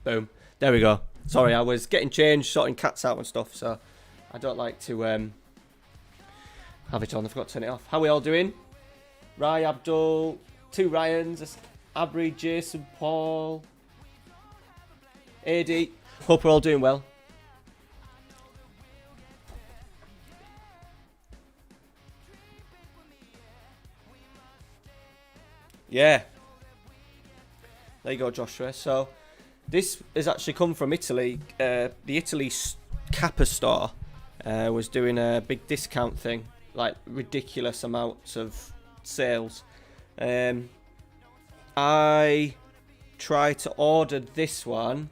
Boom. There we go. Sorry, I was getting changed, sorting cats out and stuff, so I don't like to have it on. I forgot to turn it off. How are we all doing? Rai, Abdul, 2 Ryans, Abri, Jason, Paul, AD. Hope we're all doing well. Yeah. There you go, Joshua. So, this has actually come from Italy. The Italy Kappa store was doing a big discount thing, like ridiculous amounts of sales. I tried to order this one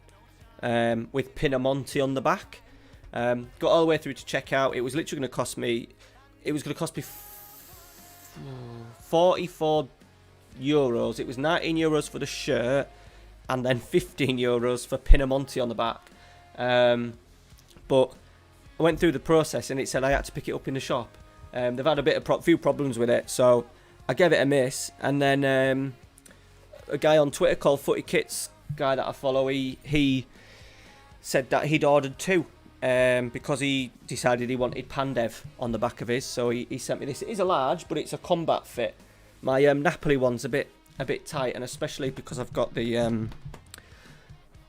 with Pinamonti on the back. Got all the way through to checkout. It was literally going to cost me. It was going to cost me 44 euros. It was 19 euros for the shirt, and then 15 euros for Pinamonti on the back. But I went through the process, and it said I had to pick it up in the shop. They've had a few problems with it, so I gave it a miss. And then a guy on Twitter called Footy Kits, guy that I follow, he said that he'd ordered 2 because he decided he wanted Pandev on the back of his. So he sent me this. It is a large, but it's a combat fit. My Napoli one's a bit tight, and especially because I've got the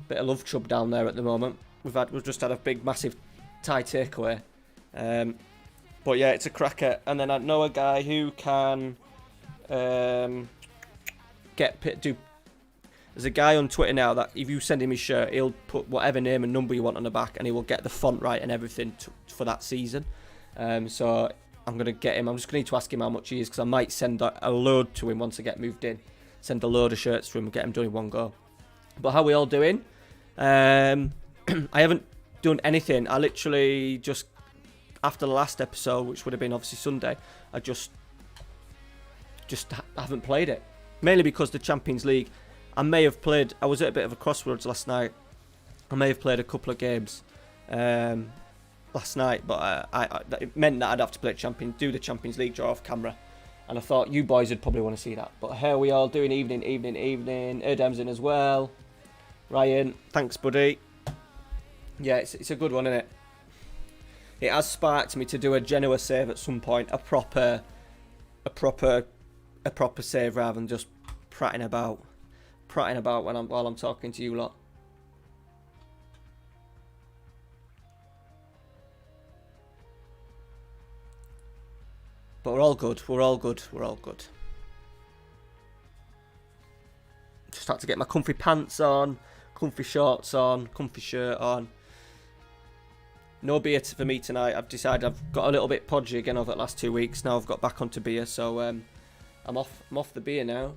bit of love chub down there at the moment. We've just had a big massive Thai takeaway. But yeah, it's a cracker. And then I know a guy who can there's a guy on Twitter now that if you send him his shirt, he'll put whatever name and number you want on the back, and he will get the font right and everything for that season. So I'm going to get him. I'm just going to need to ask him how much he is, because I might send a load to him once I get moved in. Send a load of shirts to him and get him done in one go. But how are we all doing? I haven't done anything. I literally just, after the last episode, which would have been obviously Sunday, I just haven't played it. Mainly because the Champions League, I was at a bit of a crossroads last night. I may have played a couple of games last night, but it meant that I'd have to do the Champions League draw off camera, and I thought you boys would probably want to see that. But how are we all doing? Evening. Erdem's in as well. Ryan, thanks buddy. Yeah, it's a good one, isn't it? It has sparked me to do a Genoa save at some point, a proper save rather than just prattling about while I'm talking to you lot. But we're all good. Just had to get my comfy pants on, comfy shorts on, comfy shirt on. No beer for me tonight. I've decided I've got a little bit podgy again over the last 2 weeks. Now I've got back onto beer, so I'm off the beer now.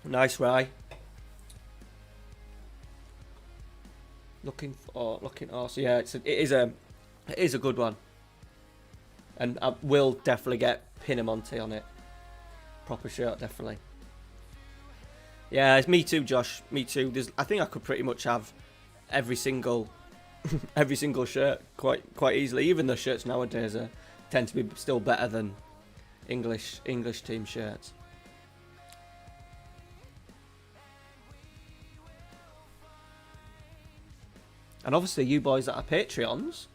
Nice Rye. Looking awesome. Yeah, it is a good one, and I will definitely get Pinamonti on it. Proper shirt, definitely. Yeah, it's me too, Josh. Me too. I think I could pretty much have every single shirt quite easily. Even the shirts nowadays tend to be still better than English team shirts. And obviously, you boys that are Patreons.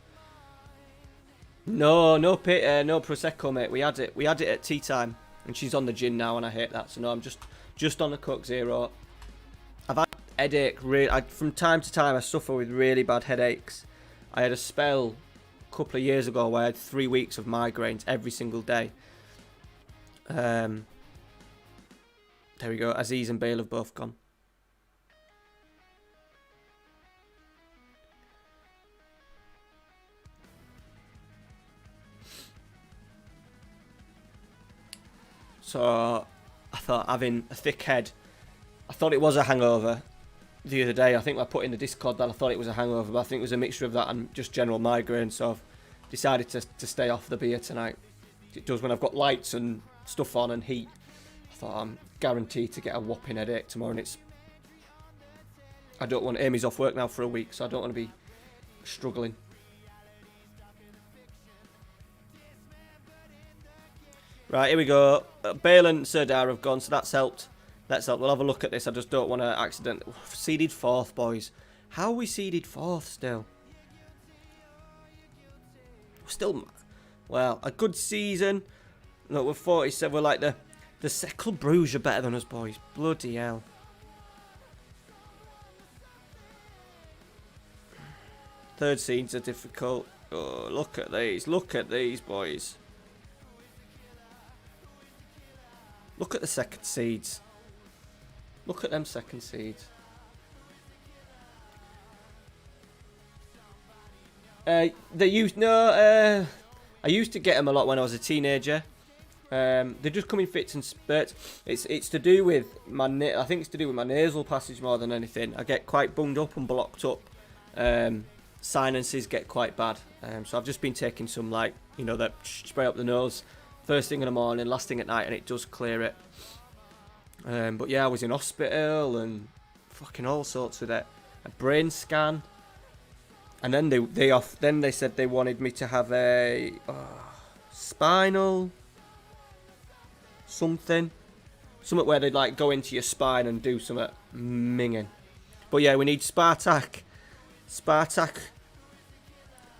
No prosecco, mate. We had it at tea time, and she's on the gin now, and I hate that. So no, I'm just on the Coke Zero. I've had headache. From time to time, I suffer with really bad headaches. I had a spell a couple of years ago where I had 3 weeks of migraines every single day. There we go. Aziz and Bale have both gone. So I thought, having a thick head, I thought it was a hangover the other day. I think I put in the Discord that I thought it was a hangover, but I think it was a mixture of that and just general migraine. So I've decided to stay off the beer tonight. It does when I've got lights and stuff on and heat. I thought I'm guaranteed to get a whopping headache tomorrow, and I don't want. Amy's off work now for a week, so I don't want to be struggling. Right, here we go. Bale and Serdar have gone, so that's helped We'll have a look at this. I just don't want to accidentally... Seeded 4th, boys. How are we seeded 4th still? Still... Well, a good season. Look, we're 47. We're like the Club Brugge are better than us, boys. Bloody hell. Third seeds are difficult. Oh, look at these. Look at these, boys. Look at the second seeds. Look at them second seeds. I used to get them a lot when I was a teenager. They just come in fits and spurts. It's to do with I think it's to do with my nasal passage more than anything. I get quite bunged up and blocked up. Sinuses get quite bad. So I've just been taking some, like, you know, that spray up the nose first thing in the morning, last thing at night, and it does clear it. But yeah, I was in hospital and fucking all sorts with it. A brain scan. And then they said they wanted me to have a spinal something where they'd like go into your spine and do something minging. But yeah, we need Spartak,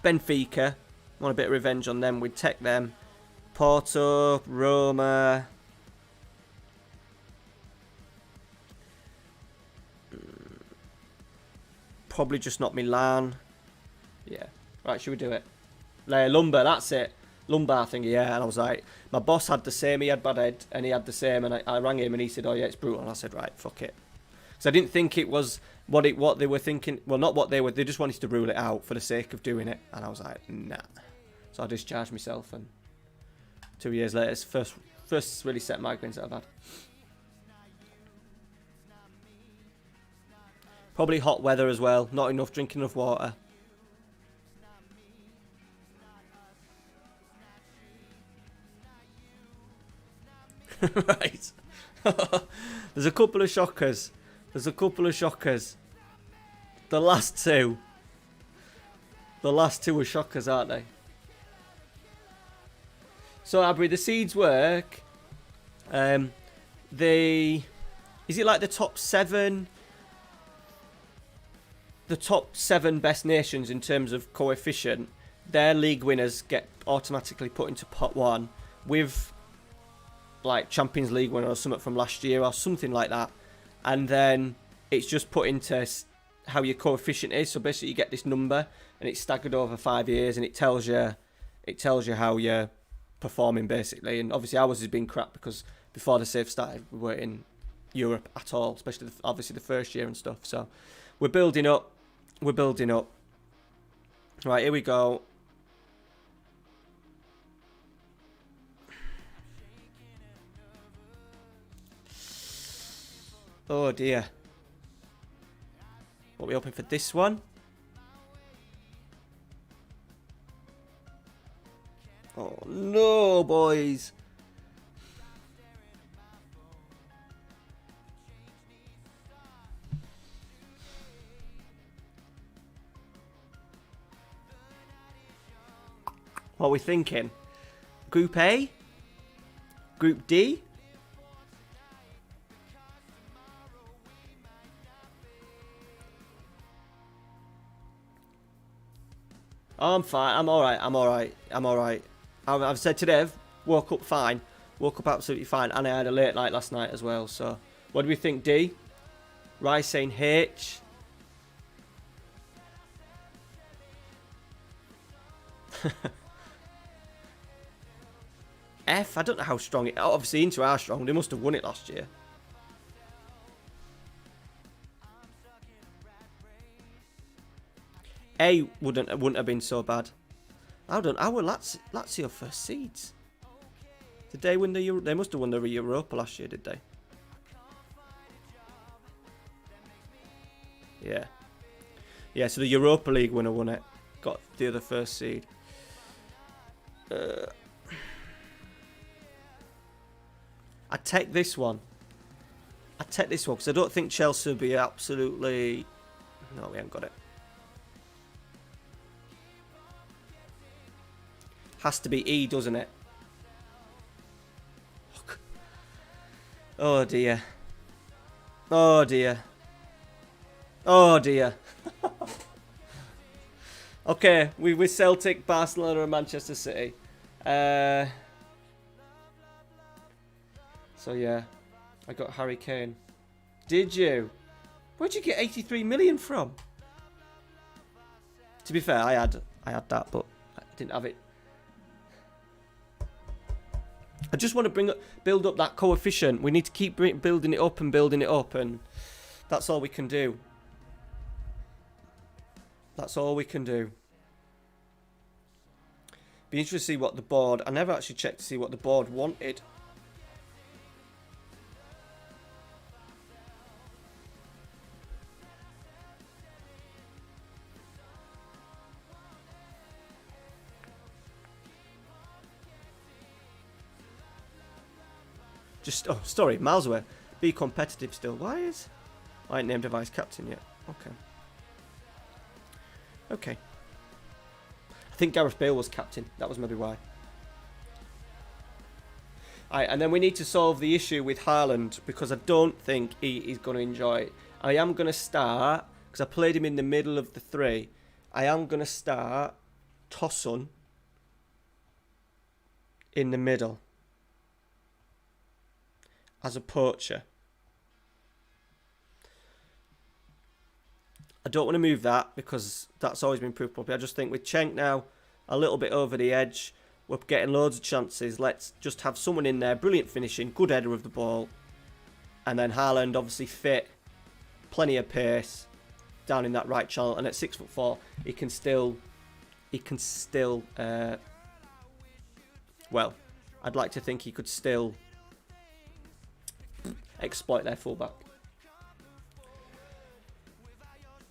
Benfica. Want a bit of revenge on them. We'd take them. Porto, Roma. Probably just not Milan. Yeah. Right, should we do it? Lumbar, that's it. Lumbar thing, yeah. And I was like, my boss had the same. He had bad head, and he had the same. And I rang him, and he said, "Oh yeah, it's brutal." And I said, "Right, fuck it." Because I didn't think it was what they were thinking. Well, not what they were. They just wanted to rule it out for the sake of doing it. And I was like, nah. So I discharged myself, and 2 years later, it's first really set migraines that I've had. Probably hot weather as well. Not enough drinking enough water. Right. There's a couple of shockers. The last two are shockers, aren't they? So, Abri, the seeds work. Is it like the top 7? The top 7 best nations in terms of coefficient, their league winners get automatically put into pot 1 with like Champions League winner or something from last year or something like that, and then it's just put into how your coefficient is. So basically you get this number and it's staggered over 5 years, and it tells you how you're performing basically. And obviously ours has been crap because before the save started we weren't in Europe at all, especially obviously the first year and stuff. So we're building up. Right, here we go. Oh dear. What are we hoping for this one? Oh no, boys. What are we thinking? Group A? Group D? Oh, I'm fine. I'm alright. I've said today, I've woke up fine. Woke up absolutely fine. And I had a late night last night as well. So, what do we think, D? Rice saying H. F, I don't know how strong it... Obviously, Inter are strong. They must have won it last year. A wouldn't have been so bad. How were Lazio first seeds? Did they win the... They must have won the Europa last year, did they? Yeah. Yeah, so the Europa League winner won it. Got the other first seed. I'd take this one. Because I don't think Chelsea will be absolutely... No, we haven't got it. Has to be E, doesn't it? Oh dear. Oh dear. Oh dear. Okay, we with Celtic, Barcelona, and Manchester City. So yeah, I got Harry Kane. Did you? Where'd you get 83 million from? To be fair, I had that, but I didn't have it. I just want to build up that coefficient. We need to keep building it up, and that's all we can do. That's all we can do. Be interested to see what the board... I never actually checked to see what the board wanted. Oh, sorry, miles away. Be competitive still. Why is... I ain't named a vice captain yet. Okay. Okay. I think Gareth Bale was captain. That was maybe why. Alright, and then we need to solve the issue with Haaland, because I don't think he is going to enjoy it. I am going to start, because I played him in the middle of the three, I am going to start Tosun in the middle as a poacher. I don't want to move that because that's always been proved properly. I just think with Cenk now a little bit over the edge, we're getting loads of chances. Let's just have someone in there, brilliant finishing, good header of the ball, and then Haaland obviously fit, plenty of pace down in that right channel, and at 6'4", he can still well, I'd like to think he could still exploit their fullback.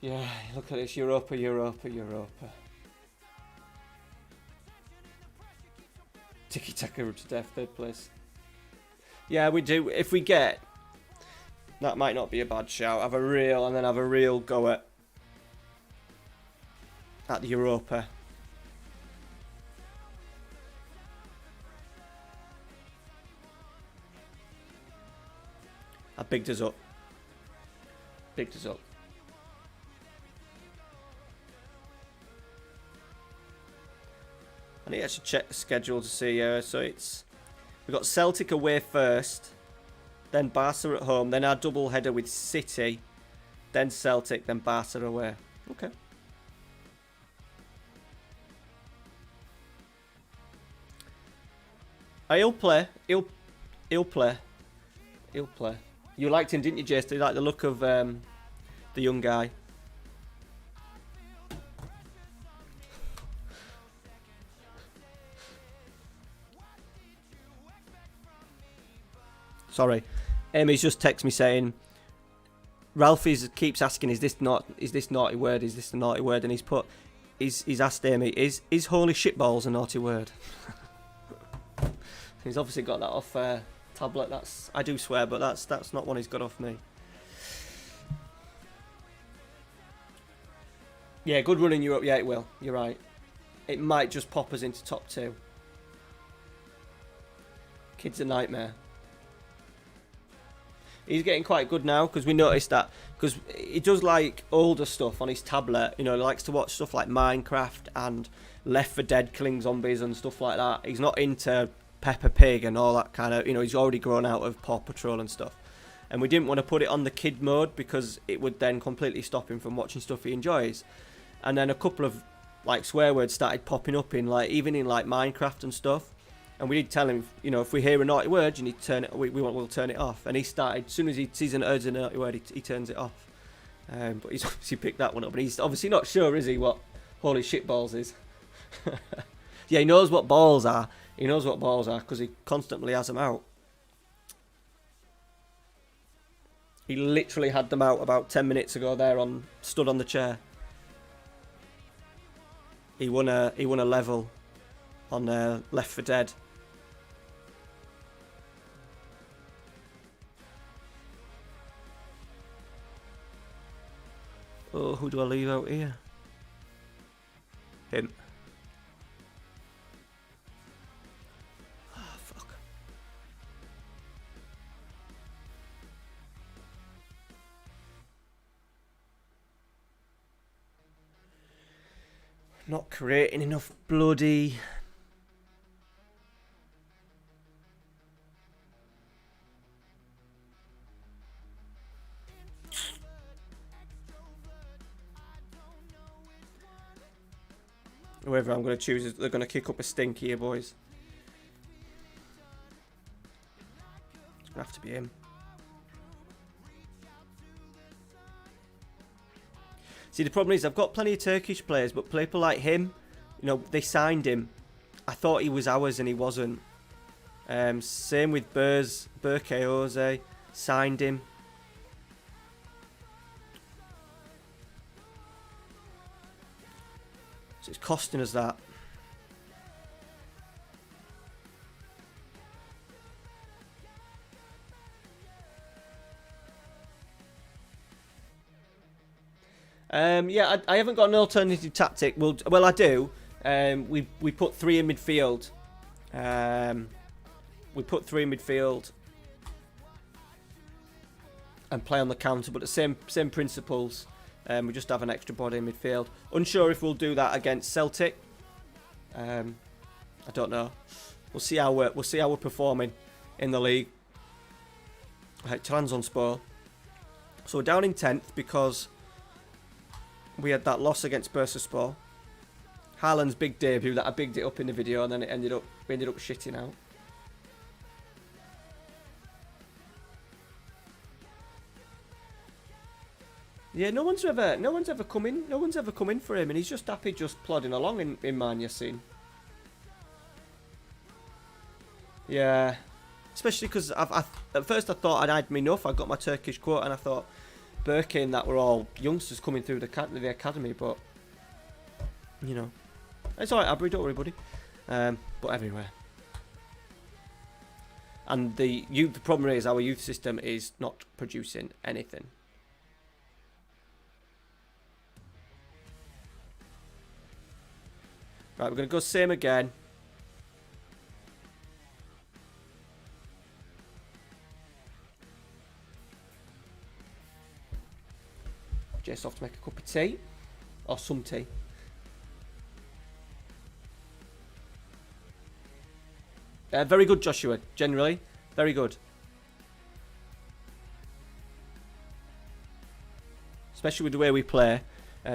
Yeah, look at this. Europa. Tiki-taka to death, third place. Yeah, we do. If we get... That might not be a bad shout. Have a real go at the Europa. I bigged us up. I need to actually check the schedule to see. So we've got Celtic away first, then Barca at home, then our double header with City, then Celtic, then Barca away. Okay. He'll play. He'll play. You liked him, didn't you, Jason? You liked the look of the young guy. Sorry, Amy's just texted me saying Ralphie keeps asking, "Is this naughty word? Is this the naughty word?" And he's asked Amy, "Is holy shitballs a naughty word?" He's obviously got that off tablet. I do swear, but that's not one he's got off me. Yeah, good run in Europe. Yeah, it will. You're right. It might just pop us into top 2. Kid's a nightmare. He's getting quite good now because we noticed that because he does like older stuff on his tablet. You know, he likes to watch stuff like Minecraft and Left 4 Dead killing zombies and stuff like that. He's not into Peppa Pig and all that kind of, you know, he's already grown out of Paw Patrol and stuff. And we didn't want to put it on the kid mode because it would then completely stop him from watching stuff he enjoys. And then a couple of like swear words started popping up in like even in like Minecraft and stuff. And we did tell him, you know, if we hear a naughty word, you need to turn it. We'll turn it off. And he started as soon as he sees an naughty word, he turns it off. But he's obviously picked that one up, and he's obviously not sure, is he, what holy shit balls is? Yeah, he knows what balls are. He knows what balls are because he constantly has them out. He literally had them out about 10 minutes ago. There, stood on the chair. He won a level on Left 4 Dead. Oh, who do I leave out here? Him. Oh, fuck. Not creating enough bloody... Whoever I'm going to choose, they're going to kick up a stink here, boys. It's going to have to be him. See, the problem is I've got plenty of Turkish players, but people like him, you know, they signed him. I thought he was ours and he wasn't. Same with Berke Jose, signed him. So it's costing us that. Yeah, I haven't got an alternative tactic. Well, I do. We put three in midfield. We put three in midfield and play on the counter, but the same principles. We just have an extra body in midfield. Unsure if we'll do that against Celtic. I don't know. We'll see how we're performing in the league. Trabzonspor. So we're down in 10th because we had that loss against Bursaspor. Haaland's big debut that I bigged it up in the video, and then we ended up shitting out. Yeah, no one's ever come in for him, and he's just happy just plodding along in Man Yassin. Yeah, especially because at first I thought I'd had me enough. I got my Turkish quote, and I thought Berke and that were all youngsters coming through the academy, but you know, it's alright, Abri, don't worry, buddy. But everywhere. And the problem is our youth system is not producing anything. Right, we're going to go same again. Just off to make a cup of tea. Or some tea. Very good, Joshua, generally. Very good. Especially with the way we play.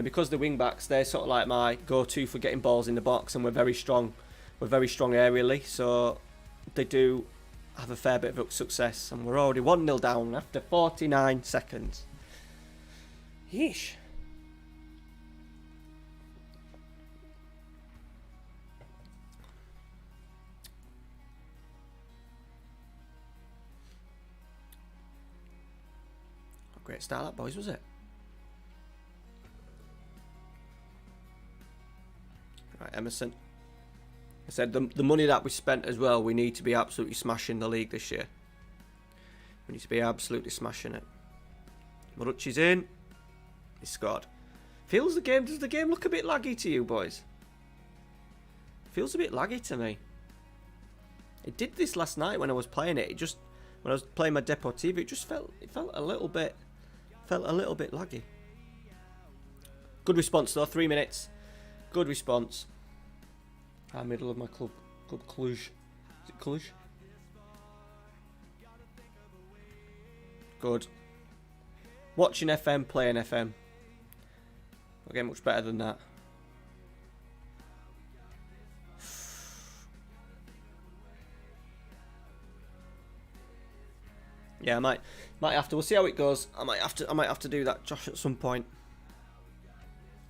Because the wing backs, they're sort of like my go-to for getting balls in the box, and we're very strong. We're very strong aerially, so they do have a fair bit of success. And we're already 1-0 down after 49 seconds. Yeesh. Great start that, boys, was it? Right, Emerson. I said the money that we spent as well, we need to be absolutely smashing the league this year. We need to be absolutely smashing it. Marucci's in. He scored. Does the game look a bit laggy to you, boys? Feels a bit laggy to me. It did this last night when I was playing it. When I was playing my Deportivo, it felt a little bit laggy. Good response though, 3 minutes. Good response. Middle of my club Cluj. Is it Cluj? Good. Watching FM, playing FM. Not getting much better than that. Yeah, I might have to. We'll see how it goes. I might have to do that, Josh, at some point.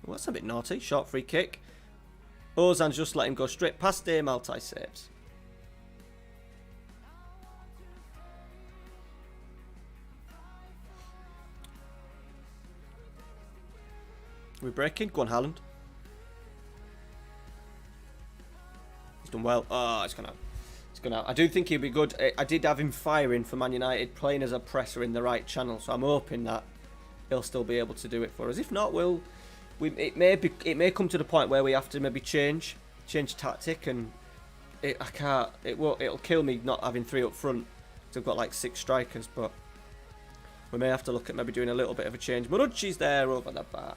Well, that's a bit naughty. Short free kick. Ozan's just let him go straight past him. Altai saves. We're breaking. Go on, Haaland. He's done well. Oh, it's gone out. It's gone out. I do think he'll be good. I did have him firing for Man United, playing as a presser in the right channel. So I'm hoping that he'll still be able to do it for us. If not, it may come to the point where we have to maybe change tactic, and it'll kill me not having 3 up front. So I've got like 6 strikers, but we may have to look at maybe doing a little bit of a change. Marucci's there over the bar.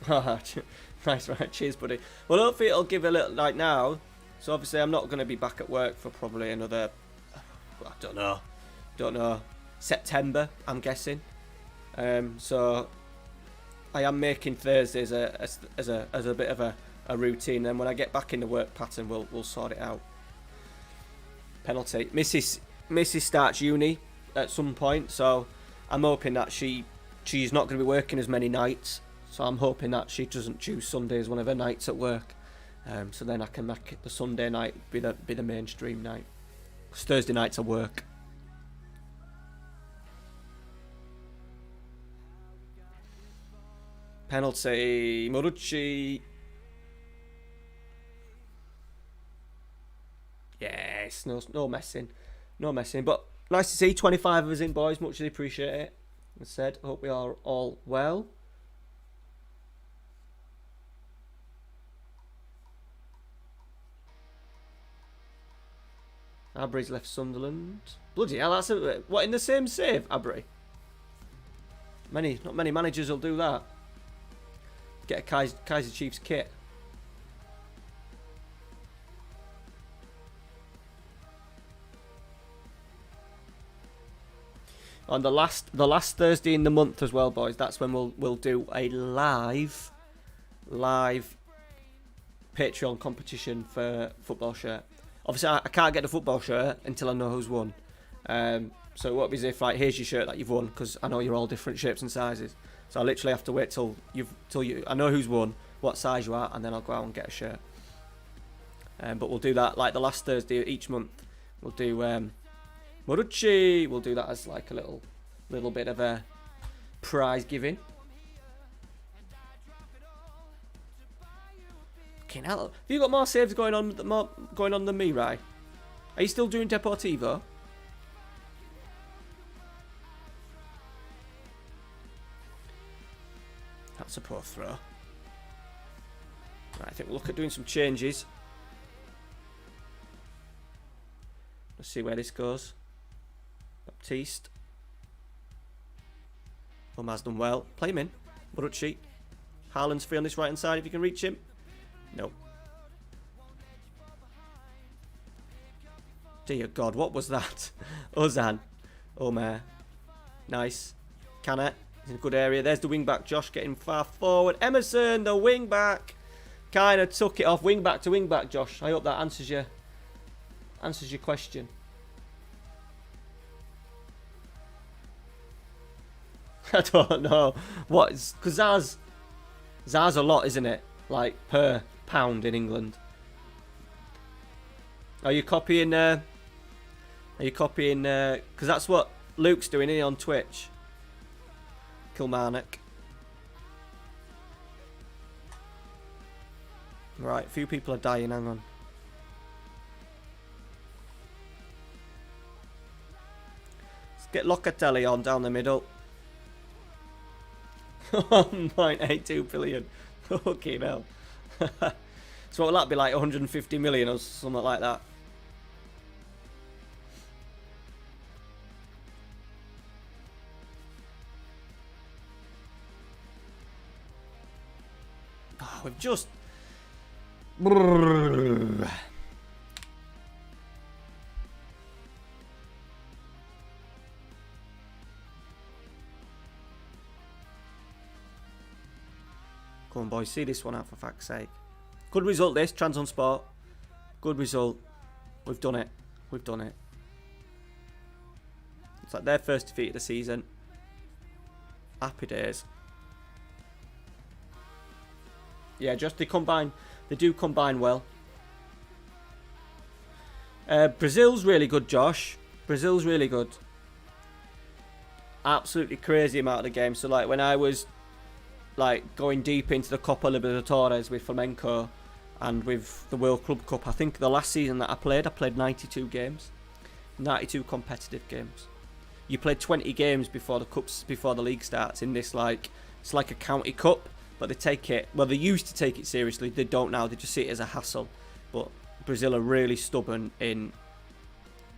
Nice, right? Cheers, buddy. Well, hopefully it'll give a little like now. So obviously I'm not going to be back at work for probably another. I don't know. September, I'm guessing. So I am making Thursdays as a bit of a routine. And when I get back in the work pattern, we'll sort it out. Penalty. Mrs. starts uni at some point, so I'm hoping that she's not going to be working as many nights. So I'm hoping that she doesn't choose Sunday as one of her nights at work. So then I can make the Sunday night be the mainstream night. 'Cause Thursday nights are work. Penalty. Morucci. Yes, no messing. No messing. But nice to see 25 of us in, boys. Muchly appreciate it. As said, hope we are all well. Abry's left Sunderland. Bloody hell, that's what, in the same save, Abry? Not many managers will do that. Get a Kaiser Chiefs kit. On the last Thursday in the month as well, boys. That's when we'll do a live Patreon competition for football shirt. Obviously, I can't get the football shirt until I know who's won. So it won't be as if, like, here's your shirt that you've won, because I know you're all different shapes and sizes. So I literally have to wait till I know who's won, what size you are, and then I'll go out and get a shirt. But we'll do that like the last Thursday each month. We'll do Morucci. We'll do that as like a little bit of a prize giving. Okay, now have you got more saves going on than me, Rai? Are you still doing Deportivo? That's a poor throw. Right, I think we'll look at doing some changes. Let's see where this goes. Baptiste. Omar's done well. Play him in. Borucci. Haaland's free on this right hand side if you can reach him. Nope. Dear God, what was that? Ozan. Omar. Nice. Canna. He's in a good area. There's the wing back. Josh getting far forward. Emerson, the wing back. Kind of took it off wing back to wing back, Josh. I hope that answers your question. I don't know. What is, because Zaz a lot, isn't it? Like per pound in England. Are you copying because that's what Luke's doing here on Twitch. Kilmarnock. Right, a few people are dying, hang on. Let's get Locatelli on down the middle. 1.82 billion. Okay, now. So what will that be, like 150 million or something like that? Oh, we've just... Come on, boys, see this one out for fuck's sake. Good result, this, Trabzonspor. Good result. We've done it. We've done it. It's like their first defeat of the season. Happy days. Yeah, just they do combine well. Brazil's really good, Josh. Brazil's really good. Absolutely crazy amount of the game. So like when I was like going deep into the Copa Libertadores with Flamenco and with the World Club Cup, I think the last season that I played 92 games. 92 competitive games. You play 20 games before the league starts in this, like, it's like a county cup, but they take it, well, they used to take it seriously, they don't now, they just see it as a hassle. But Brazil are really stubborn in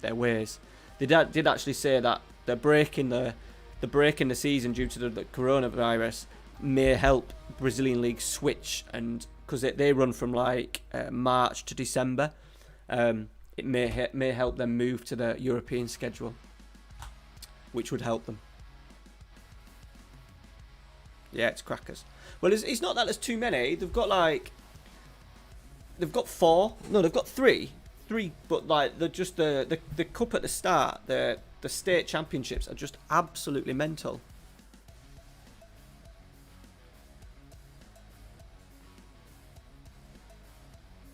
their ways. They did actually say that they're breaking the season due to the coronavirus, may help Brazilian league switch, and because they run from like March to December, it may help them move to the European schedule, which would help them. Yeah, it's crackers. Well, it's not that there's too many. They've got four. No, they've got three. But like the cup at the start, the state championships are just absolutely mental.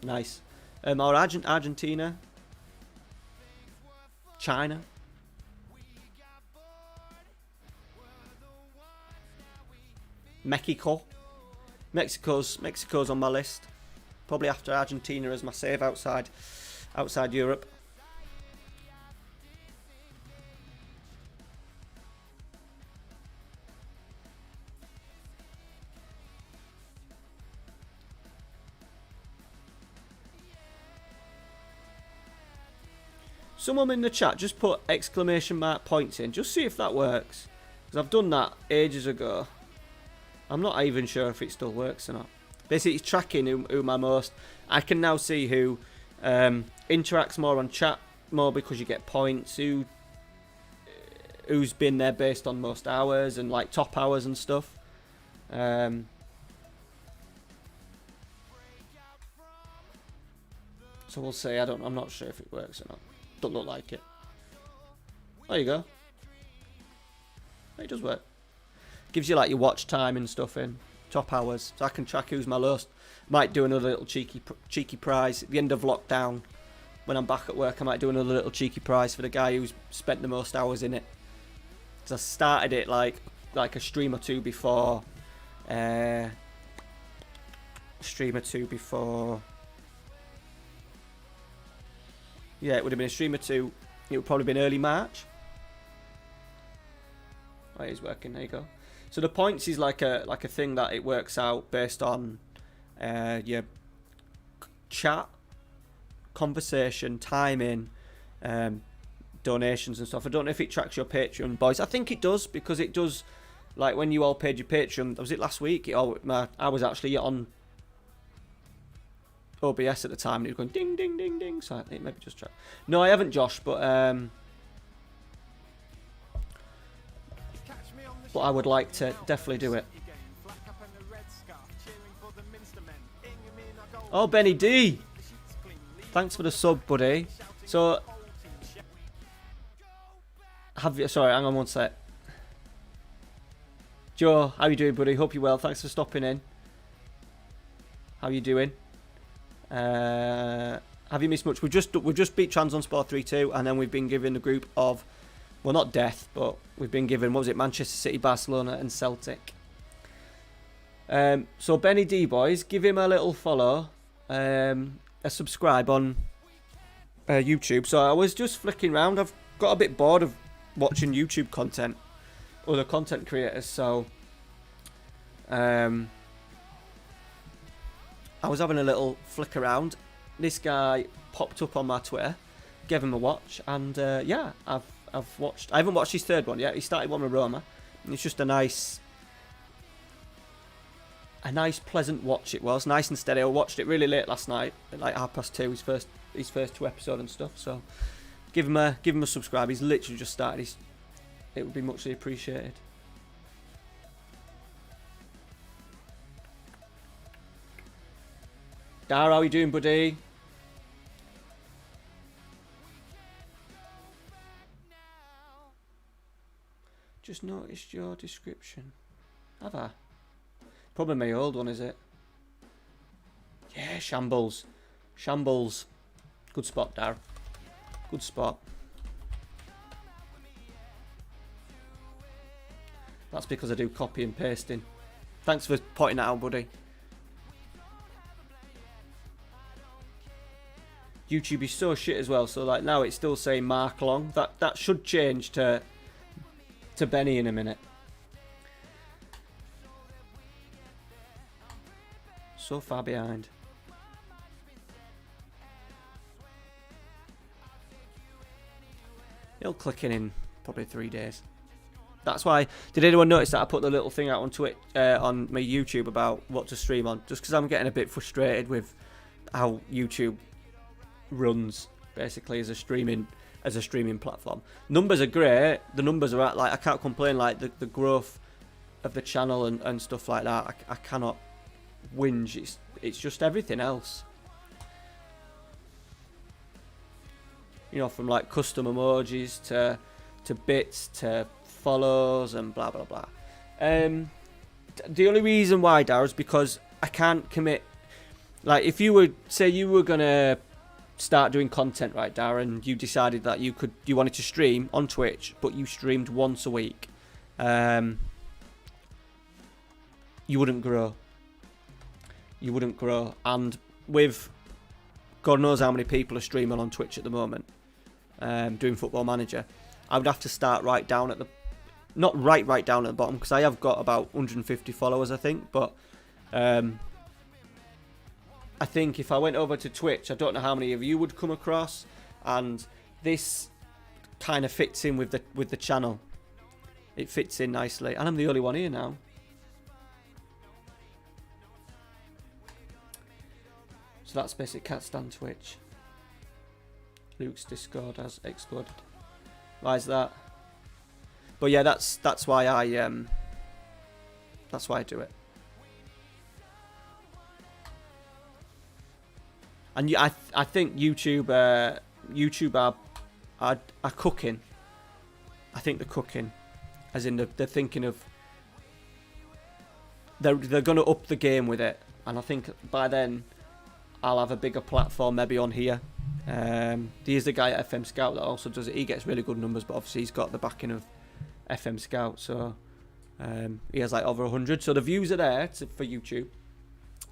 Nice. Or Argentina, China. Mexico's on my list. Probably after Argentina as my save outside Europe. Someone in the chat just put exclamation mark points in. Just see if that works. Because I've done that ages ago. I'm not even sure if it still works or not. Basically, it's tracking who my most... I can now see who interacts more on chat more because you get points. Who's been there based on most hours and like top hours and stuff. So we'll see. I'm not sure if it works or not. Don't look like it. There you go. It does work. Gives you like your watch time and stuff in top hours, so I can track who's my lowest. Might do another little cheeky prize at the end of lockdown. When I'm back at work, I might do another little cheeky prize for the guy who's spent the most hours in it. So I started it like a stream or two before. Yeah, it would have been a stream or two. It would probably been early March. Oh, he's working. There you go. So the points is like a thing that it works out based on your chat, conversation, timing, donations and stuff. I don't know if it tracks your Patreon, boys. I think it does, because it does. Like when you all paid your Patreon, was it last week? I was actually on OBS at the time, and it was going ding ding ding ding. So I think maybe just track. No, I haven't, Josh, but I would like to definitely do it. Oh, Benny D, thanks for the sub, buddy. So, sorry, hang on one sec. Joe, how you doing, buddy? Hope you're well. Thanks for stopping in. How you doing? Have you missed much? We've just beat Trabzonspor 3-2, and then we've been given a group of, well, not death, but we've been given, what was it, Manchester City, Barcelona, and Celtic. So Benny D, boys, give him a little follow, a subscribe on YouTube. So I was just flicking around. I've got a bit bored of watching YouTube content, other content creators. So I was having a little flick around. This guy popped up on my Twitter, gave him a watch, and yeah, I've watched. I haven't watched his third one yet. He started one with Roma, and it's just a nice, pleasant watch. It was nice and steady. I watched it really late last night, at like 2:30. His first 2 episodes and stuff. So give him a subscribe. He's literally just started. It would be muchly appreciated. Dar, how are you doing, buddy? Just noticed your description. Have I? Probably my old one, is it? Yeah, shambles. Shambles. Good spot, Dar. Good spot. That's because I do copy and pasting. Thanks for pointing that out, buddy. YouTube is so shit as well, so like now it's still saying Mark Long. That should change to Benny in a minute. So far behind. He'll click in probably 3 days. That's why. Did anyone notice that I put the little thing out on Twitch, on my YouTube about what to stream on? Just because I'm getting a bit frustrated with how YouTube runs, basically, as a streaming platform. Numbers are great. The numbers are at, like, I can't complain. Like the growth of the channel and stuff like that. I cannot whinge. It's just everything else. You know, from like custom emojis to bits to follows and blah blah blah. The only reason why, Dar, is because I can't commit. Like, if you were, say you were gonna start doing content, right, Dar, and you decided that you wanted to stream on Twitch, but you streamed once a week, you wouldn't grow. You wouldn't grow. And with God knows how many people are streaming on Twitch at the moment, doing Football Manager, I would have to start right down at the, not right down at the bottom, because I have got about 150 followers, I think, but I think if I went over to Twitch, I don't know how many of you would come across, and this kind of fits in with the channel. It fits in nicely, and I'm the only one here now. So that's basic. Can't stand Twitch. Luke's Discord has exploded. Why is that? But yeah, that's why I do it. And I think YouTube are cooking. I think they're cooking, as in they're thinking of, they're gonna up the game with it, and I think by then I'll have a bigger platform maybe on here. There's the guy at FM Scout that also does it. He gets really good numbers, but obviously he's got the backing of FM Scout, so he has like over 100. So the views are there for YouTube.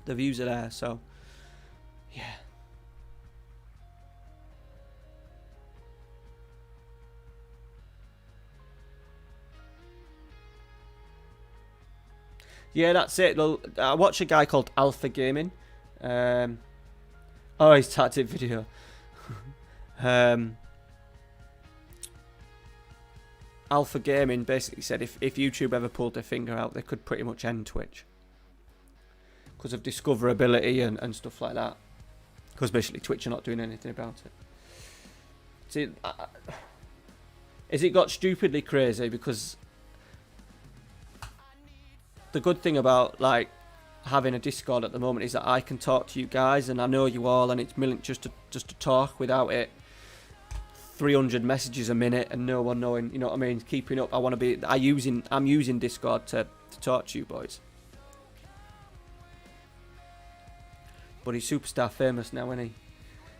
The views are there, so yeah. Yeah, that's it. I watch a guy called Alpha Gaming. Oh, he's tactic video. Alpha Gaming basically said if YouTube ever pulled their finger out, they could pretty much end Twitch because of discoverability and stuff like that. Because basically Twitch are not doing anything about it. See, has it got stupidly crazy? Because the good thing about like having a Discord at the moment is that I can talk to you guys, and I know you all, and it's brilliant just to talk without it 300 messages a minute and no one knowing, you know what I mean, keeping up. I'm using Discord to talk to you boys. But he's superstar famous now, isn't he?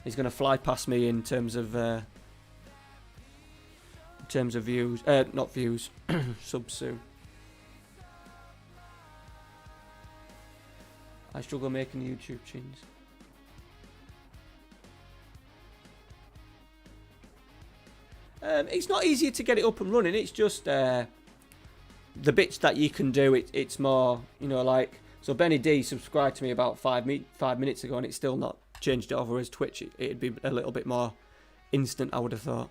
He's gonna fly past me in terms of views, not views, subs soon. I struggle making YouTube tunes. It's not easier to get it up and running. It's just the bits that you can do. It's more, you know, like, so Benny D subscribed to me about 5 minutes ago, and it's still not changed it over as Twitch. It'd be a little bit more instant, I would have thought.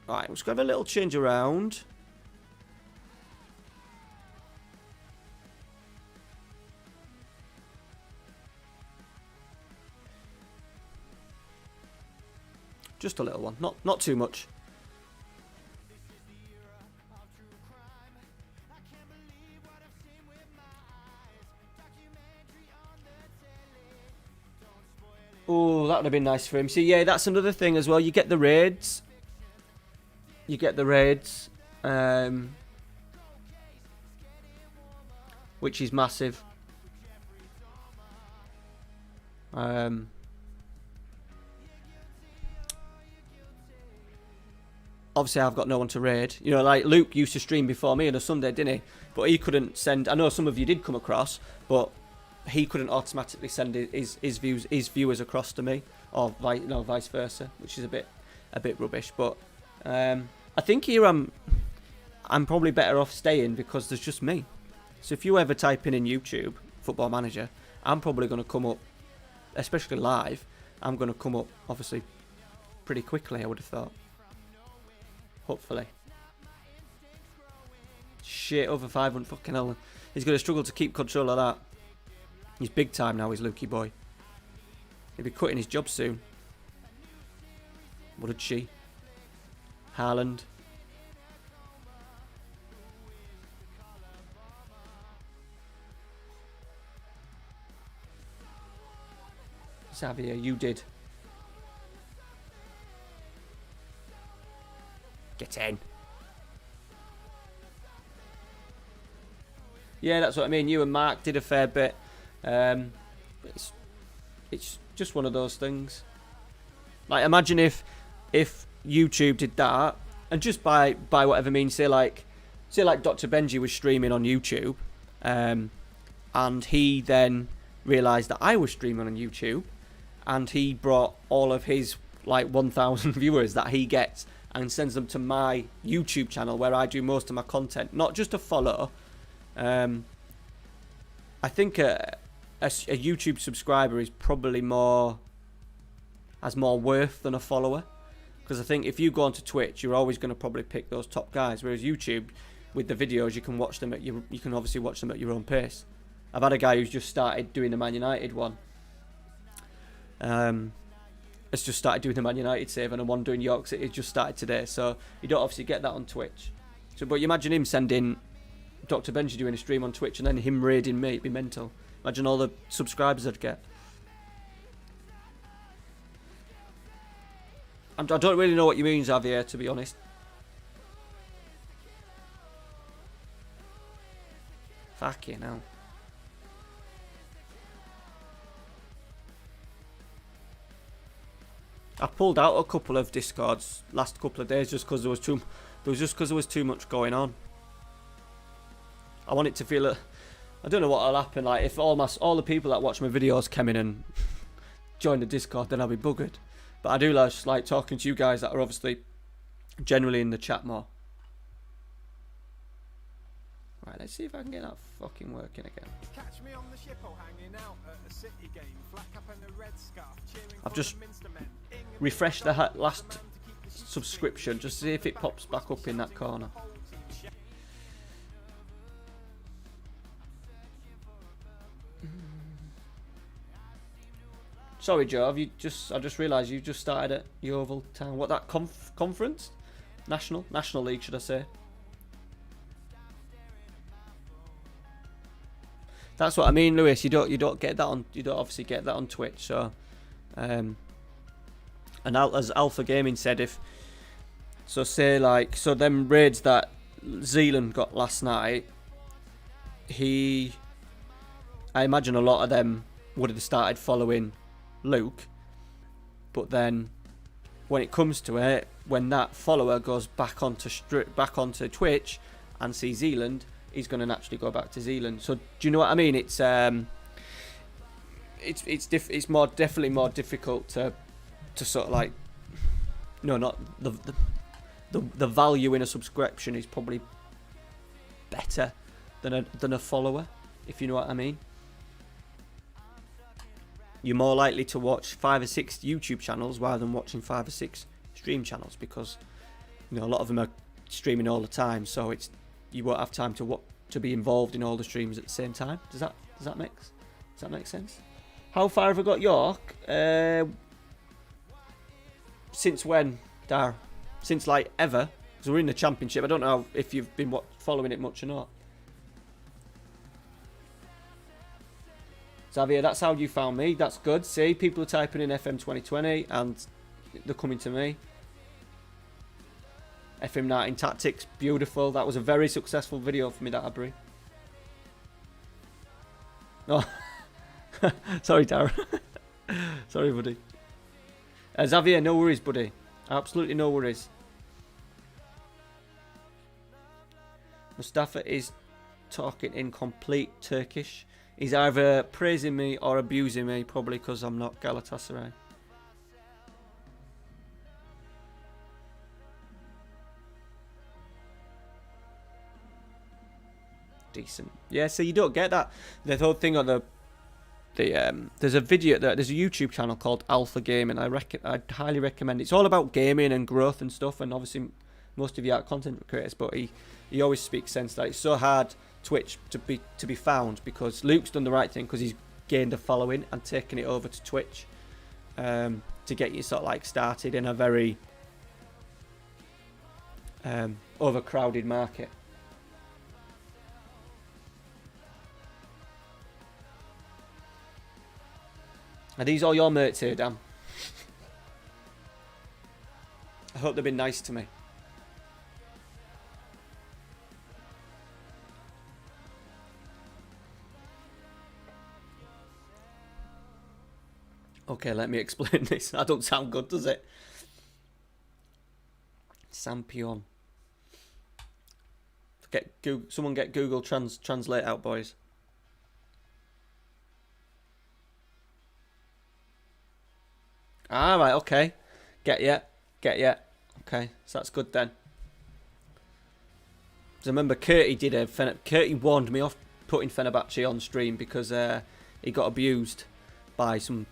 Right, we're just gonna have a little change around. Just a little one, not too much. Oh, that would have been nice for him. See, yeah, that's another thing as well. You get the raids. Which is massive. Obviously, I've got no one to raid. You know, like Luke used to stream before me on a Sunday, didn't he? But he couldn't send. I know some of you did come across, but he couldn't automatically send his viewers across to me, or vice versa, which is a bit rubbish. But I think here I'm probably better off staying because there's just me. So if you ever type in YouTube Football Manager, I'm probably going to come up, especially live. I'm going to come up obviously pretty quickly, I would have thought. Hopefully. Shit, over 500, fucking hell. He's going to struggle to keep control of that. He's big time now, he's Lukey boy. He'll be quitting his job soon. What did she? Haaland. Xavier, you did. Get in. Yeah, that's what I mean. You and Mark did a fair bit. It's just one of those things. Like, imagine if YouTube did that, and just by whatever means, say like Dr. Benji was streaming on YouTube, and he then realised that I was streaming on YouTube, and he brought all of his like 1,000 viewers that he gets and sends them to my YouTube channel where I do most of my content, not just a follow. I think a YouTube subscriber is probably has more worth than a follower, because I think if you go onto Twitch, you're always going to probably pick those top guys, whereas YouTube, with the videos, you can watch them you can obviously watch them at your own pace. I've had a guy who's just started doing the Man United one. Has just started doing the Man United save, and one doing York City just started today, so you don't obviously get that on Twitch. So, but you imagine him sending Dr. Benji doing a stream on Twitch and then him raiding me, it'd be mental. Imagine all the subscribers I'd get. I don't really know what you mean, Xavier, to be honest. Fucking hell. I pulled out a couple of Discords last couple of days just because there was too much going on. I want it to feel I don't know what'll happen. Like if all the people that watch my videos came in and joined the Discord, then I'll be buggered. But I do just like talking to you guys that are obviously generally in the chat more. Right, let's see if I can get that fucking working again. Catch me on the ship or hanging out at a City game, black up in a red scarf, cheering. I've just refreshed the last subscription just to see if it pops back up in that corner. Sorry, Joe. I just realised you just started at Yeovil Town. What, that conference? National League, should I say? That's what I mean, Lewis. You don't get that on. You don't obviously get that on Twitch. So, and as Alpha Gaming said, so them raids that Zealand got last night, I imagine a lot of them would have started following Luke, but then when it comes to it, when that follower goes back onto Twitch and sees Zealand, he's going to naturally go back to Zealand. So do you know what I mean? It's definitely more difficult to sort of like, no, not the value in a subscription is probably better than a follower, if you know what I mean. You're more likely to watch 5 or 6 YouTube channels rather than watching 5 or 6 stream channels, because a lot of them are streaming all the time, so you won't have time to be involved in all the streams at the same time. Does that make sense? How far have I got York? Since when, Dar? Since like ever? Because we're in the Championship. I don't know if you've been following it much or not. Xavier, that's how you found me. That's good. See, people are typing in FM2020 and they're coming to me. FM19 Tactics, beautiful. That was a very successful video for me, that Abri. Oh, sorry, Tara. Sorry, buddy. Xavier, no worries, buddy. Absolutely no worries. Mustafa is talking in complete Turkish. He's either praising me or abusing me, probably because I'm not Galatasaray. Decent. Yeah, so you don't get that. The whole thing on there's a YouTube channel called Alpha Gaming. I'd highly recommend it. It's all about gaming and growth and stuff, and obviously most of you are content creators, but he always speaks sense that it's so hard Twitch to be found, because Luke's done the right thing because he's gained a following and taken it over to Twitch to get you sort of like started in a very overcrowded market. Are these all your mates here, Dan? I hope they've been nice to me. Okay, let me explain this. That don't sound good, does it? Sampion. Someone get Google Translate out, boys. Ah, right, okay. Get ya. Okay, so that's good then. Because I remember Curty warned me off putting Fenerbahce on stream because he got abused by some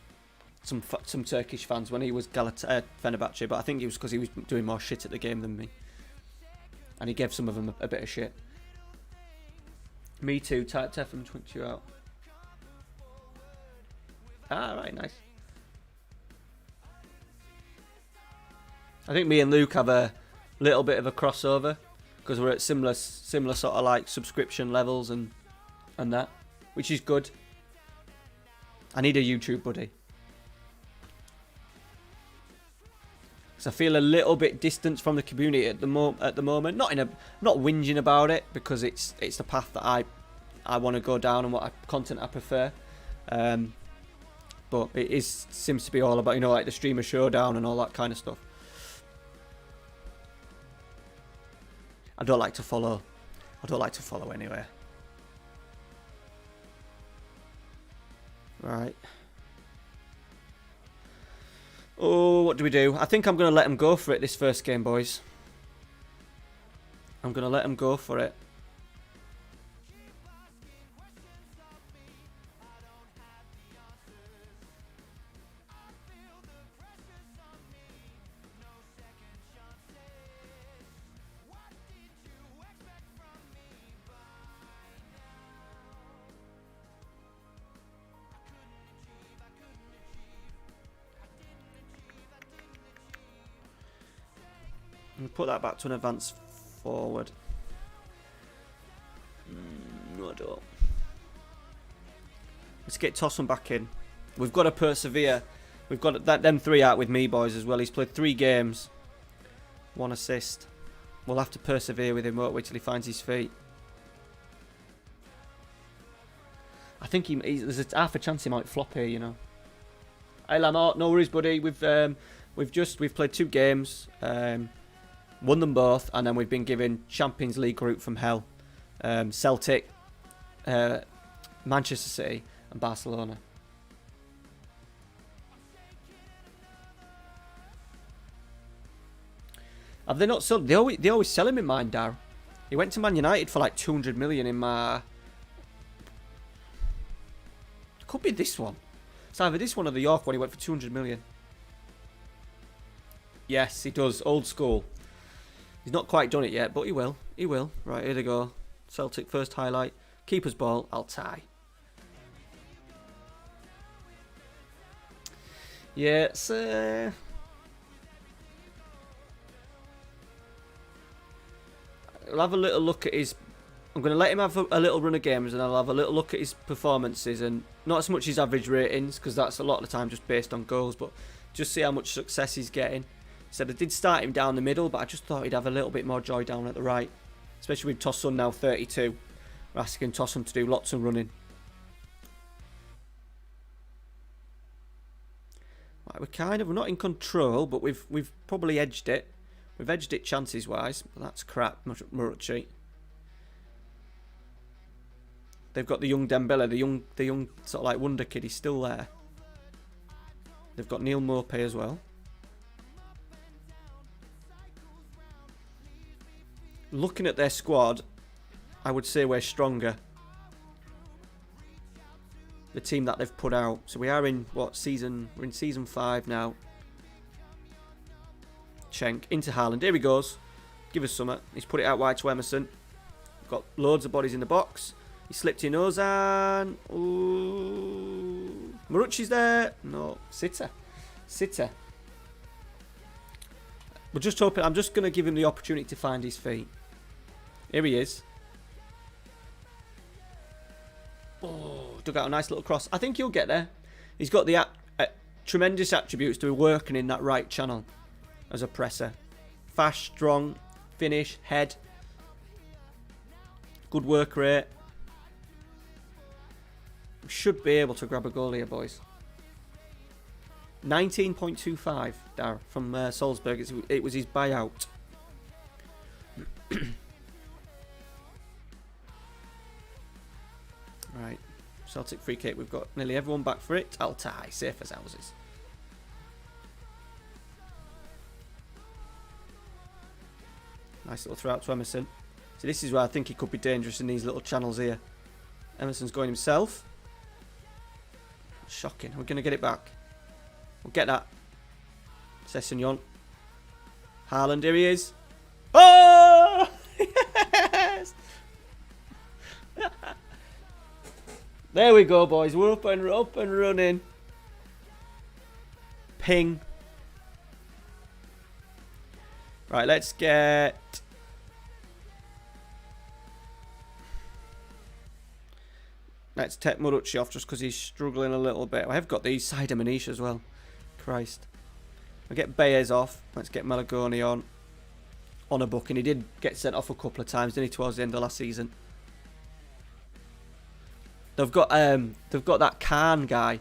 Turkish fans when he was Fenerbahce, but I think it was because he was doing more shit at the game than me. And he gave some of them a bit of shit. Me too, typed FM20 out. Ah, right, nice. I think me and Luke have a little bit of a crossover because we're at similar sort of like subscription levels and that, which is good. I need a YouTube buddy. So I feel a little bit distant from the community at the moment. Not whinging about it, because it's the path that I want to go down and what content I prefer. But it seems to be all about, like the streamer showdown and all that kind of stuff. I don't like to follow anyway. Right. Oh, what do we do? I think I'm going to let him go for it this first game, boys. I'm going to let him go for it. Put that back to an advance forward. No, I don't. Let's get Tosun back in. We've got to persevere. We've got them 3 out with me, boys, as well. He's played 3 games. 1 assist. We'll have to persevere with him, won't we, till he finds his feet. I think there's a half a chance he might flop here, Hey, Lamar, no worries, buddy. We've played 2 games. Won them both, and then we've been given Champions League route from hell. Celtic, Manchester City, and Barcelona. Have they not sold? They always sell him in mine, Dar. He went to Man United for like 200 million in my. Could be this one. It's either this one or the York one. He went for 200 million. Yes, he does. Old school. He's not quite done it yet, but he will. He will. Right, here they go. Celtic first highlight. Keeper's ball. I'll tie. Yeah, it's... I'll have a little look at his... I'm going to let him have a little run of games, and I'll have a little look at his performances, and not as much his average ratings, because that's a lot of the time just based on goals, but just see how much success he's getting. Said I did start him down the middle, but I just thought he'd have a little bit more joy down at the right. Especially with Tosun now 32. We're asking Tosun to do lots of running. Right, we're not in control, but we've probably edged it. We've edged it chances wise, but that's crap, Murachi. They've got the young Dembele, the young sort of like wonder kid, he's still there. They've got Neil Maupay as well. Looking at their squad, I would say we're stronger. The team that they've put out. So we are in season? We're in season 5 now. Schenk into Haaland. Here he goes. Give us something. He's put it out wide to Emerson. Got loads of bodies in the box. He slipped in Ozan. Ooh. Marucci's there. No. Sitter. We're just hoping. I'm just going to give him the opportunity to find his feet. Here he is. Oh, dug out a nice little cross. I think he'll get there. He's got the tremendous attributes to be working in that right channel as a presser. Fast, strong, finish, head. Good work rate. We should be able to grab a goal here, boys. 19.25, Dar, from Salzburg. It was his buyout. Right. Celtic free kick. We've got nearly everyone back for it. Altai, safe as houses. Nice little throw out to Emerson. So this is where I think he could be dangerous in these little channels here. Emerson's going himself. Shocking. We're going to get it back. We'll get that. Sessegnon. Haaland, here he is. Oh! Yes! There we go, boys. We're up and running. Ping. Right, let's get... Let's take Marucci off just because he's struggling a little bit. I have got these side of Manish as well. Christ. I'll get Baez off. Let's get Malagoni on a booking. He did get sent off a couple of times, didn't he, towards the end of last season. They've got that Khan guy.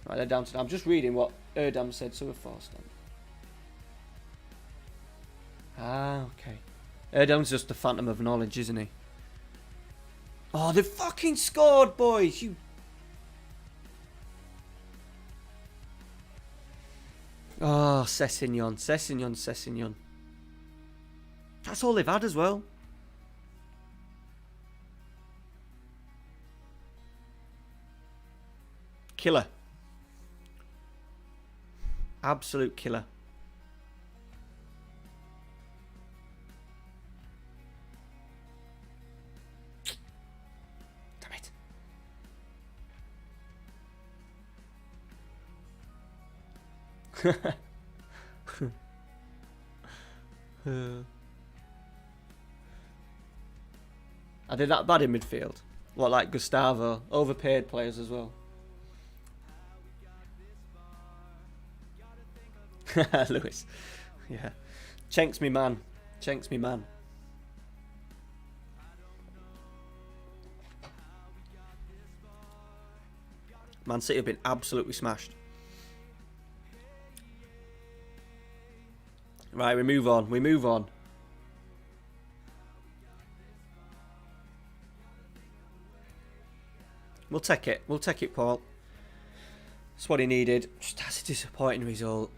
Right, they're down to... I'm just reading what Erdam said, so we're forced on. Ah, okay. Erdam's just the phantom of knowledge, isn't he? Oh, they fucking scored, boys! You... Oh, Sessegnon. That's all they've had as well. Killer. Absolute killer. Damn it. Are they that bad in midfield? What, like Gustavo? Overpaid players as well. Lewis. Yeah. Chenk's me man. Man City have been absolutely smashed. Right, we move on. We'll take it, Paul. That's what he needed. Just that's a disappointing result.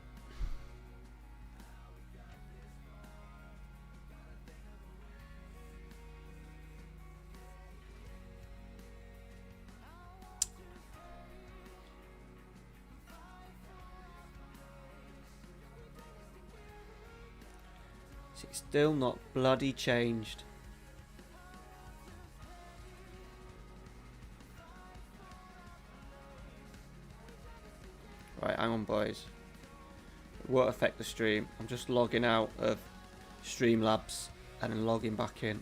It's still not bloody changed. Right, hang on, boys. It won't affect the stream. I'm just logging out of Streamlabs and then logging back in.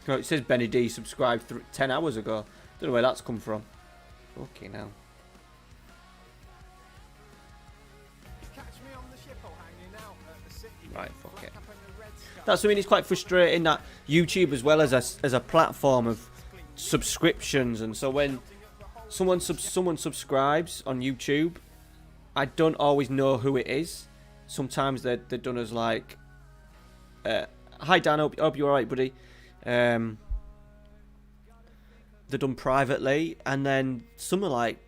Oh, it says Benny D subscribed 10 hours ago. Don't know where that's come from. Okay, now. Right, fuck it. That's, I mean, it's quite frustrating that YouTube, as well as a platform of subscriptions, and so when someone subscribes on YouTube, I don't always know who it is. Sometimes they're done as like, hi Dan, hope you're alright, buddy. They're done privately, and then some are like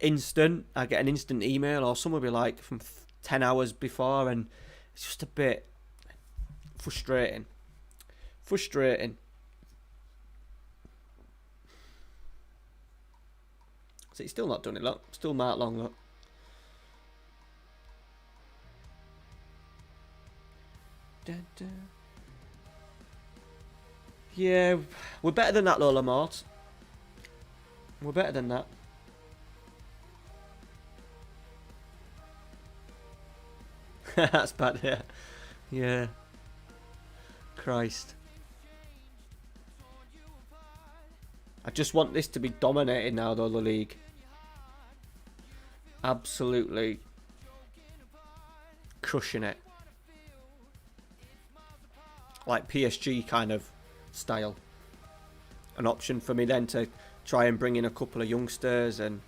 instant. I get an instant email, or some will be like from 10 hours before, and it's just a bit frustrating. So he's still not done it, look. Still marked long, look. Yeah, we're better than that, Lola Mort. We're better than that. That's bad, yeah. Yeah. Christ. I just want this to be dominated now, though, the league. Absolutely crushing it. Like PSG kind of style. An option for me then to try and bring in a couple of youngsters and...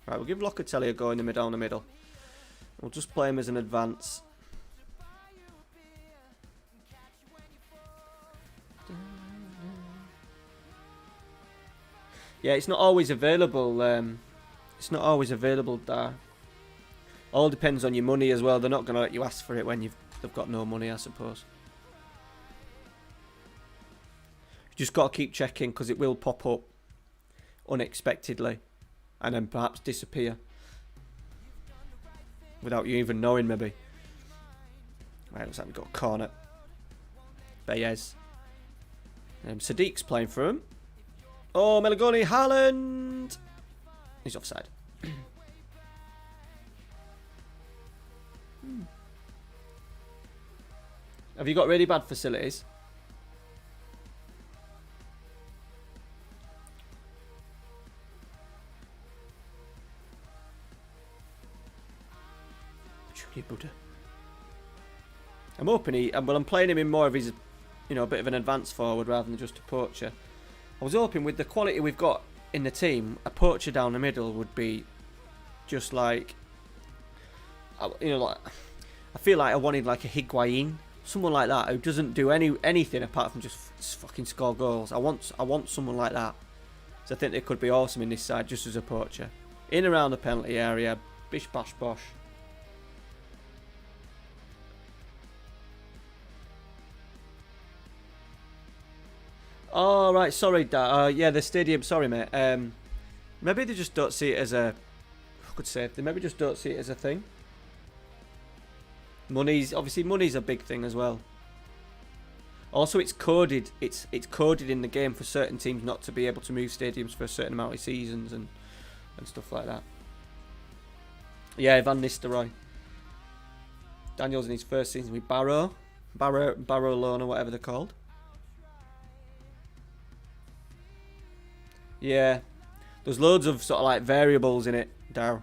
Right, we'll give Locatelli a go in the down the middle. We'll just play him as an advance. Yeah, it's not always available. It's not always available there. All depends on your money as well. They're not going to let you ask for it when they've got no money, I suppose. You just got to keep checking, because it will pop up unexpectedly and then perhaps disappear without you even knowing, maybe. Right, looks like we've got a corner. Baez. Sadiq's playing for him. Oh, Melagoni, Haaland! He's offside. Have you got really bad facilities? I'm hoping I'm playing him in more of his, a bit of an advanced forward rather than just a poacher. I was hoping with the quality we've got in the team, a poacher down the middle would be just like, I feel like I wanted like a Higuain, someone like that who doesn't do anything apart from just fucking score goals. I want someone like that. So I think they could be awesome in this side just as a poacher. In around the penalty area, bish bash bosh. Oh, right, sorry, yeah, the stadium, sorry, mate. Maybe they just don't see it as a... I could say, they maybe just don't see it as a thing. Obviously, money's a big thing as well. Also, it's coded in the game for certain teams not to be able to move stadiums for a certain amount of seasons and stuff like that. Yeah, Van Nistelrooy. Daniel's in his first season with Barrow Loan or whatever they're called. Yeah, there's loads of sort of like variables in it, Darryl.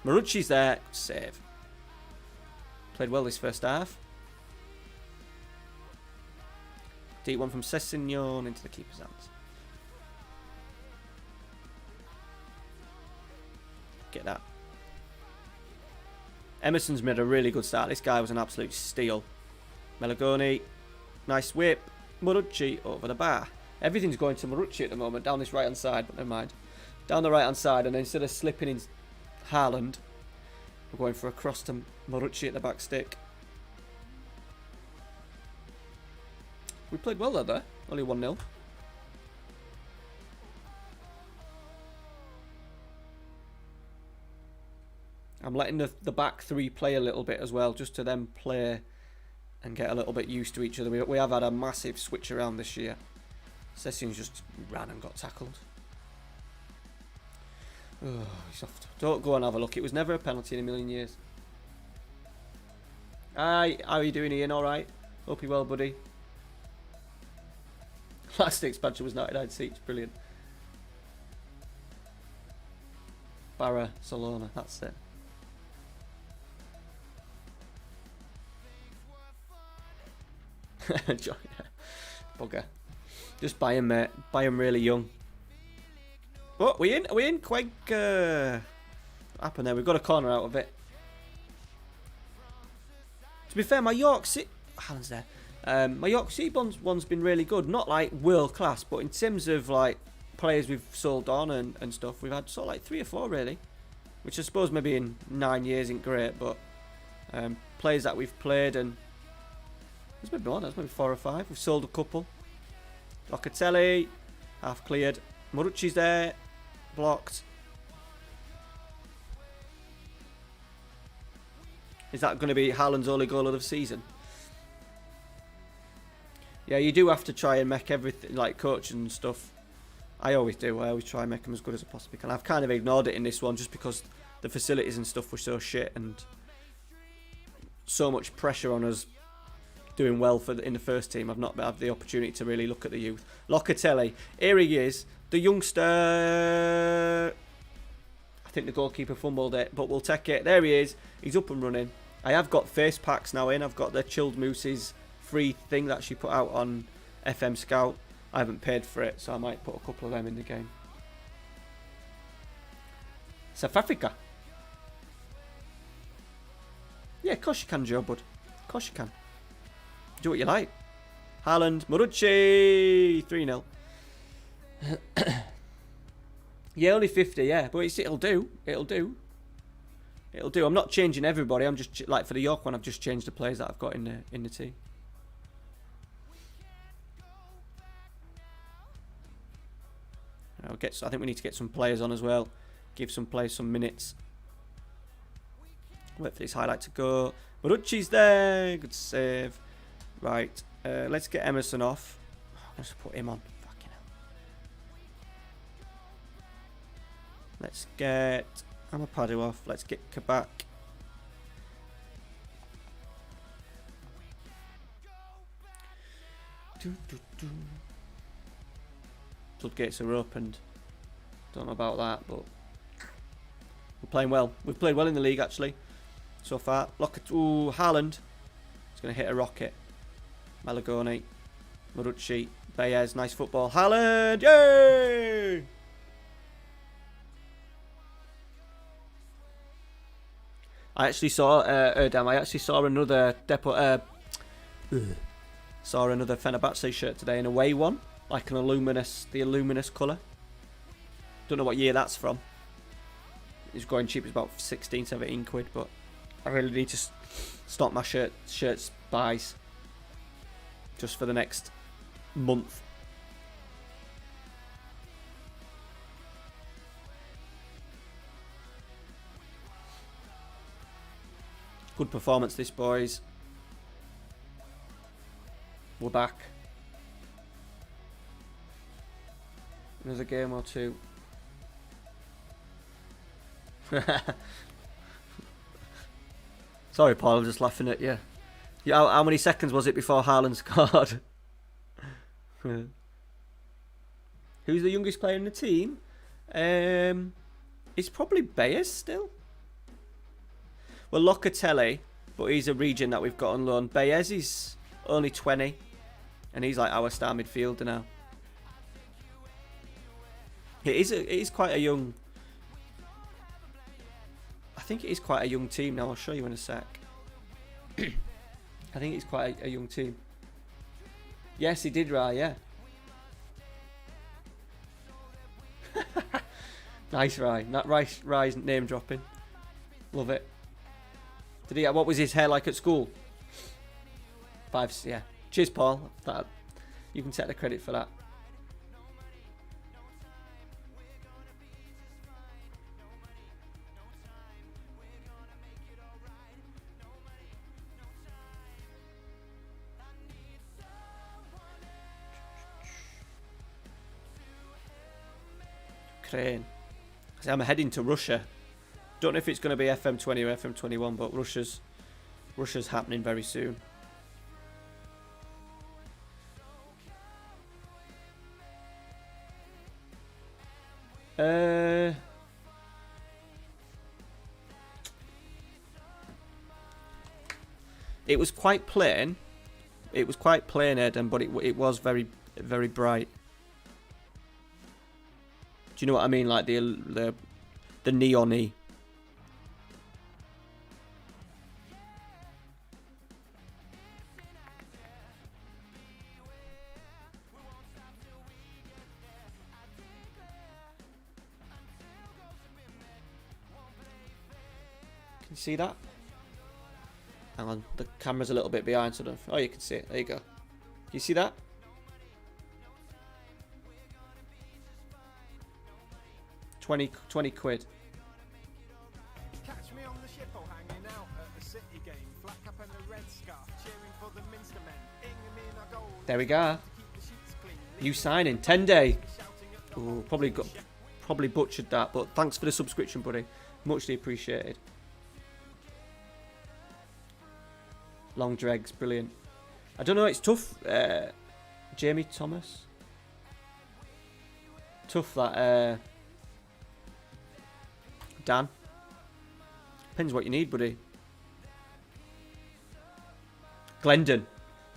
Marucci's there, save. Played well this first half. Deep one from Sessignon into the keeper's hands. Get that. Emerson's made a really good start. This guy was an absolute steal. Melagoni, nice whip. Marucci over the bar. Everything's going to Marucci at the moment down this right hand side, but never mind. Down the right hand side, and then instead of slipping in Haaland, we're going for a cross to Marucci at the back stick. We played well there. Only 1-0. I'm letting the back three play a little bit as well, just to then play and get a little bit used to each other. We have had a massive switch around this year. Sessions just ran and got tackled. Oh, he's off. Don't go and have a look. It was never a penalty in a million years. Hi, how are you doing, Ian? Alright? Hope you're well, buddy. Last expansion was 99 seats. Brilliant. Barcelona, that's it. Bugger. Just buy him, mate. Buy him really young. Oh, we in? Are we in? Quite what happened there? We've got a corner out of it. To be fair, my York City... Haaland's there. My York City one's been really good. Not like world class, but in terms of like players we've sold on and stuff, we've had sort of like 3 or 4 really. Which I suppose maybe in 9 years isn't great, but players that we've played and... There's maybe one, there's maybe 4 or 5. We've sold a couple. Locatelli, half cleared. Marucci's there, blocked. Is that going to be Haaland's only goal of the season? Yeah, you do have to try and make everything, like coach and stuff. I always do. I always try and make them as good as I possibly can. I've kind of ignored it in this one just because the facilities and stuff were so shit and so much pressure on us doing well in the first team. I've not had the opportunity to really look at the youth. Locatelli, here he is, the youngster. I think the goalkeeper fumbled it, but we'll take it. There he is. He's up and running. I have got face packs now in. I've got the Chilled Moose's free thing that she put out on FM Scout. I haven't paid for it, so I might put a couple of them in the game. South Africa. Yeah, of course you can, Joe, bud. Of course you can. Do what you like. Haaland, Marucci, 3-0. Yeah, only 50, yeah. But it'll do. It'll do. It'll do. I'm not changing everybody. I'm just, like, for the York one, I've just changed the players that I've got in the team. I think we need to get some players on as well. Give some players some minutes. Wait for this highlight to go. Marucci's there. Good save. Right. Let's get Emerson off. Let's put him on. Fucking hell. Let's get Amapadu off. Let's get Kabak. Floodgates are opened. Don't know about that, but we're playing well. We've played well in the league actually so far. Ooh, Haaland. He's going to hit a rocket. Malagoni, Marucci, Baez, nice football. Haaland, yay! I actually saw I actually saw another saw another Fenerbahce shirt today, an away one, like the luminous colour. Don't know what year that's from. It's going cheap. It's about 16, 17 quid, but I really need to stop my shirts buys just for the next month. Good performance this, boys. We're back. Another game or two. Sorry, Paul, I'm just laughing at you. How many seconds was it before Haaland scored? Who's the youngest player in the team? It's probably Baez still. Well, Locatelli, but he's a region that we've got on loan. Baez is only 20, and he's like our star midfielder now. It is quite a young... I think it is quite a young team now. I'll show you in a sec. I think it's quite a young team. Yes, he did, right? Yeah. Nice, Rye. That Rye's name dropping. Love it. Did he? What was his hair like at school? 5. Yeah. Cheers, Paul. You can take the credit for that. Crane. See, I'm heading to Russia. Don't know if it's going to be FM20 or FM21, but Russia's happening very soon. It was quite plain. It was quite plain, Eden, but it was very, very bright. Do you know what I mean? Like the neon-y. Can you see that? Hang on, the camera's a little bit behind, so oh, you can see it. There you go. Can you see that? $20 quid. Catch me on the ship or hanging out at the City game. Flat cap and a red scarf, cheering for the Minster men. In a goal. There we go. You signing 10-day. Ooh, probably butchered that, but thanks for the subscription, buddy. Muchly appreciated. Long dregs, brilliant. I don't know, it's tough. Jamie Thomas. Tough that. Dan. Depends what you need, buddy. Glendon.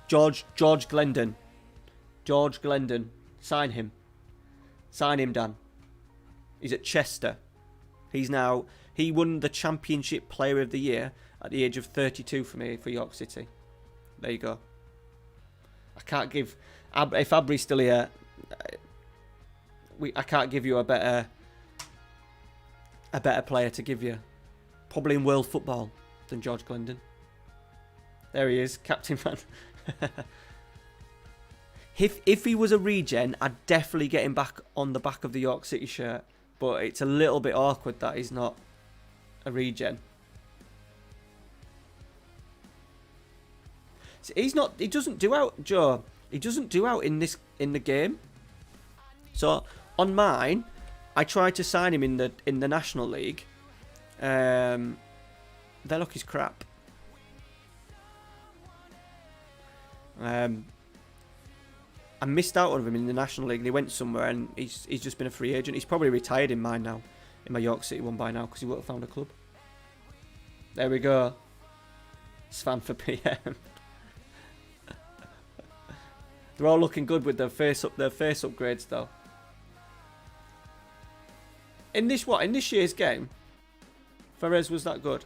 George Glendon. George Glendon. Sign him. Sign him, Dan. He's at Chester. He won the Championship Player of the Year at the age of 32 for me, for York City. There you go. I can't give... If Abry's still here, I can't give you a better player to give you. Probably in world football than George Glendon. There he is, Captain Man. If he was a regen, I'd definitely get him back on the back of the York City shirt. But it's a little bit awkward that he's not a regen. He's not. He doesn't do out, Joe. He doesn't do out in the game. So on mine, I tried to sign him in the National League. Their luck is crap. I missed out on him in the National League. And he went somewhere, and he's just been a free agent. He's probably retired in mine now, in my York City one by now, because he would have found a club. There we go. Svan for PM. They're all looking good with their face upgrades though. In this year's game, Ferrez was that good.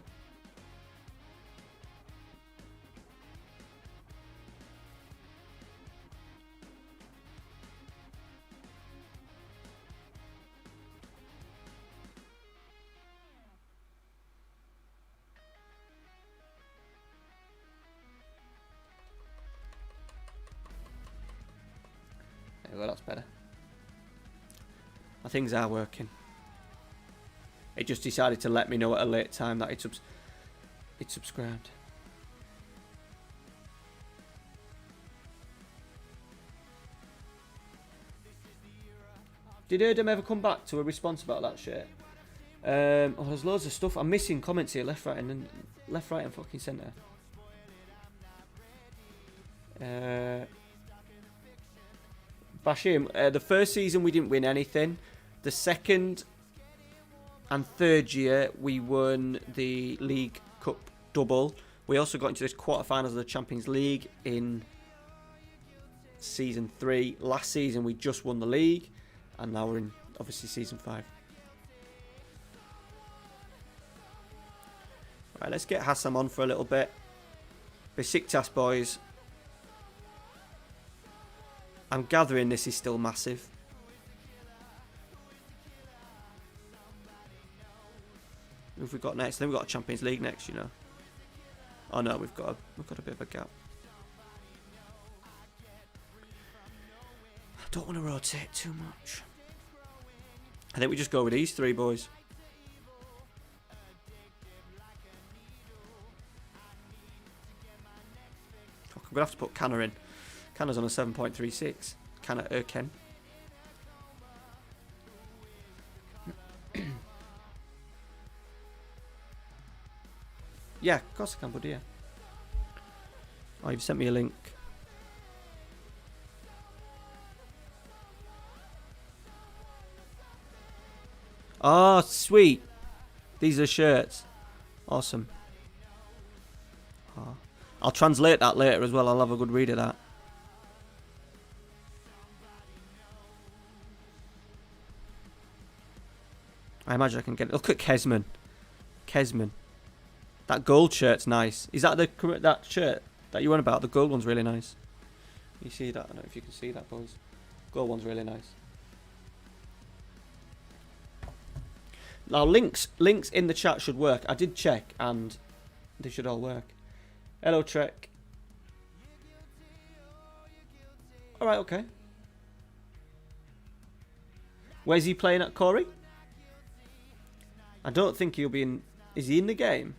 Well, that's better. My things are working. It just decided to let me know at a late time that it subscribed. Did Erdem ever come back to a response about that shit? Oh, there's loads of stuff. I'm missing comments here, left, right, and fucking centre. Bashim, the first season we didn't win anything. The second and third year we won the League Cup double. We also got into this quarterfinals of the Champions League in season 3. Last season we just won the league, and now we're in obviously season 5. Right, let's get Hassam on for a little bit. Besiktas boys. I'm gathering this is still massive. Who have we got next? Then we've got a Champions League next, you know. Oh no, we've got a bit of a gap. I don't want to rotate too much. I think we just go with these three boys. We're going to have to put Canner in. Canner's on a 7.36. Canner Erken. Yeah, of course I can, buddy, yeah. Oh, you've sent me a link. Oh, sweet. These are shirts. Awesome. Oh. I'll translate that later as well. I'll have a good read of that. I imagine I can get it. Look at Kesman. That gold shirt's nice. Is that that shirt that you went about? The gold one's really nice. You see that? I don't know if you can see that, boys. Gold one's really nice. Now links in the chat should work. I did check and they should all work. Hello Treq. Alright, okay. Where's he playing at, Corey? I don't think he'll be in... Is he in the game?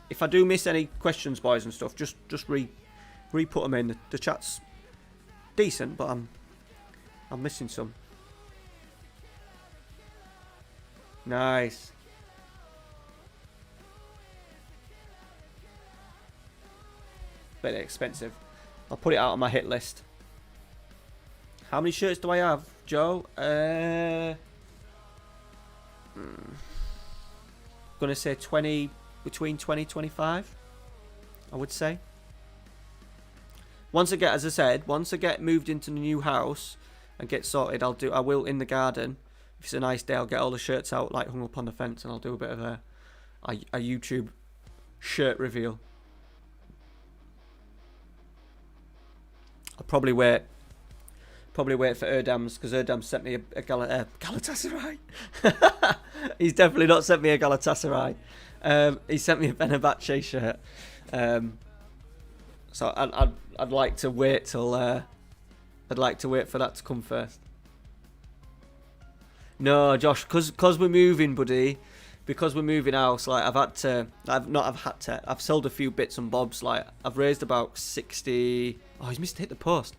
If I do miss any questions, boys and stuff, just re-put them in. The chat's decent, but I'm missing some. Nice. Bit expensive. I'll put it out on my hit list. How many shirts do I have, Joe? Gonna say 20, between 20 25. I would say. Once I get, as I said, once I get moved into the new house and get sorted, I will in the garden. If it's a nice day, I'll get all the shirts out, like hung up on the fence, and I'll do a bit of a YouTube shirt reveal. I'll probably wait for Erdam's, because Erdam sent me a Galatasaray. He's definitely not sent me a Galatasaray. He sent me a Fenerbahce shirt. So I'd like to wait till I'd like to wait for that to come first. No, Josh, because we're moving, buddy. Because we're moving house, like I've sold a few bits and bobs. Like I've raised about 60. Oh, he's missed hit the post.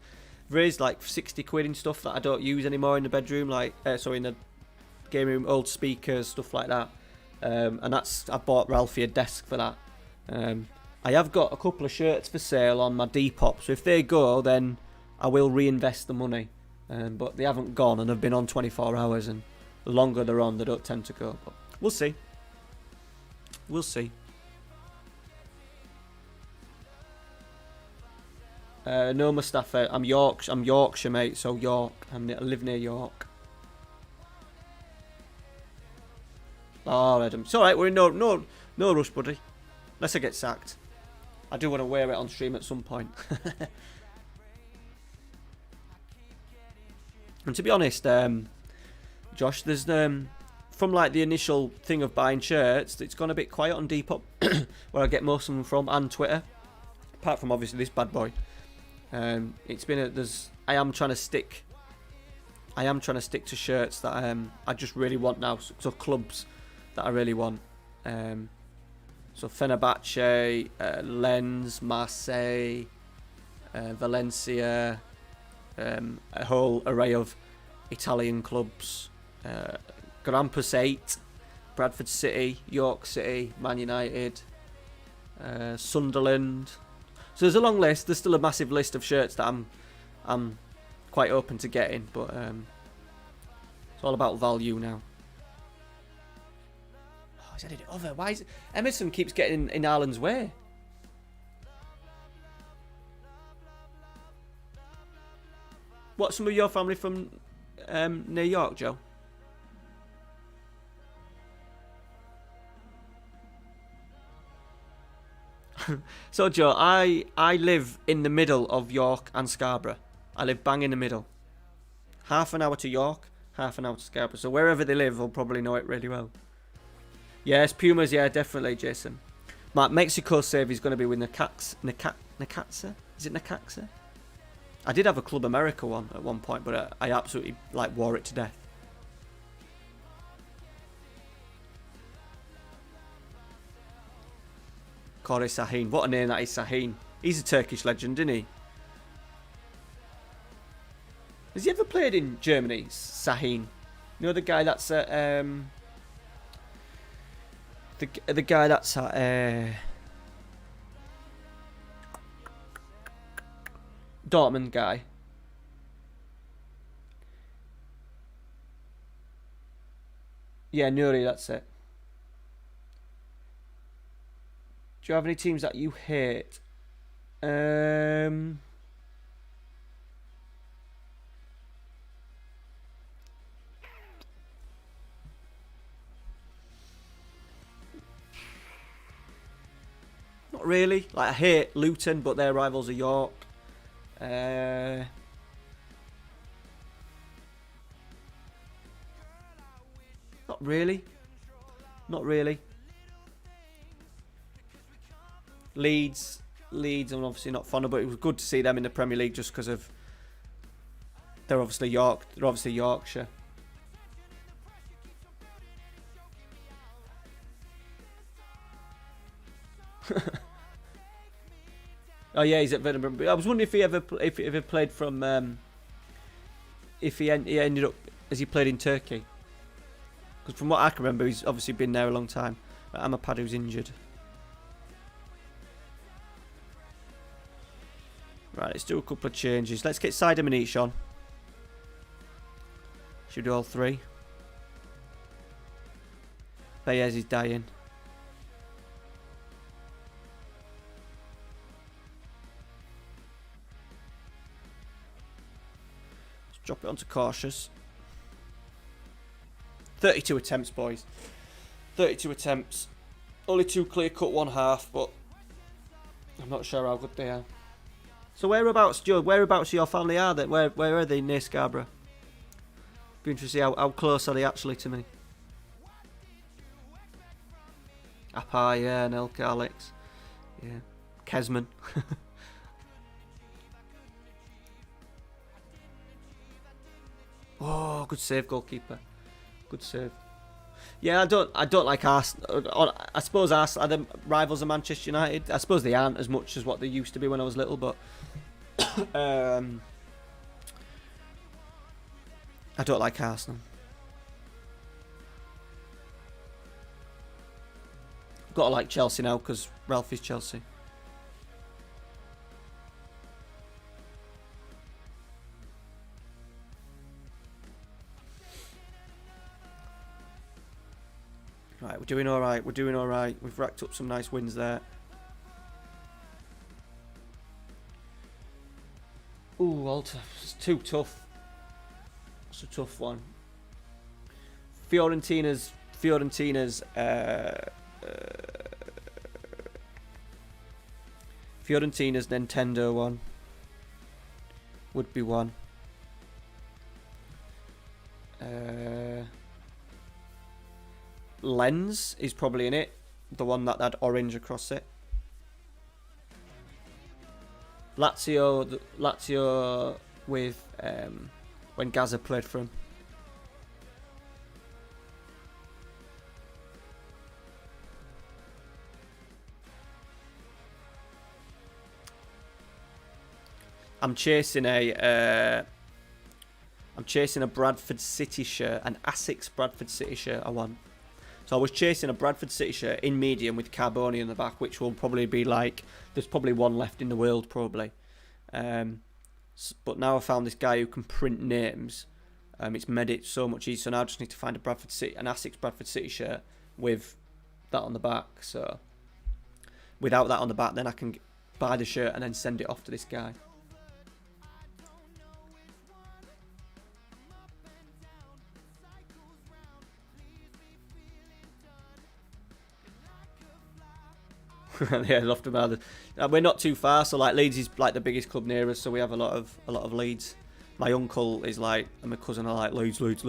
I've raised like 60 quid in stuff that I don't use anymore in the bedroom, like in the game room, old speakers, stuff like that. And I bought Ralphie a desk for that. I have got a couple of shirts for sale on my Depop, so if they go, then I will reinvest the money. But they haven't gone, and have been on 24 hours, and the longer they're on, they don't tend to go. But we'll see. We'll see. No, Mustafa. I'm Yorkshire, mate. So York. I live near York. Oh, Adam. It's all right. We're in no rush, buddy. Unless I get sacked. I do want to wear it on stream at some point. And to be honest, Josh, there's from like the initial thing of buying shirts, it's gone a bit quiet on Depop, where I get most of them from, and Twitter. Apart from obviously this bad boy. It's been I am trying to stick to shirts that I just really want now. So clubs that I really want. So Fenerbahce, Lens, Marseille, Valencia, a whole array of Italian clubs. Grampus 8, Bradford City, York City, Man United, Sunderland. So there's a long list. There's still a massive list of shirts that I'm quite open to getting, but it's all about value now. Oh, he's headed it over. Why is it? Emerson keeps getting in Haaland's way. What's some of your family from near York, Joe? So, Joe, I live in the middle of York and Scarborough. I live bang in the middle. Half an hour to York, half an hour to Scarborough. So wherever they live, they'll probably know it really well. Yes, Pumas, yeah, definitely, Jason. Mexico save is going to be with Necaxa. Is it Necaxa? I did have a Club America one at one point, but I absolutely wore it to death. Kore Sahin. What a name that is, Sahin. He's a Turkish legend, isn't he? Has he ever played in Germany, Sahin? You know the guy that's at... the guy that's at... Dortmund guy. Yeah, Nuri, that's it. Do you have any teams that you hate? Not really. Like, I hate Luton, but their rivals are York. Not really. Not really. Leeds, I'm obviously not fond of, but it was good to see them in the Premier League just because of they're obviously Yorkshire. Oh yeah, he's at Fenerbahce. I was wondering if he ever played from if he ended up as he played in Turkey. Because from what I can remember, he's obviously been there a long time. But Amapadu's injured. Right, let's do a couple of changes. Let's get Saida Manish on. Should we do all three? Baez is dying. Let's drop it onto cautious. 32 attempts, boys. 32 attempts. Only 2 clear cut, 1 half, but I'm not sure how good they are. So whereabouts, Joe? Whereabouts your family are? Where are they near Scarborough? Be interested to see how close are they actually to me. Apa, yeah, and Elka, Alex, yeah, Kesman. Oh, good save, goalkeeper. Good save. Yeah, I don't like Arsenal. I suppose Arsenal are the rivals of Manchester United. I suppose they aren't as much as what they used to be when I was little, but I don't like Arsenal. Got to like Chelsea now because Ralph is Chelsea. Right, we're doing alright. We're doing alright. We've racked up some nice wins there. Ooh, Walter. It's too tough. It's a tough one. Fiorentina's Nintendo one would be one. Lens is probably in it. The one that had orange across it. Lazio with when Gaza played for him. I'm chasing a Bradford City shirt, an Asics Bradford City shirt I want. So I was chasing a Bradford City shirt in medium with Carboni in the back, which will probably be like, there's probably one left in the world probably. But now I found this guy who can print names. It's made it so much easier. So now I just need to find an Asics Bradford City shirt with that on the back. So without that on the back, then I can buy the shirt and then send it off to this guy. Yeah, Lofton. We're not too far, so like Leeds is like the biggest club near us, so we have a lot of Leeds. My uncle is like, and my cousin are like Leeds. I'd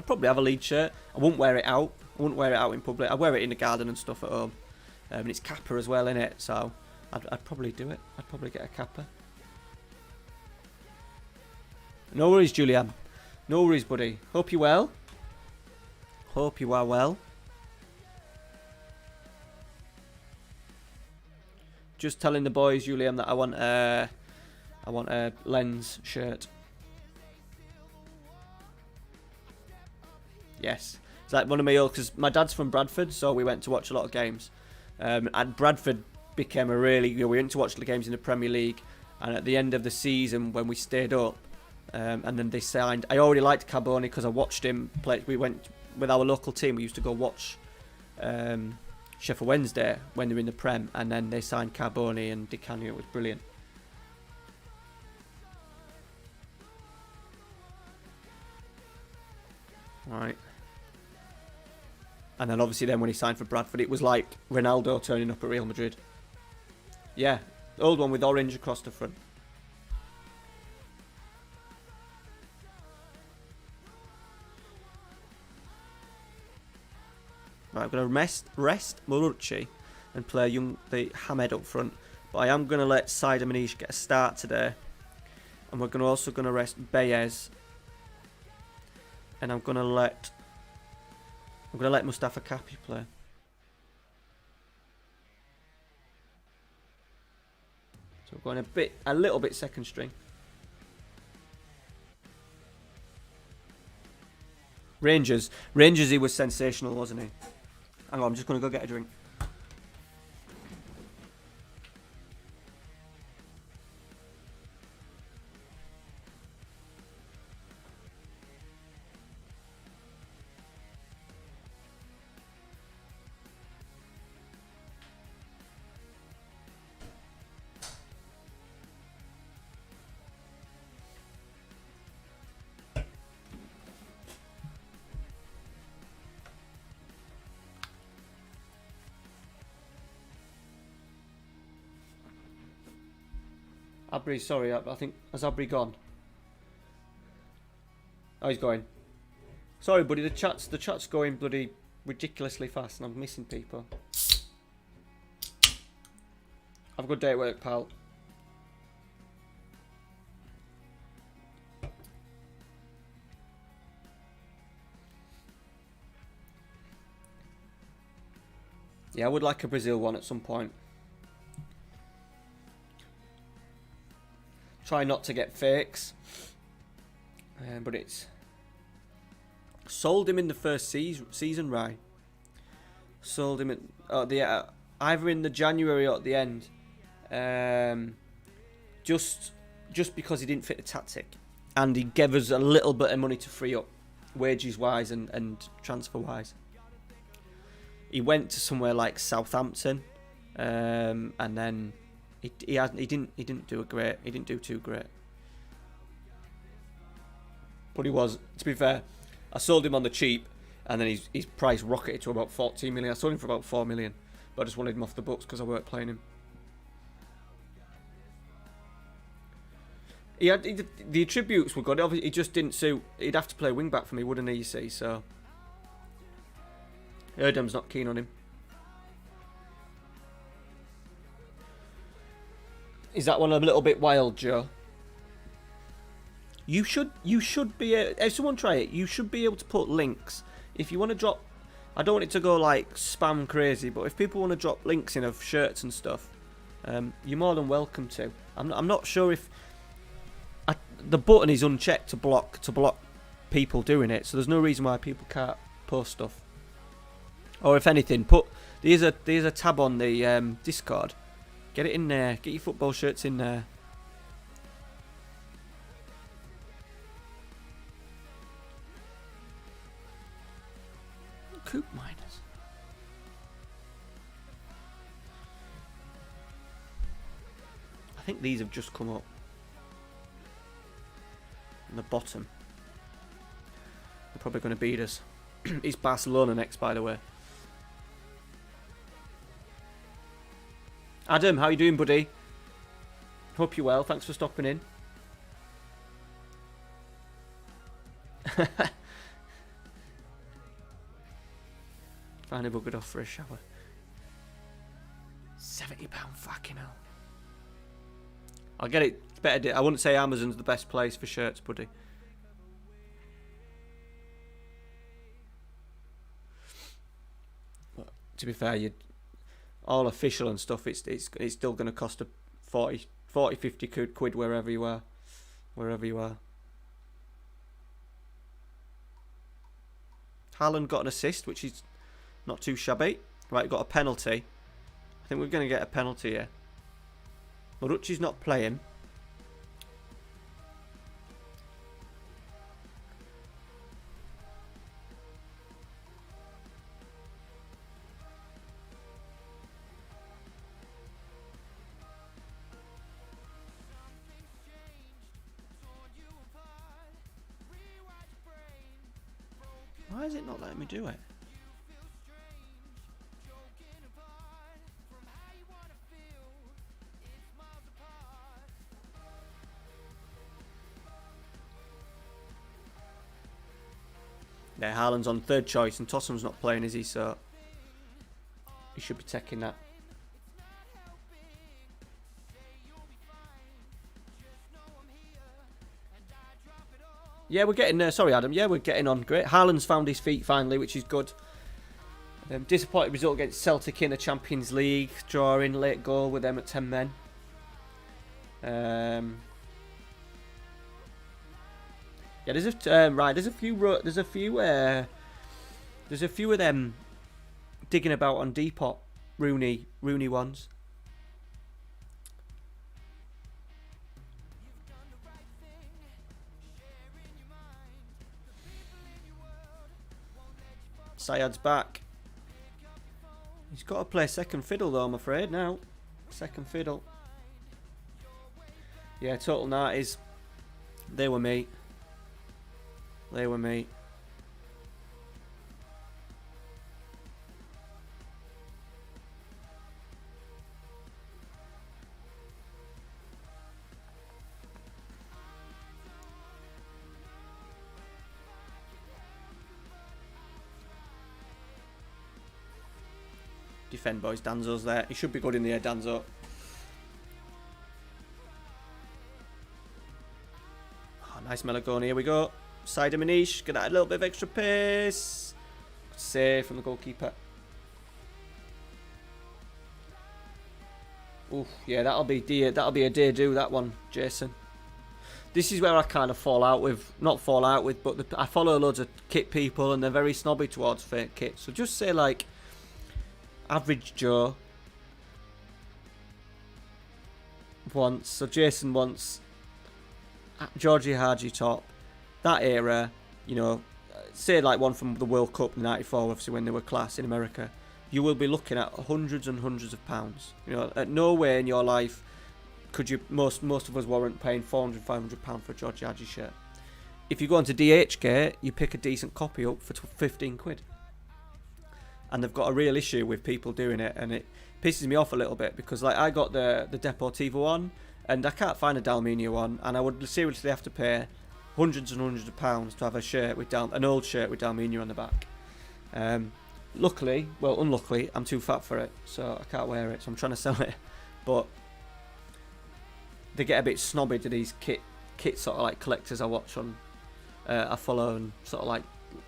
probably have a Leeds shirt. I wouldn't wear it out. I wouldn't wear it out in public. I'd wear it in the garden and stuff at home. And it's Kappa as well, innit? So I'd probably do it. I'd probably get a Kappa. No worries, Julian. No worries, buddy. Hope you're well. Hope you are well. Just telling the boys, Julian, that I want a Lens shirt. Yes, it's like one of my old, because my dad's from Bradford, so we went to watch a lot of games. And Bradford became we went to watch the games in the Premier League, and at the end of the season when we stayed up, And then they signed. I already liked Carboni because I watched him play. We went with our local team. We used to go watch Sheffield Wednesday when they were in the Prem, and then they signed Carboni and Di Canio. It was brilliant. Right. And then obviously then when he signed for Bradford, it was like Ronaldo turning up at Real Madrid. Yeah, the old one with orange across the front. Right, I'm going to rest Marucci and play the Hamed up front. But I am going to let Saida Manish get a start today. And we're also going to rest Baez. And I'm going to let Mustafa Kapi play. So we're going a little bit second string. Rangers, he was sensational, wasn't he? Hang on, I'm just going to go get a drink. Abri, sorry, I think, has Abri gone? Oh, he's going. Sorry, buddy, the chat's going bloody ridiculously fast and I'm missing people. Have a good day at work, pal. Yeah, I would like a Brazil one at some point. Try not to get fakes, but it's sold him in the first season, right? Sold him at either in the January or at the end, just because he didn't fit the tactic, and he gave us a little bit of money to free up, wages wise and transfer wise. He went to somewhere like Southampton, and then. He didn't do too great. But he was, to be fair, I sold him on the cheap, and then his price rocketed to about 14 million. I sold him for about 4 million, but I just wanted him off the books because I weren't playing him. The attributes were good. Obviously, he just didn't suit. He'd have to play wing back for me, wouldn't he? You see, so Erdem's not keen on him. Is that one a little bit wild, Joe? You should be if someone try it, you should be able to put links. If you want to drop, I don't want it to go like spam crazy, but if people want to drop links in of shirts and stuff, you're more than welcome to. I'm not sure if the button is unchecked to block people doing it, so there's no reason why people can't post stuff. Or if anything, there's a tab on the Discord. Get it in there. Get your football shirts in there. Coop miners. I think these have just come up. On the bottom. They're probably going to beat us. It's Barcelona next, by the way. Adam, how you doing, buddy? Hope you're well. Thanks for stopping in. Finally buggered off for a shower. £70, fucking hell. I'll get it. It's better. I wouldn't say Amazon's the best place for shirts, buddy. But to be fair, all official and stuff, it's still going to cost a 40, 50 quid wherever you are. Haaland got an assist, which is not too shabby. Right, got a penalty. I think we're going to get a penalty here. Marucci's not playing. Why is it not letting me do it? Yeah, Haaland's on third choice and Tossum's not playing, is he? So he should be taking that. Yeah, we're getting there. Sorry, Adam. Yeah, we're getting on. Great. Haaland's found his feet finally, which is good. Disappointing result against Celtic in the Champions League. Drawing late goal with them at 10 men. Yeah, there's a few of them digging about on Depop. Rooney ones. Syed's back. He's got to play second fiddle though, I'm afraid, now. Second fiddle. Yeah, total 90s. They were me. They were me. Defend, boys. Danzo's there. He should be good in the air, Danzo. Oh, nice Melagoni. Here we go. Side of Manish. Get that a little bit of extra pace. Good save from the goalkeeper. Ooh, yeah, that'll be a day do, that one, Jason. This is where I kind of but I follow loads of kit people and they're very snobby towards fake kit. So just say like Average Joe wants, so Jason wants Georgie Haji top, that era, you know, say like one from the World Cup in '94, obviously when they were class in America. You will be looking at hundreds and hundreds of pounds. You know, at no way in your life could you, most of us weren't paying £400, £500 for a Georgie Haji shirt. If you go onto DHgate, you pick a decent copy up for 15 quid. And they've got a real issue with people doing it, and it pisses me off a little bit because like I got the Deportivo one and I can't find a Dalminia one, and I would seriously have to pay hundreds and hundreds of pounds to have a shirt with an old shirt with Dalminia on the back. Unluckily, I'm too fat for it, so I can't wear it. So I'm trying to sell it, but they get a bit snobby to these kit sort of like collectors I watch on, I follow and sort of like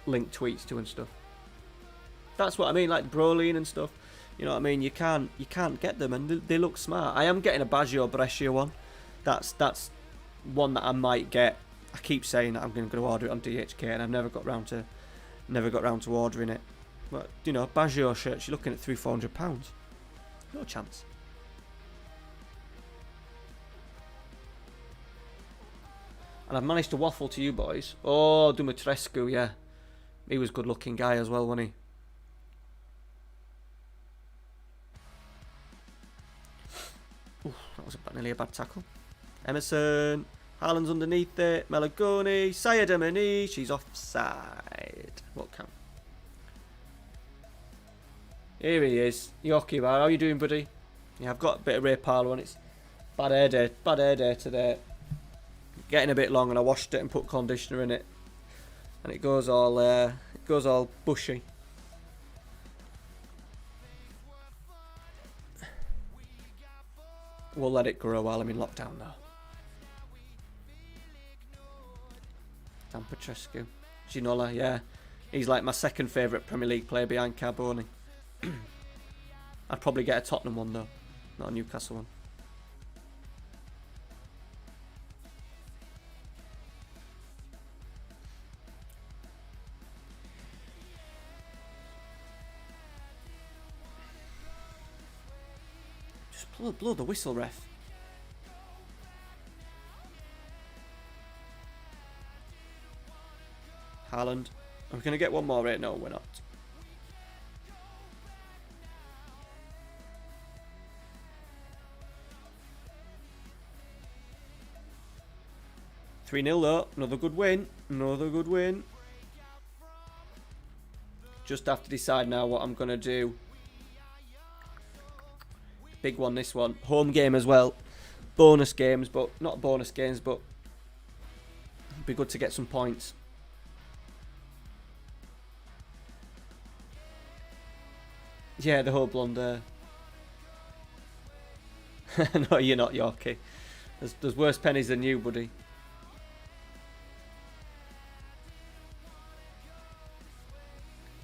link tweets to and stuff. That's what I mean, like Brolin and stuff. You know what I mean? You can't get them, and they look smart. I am getting a Baggio Brescia one. That's one that I might get. I keep saying that I'm going to order it on DHK, and I've never got round to ordering it. But you know, Baggio shirts, you're looking at £300-400. No chance. And I've managed to waffle to you boys. Oh, Dumitrescu, yeah, he was a good-looking guy as well, wasn't he? That was nearly a bad tackle. Emerson. Haaland's underneath it. Melagoni. Sayed Amani. She's offside. What count? Here he is. Yorkie Bar. How you doing, buddy? Yeah, I've got a bit of Ray Parlour on. It's bad hair day. Bad hair day today. Getting a bit long, and I washed it and put conditioner in it, and it goes all bushy. We'll let it grow while I'm in lockdown though. Dan Petrescu. Ginola, yeah. He's like my second favourite Premier League player behind Carboni. I'd probably get a Tottenham one though, not a Newcastle one. Blow the whistle, ref. Haaland. Are we going to get one more right? No, we're not. $3-0 though. Another good win. Another good win. Just have to decide now what I'm going to do. Big one, this one. Home game as well. Bonus games, but not bonus games, but it'd be good to get some points. Yeah, the whole blonde hair. No, you're not, Yorkie. There's worse pennies than you, buddy.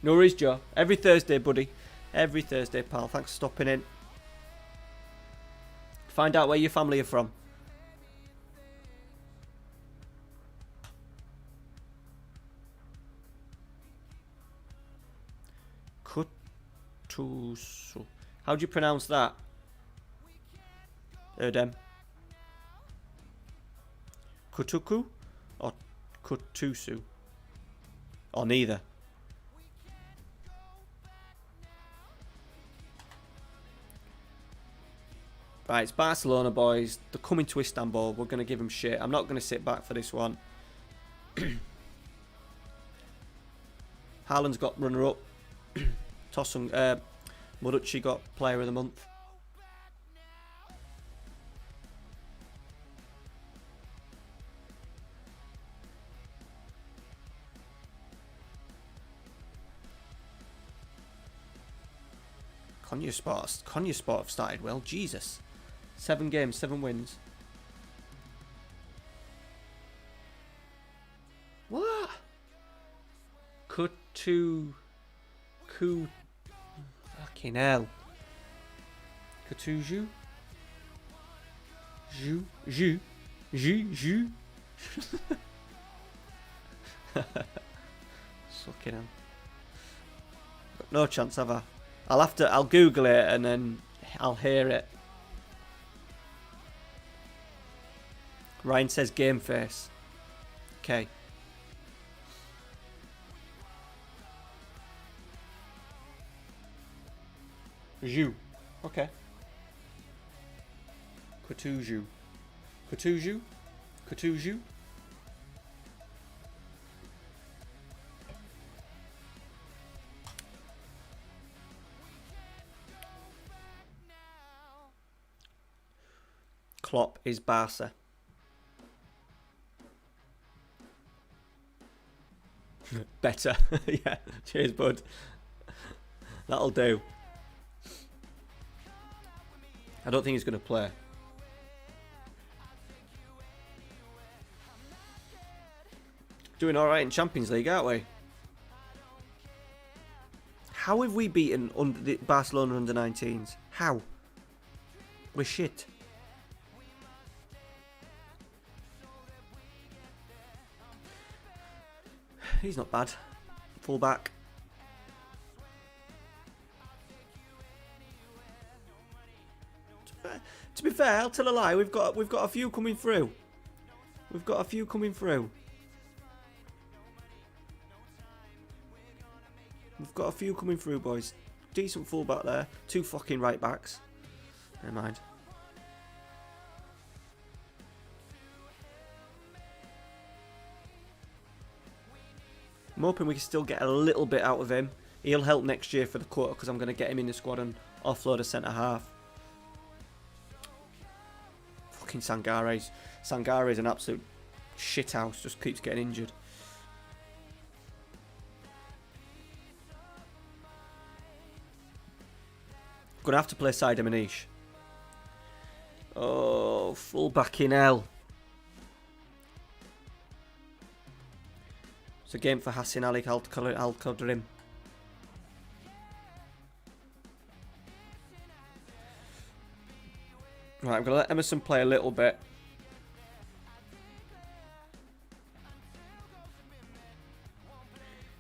No worries, Joe. Every Thursday, buddy. Every Thursday, pal. Thanks for stopping in. Find out where your family are from. Kutusu. How do you pronounce that? Erdem. Kutuku or Kutusu? Or neither? Right, it's Barcelona, boys. They're coming to Istanbul. We're going to give them shit. I'm not going to sit back for this one. Haaland's got runner-up. Moducci got player of the month. Konyasport have started well. Jesus. 7 games, 7 wins. What? Fucking hell. Kutuju? Ju. Fucking hell. Got no chance, have I? I'll Google it and then I'll hear it. Ryan says game face. Okay. Ju. Okay. Kutuju. Klopp is Barca. Better. Yeah. Cheers, bud. That'll do. I don't think he's going to play. Doing alright in Champions League, aren't we? How have we beaten the Barcelona under-19s? How? We're shit. He's not bad. Full back. To be fair, I'll tell a lie. We've got a few coming through. We've got a few coming through. We've got a few coming through, boys. Decent full back there. 2 fucking right backs. Never mind. I'm hoping we can still get a little bit out of him. He'll help next year for the quarter because I'm going to get him in the squad and offload a centre half. Fucking Sangare's. Sangare's an absolute shithouse. Just keeps getting injured. Gonna have to play Saida Manish. Oh, full back in hell. It's a game for Hassan Ali Al-Qadrim. Right, I'm going to let Emerson play a little bit.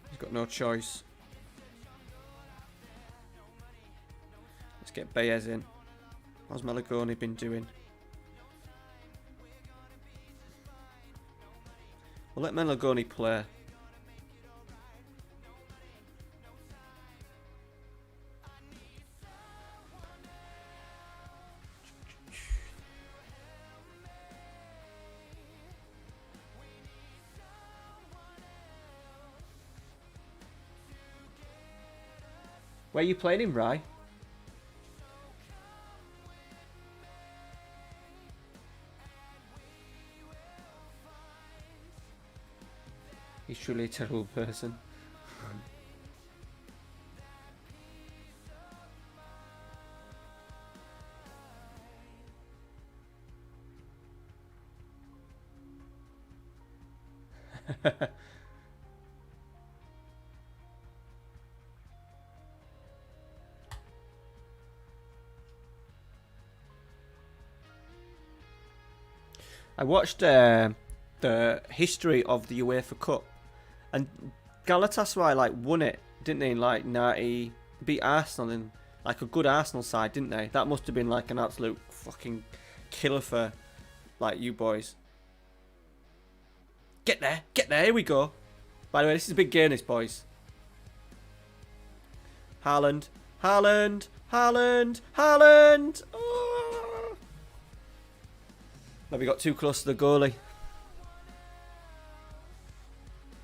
He's got no choice. Let's get Baez in. How's Malagoni been doing? We'll let Malagoni play. Where are you playing him, Rye? He's truly a terrible person. I watched the history of the UEFA Cup, and Galatasaray like won it, didn't they? In like 90, beat Arsenal in like a good Arsenal side, didn't they? That must have been like an absolute fucking killer for like you boys. Get there, here we go. By the way, this is a big game, this, boys. Haaland. Oh! Maybe got too close to the goalie.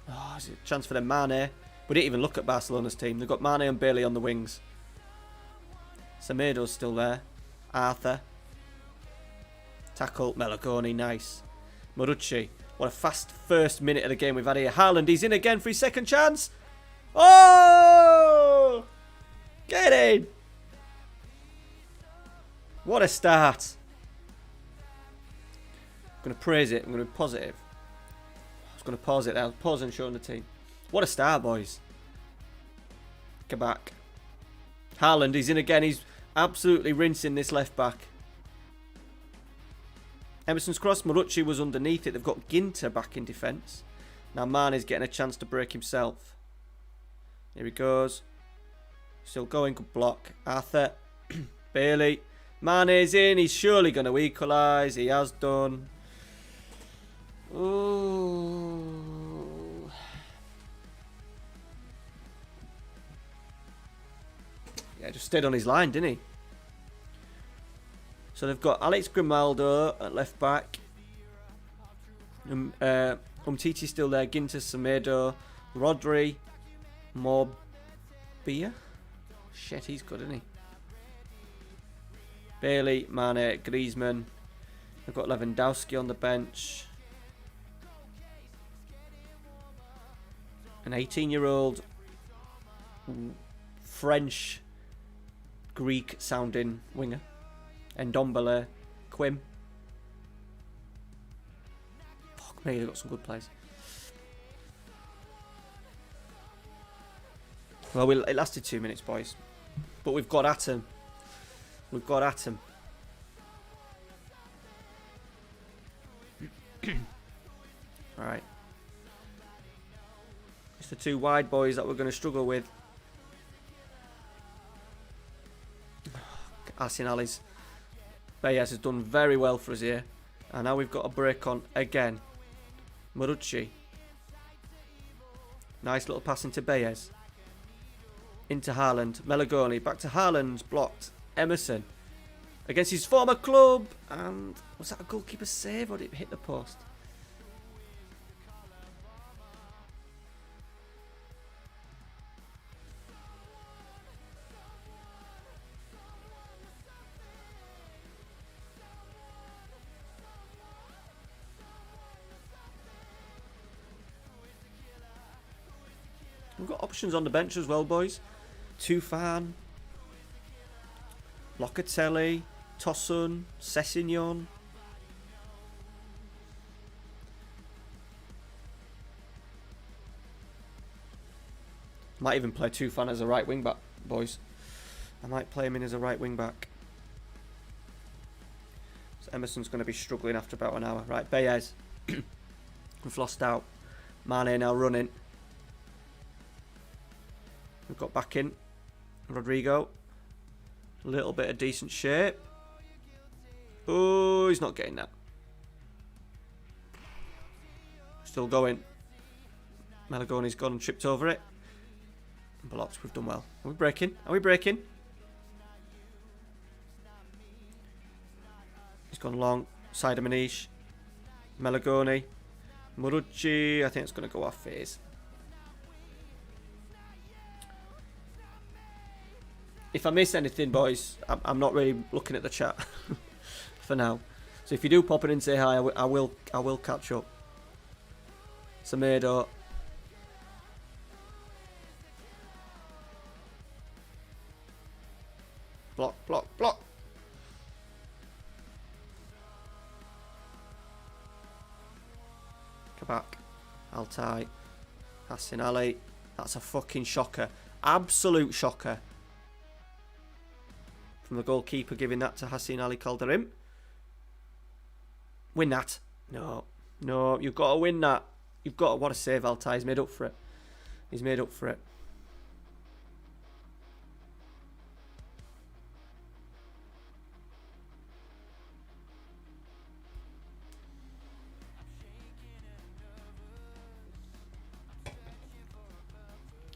Oh, is it a chance for them? Mane. We didn't even look at Barcelona's team. They've got Mane and Bailey on the wings. Semedo's still there. Arthur. Tackle. Melagoni. Nice. Marucci. What a fast first minute of the game we've had here. Haaland, he's in again for his second chance. Oh! Get in! What a start. I'm going to praise it. I'm going to be positive. I was going to pause it there. Pause and show the team. What a start, boys. Get back. Haaland, he's in again. He's absolutely rinsing this left back. Emerson's cross. Marucci was underneath it. They've got Ginter back in defence. Now Mane's getting a chance to break himself. Here he goes. Still going. Good block. Arthur. Bailey. Mane's in. He's surely going to equalise. He has done. Ooh. Yeah, just stayed on his line, didn't he? So they've got Alex Grimaldo at left back. Umtiti still there. Ginter, Semedo, Rodri, Morbia. Shit, he's good, isn't he? Bailey, Mane, Griezmann. They've got Lewandowski on the bench. An 18-year-old French, Greek-sounding winger. Ndombele, Quim. Fuck me, they've got some good players. Well, it lasted 2 minutes, boys. But we've got at him. We've got at him. Alright. It's the two wide boys that we're going to struggle with. Arsene Ali's. Bayes has done very well for us here. And now we've got a break on again. Marucci. Nice little pass into Bayes. Into Haaland. Melagoni. Back to Haaland. Blocked. Emerson. Against his former club. And was that a goalkeeper save or did it hit the post? We've got options on the bench as well, boys. Tufan, Locatelli, Tosun, Sessegnon. Might even play Tufan as a right wing back, boys. I might play him in as a right wing back. So Emerson's going to be struggling after about an hour. Right, Bayes. We've lost out. Mane now running. We've got back in Rodrigo. A little bit of decent shape. Oh, he's not getting that. Still going. Melagoni's gone and tripped over it. Blocked. We've done well. Are we breaking? Are we breaking? He's gone long. Side of Manish. Melagoni. Marucci. I think it's going to go off phase. if I miss anything, boys, I'm not really looking at the chat for now. So if you do pop in and say hi, I will catch up. Semedo. Block, block, block. Kabak. Altay. Hassan Ali. That's a fucking shocker. Absolute shocker. From the goalkeeper giving that to Hassan Ali Calderim. Win that. No. No, you've got to win that. You've got to... What a save, Altay. He's made up for it. He's made up for it.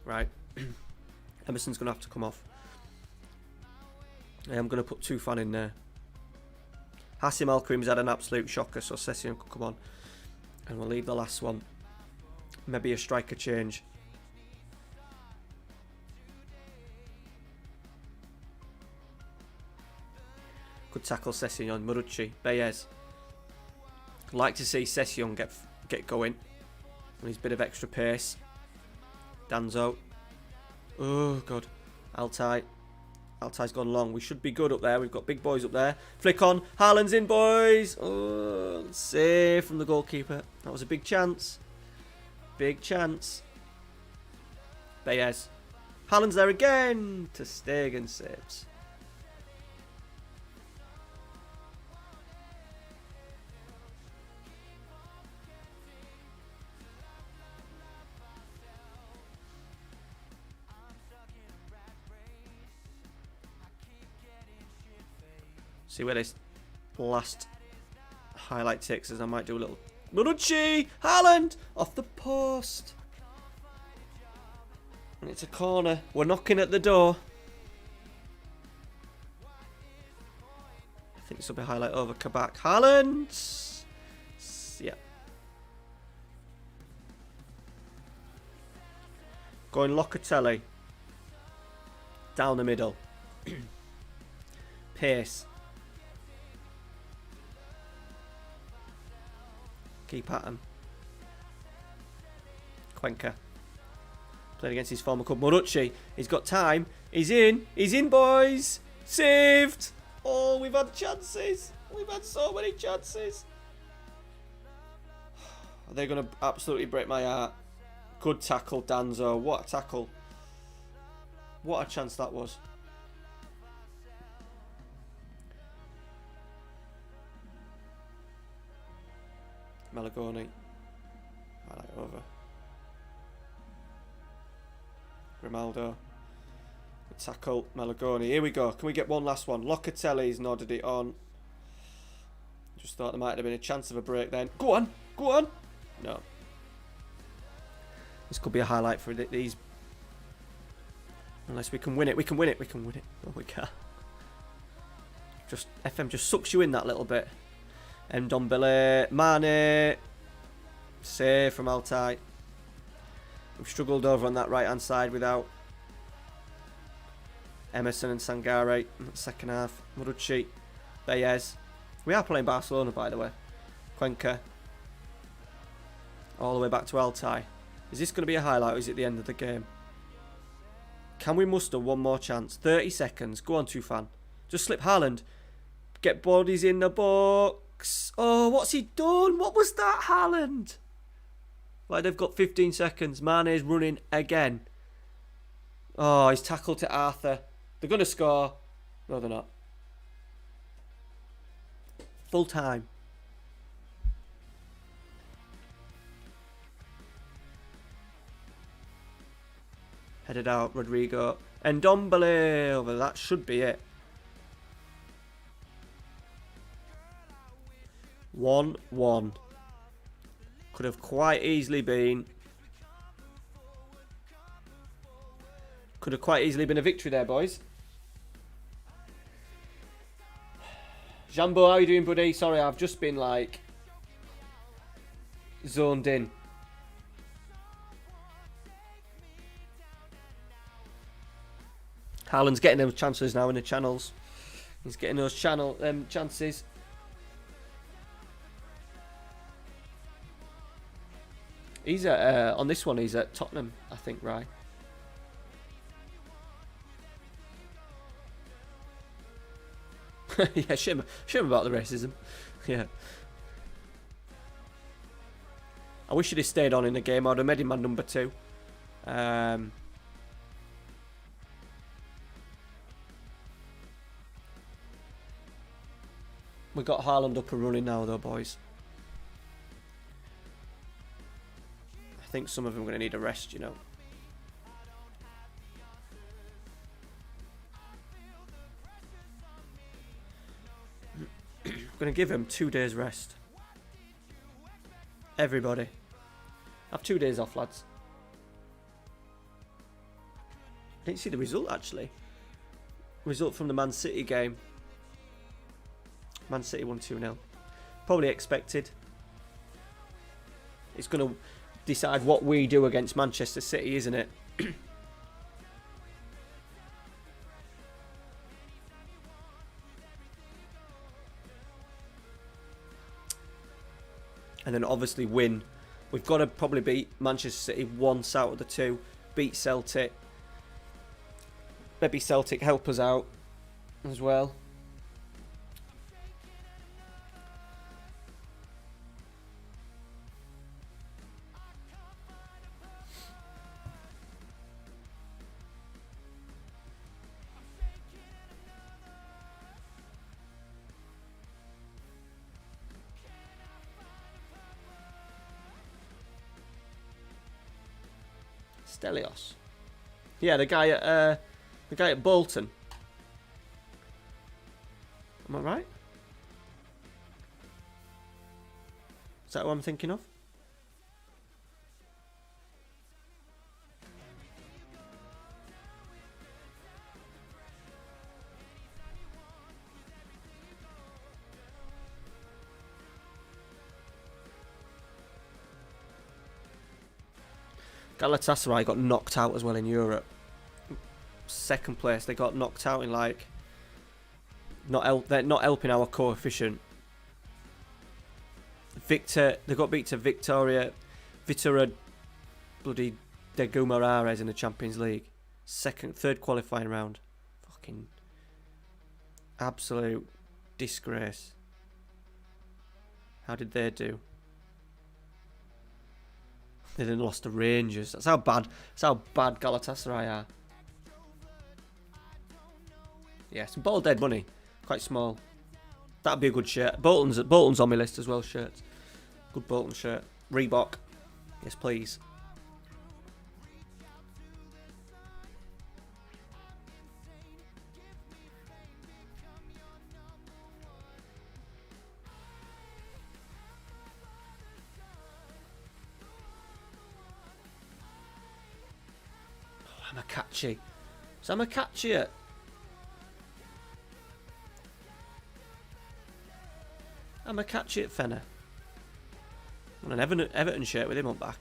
Right. Emerson's going to have to come off. I'm going to put Tufan in there. Hassim Al-Karim's had an absolute shocker, so Session could come on. And we'll leave the last one. Maybe a striker change. Good tackle, Session. Marucci. Baez. Like to see Session get going. And his bit of extra pace. Danzo. Oh, God. Altay. Altay's gone long. We should be good up there. We've got big boys up there. Flick on. Haaland's in, boys. Oh, save from the goalkeeper. That was a big chance. Big chance. Baez. Haaland's there again. Ter Stegen saves. See where this last highlight takes us. I might do a little... Manucci! Haaland! Off the post. And it's a corner. We're knocking at the door. I think this will be a highlight over Kabak. Haaland! Yeah. Going Locatelli. Down the middle. Pace. Keep at him. Cuenca. Playing against his former club. Marucci. He's got time. He's in. He's in, boys. Saved. Oh, we've had chances. We've had so many chances. They're going to absolutely break my heart. Good tackle, Danzo. What a tackle. What a chance that was. Malagoni. Highlight over. Grimaldo. Good tackle. Malagoni. Here we go. Can we get one last one? Locatelli's nodded it on. Just thought there might have been a chance of a break then. Go on. Go on. No. This could be a highlight for these. Unless we can win it. We can win it. We can win it. Oh, we can't. Just FM just sucks you in that little bit. Ndombele, Mane, save from Altay. We've struggled over on that right hand side without Emerson and Sangare in the second half. Marucci, Baez. We are playing Barcelona, by the way. Cuenca. All the way back to Altay. Is this going to be a highlight or is it the end of the game? Can we muster one more chance? 30 seconds. Go on, Tufan. Just slip Haaland. Get bodies in the box. Oh, what's he done? What was that, Haaland? Like, they've got 15 seconds. Mane's running again. Oh, he's tackled to Arthur. They're going to score. No, they're not. Full time. Headed out, Rodrigo. Ndombele over. That should be it. 1-1. Could have quite easily been. Could have quite easily been a victory there, boys. Jambo, how are you doing, buddy? Sorry, I've just been like zoned in. Haaland's getting those chances now in the channels. He's getting those chances. He's at on this one. He's at Tottenham, I think, right? Yeah, shame about the racism. Yeah. I wish he'd have stayed on in the game. I'd have made him my number 2. We got Haaland up and running now, though, boys. I think some of them are going to need a rest, you know. I'm going to give him 2 days rest. Everybody. Have 2 days off, lads. I didn't see the result, actually. Result from the Man City game. Man City won 2-0. Probably expected. It's going to decide what we do against Manchester City, isn't it? And then obviously win. We've got to probably beat Manchester City once out of the 2. Beat Celtic. Maybe Celtic help us out as well. Stelios. Yeah, the guy at Bolton. Am I right? Is that what I'm thinking of? Galatasaray got knocked out as well in Europe. Second place, they got knocked out in like they're not helping our coefficient. They got beat to Vitória bloody de Guimaraes in the Champions League. Third qualifying round. Fucking absolute disgrace. How did they do? They then lost to Rangers. That's how bad Galatasaray are. Yeah, some ball dead money. Quite small. That'd be a good shirt. Bolton's on my list as well, shirts. Good Bolton shirt. Reebok. Yes, please. Amakachi. Is Amakachi it? Amakachi at Fener. On an Everton shirt with him on back.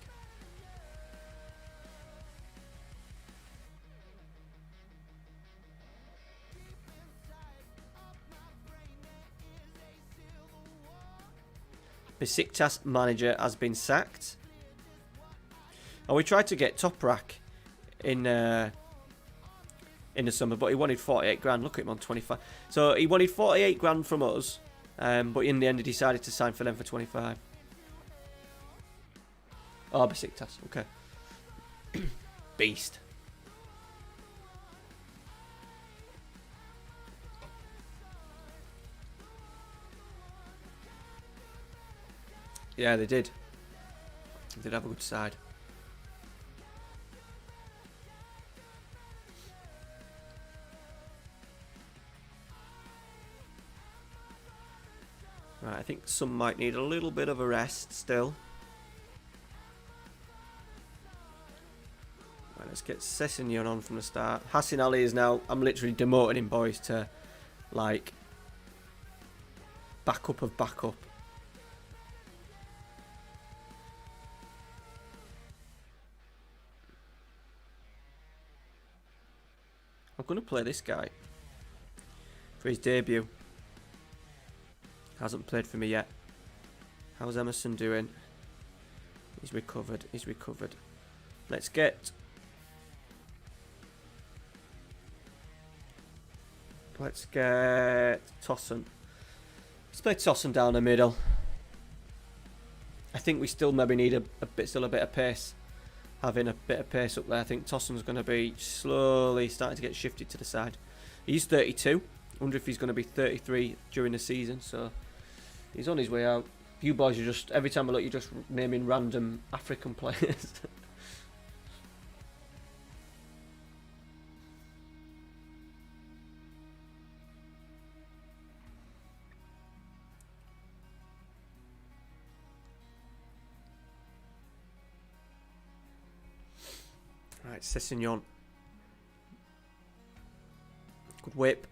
Besiktas manager has been sacked. And we tried to get Toprak in the summer, but he wanted 48 grand. Look at him on 25. So he wanted 48 grand from us, but in the end he decided to sign for them for 25. Oh, Besiktas, okay. Beast. Yeah, they did. They did have a good side. Right, I think some might need a little bit of a rest still. Right, let's get Sessegnon on from the start. Hassan Ali is now, I'm literally demoting him, boys, to like backup of backup. I'm going to play this guy for his debut. Hasn't played for me yet. How's Emerson doing? He's recovered. He's recovered. Let's get... Tosson. Let's play Tosson down the middle. I think we still maybe need a bit of pace. Having a bit of pace up there. I think Tosson's going to be slowly starting to get shifted to the side. He's 32. I wonder if he's going to be 33 during the season. So he's on his way out. You boys are just, every time I look, you're just naming random African players. Right, Sessegnon. Good whip.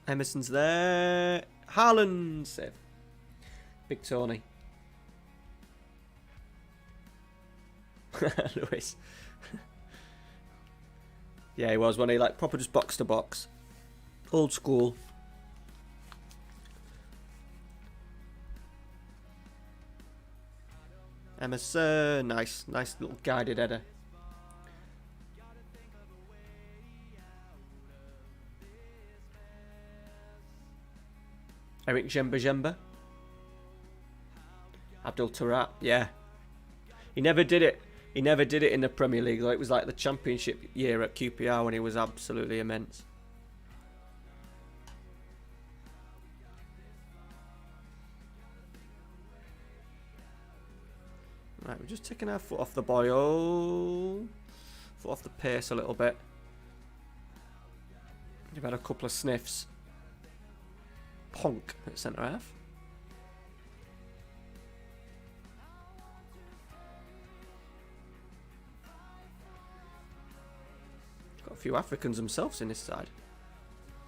Emerson's there. Haaland save. Big Tony. Lewis. Yeah, he was when he like proper just box to box. Old school. Emerson, nice little guided header. Eric Jemba. Abdul Tarat, yeah. He never did it. He never did it in the Premier League. Though. It was like the championship year at QPR when he was absolutely immense. Right, we're just taking our foot off the boil. Foot off the pace a little bit. We've had a couple of sniffs. Ponk at centre half. Got a few Africans themselves in this side.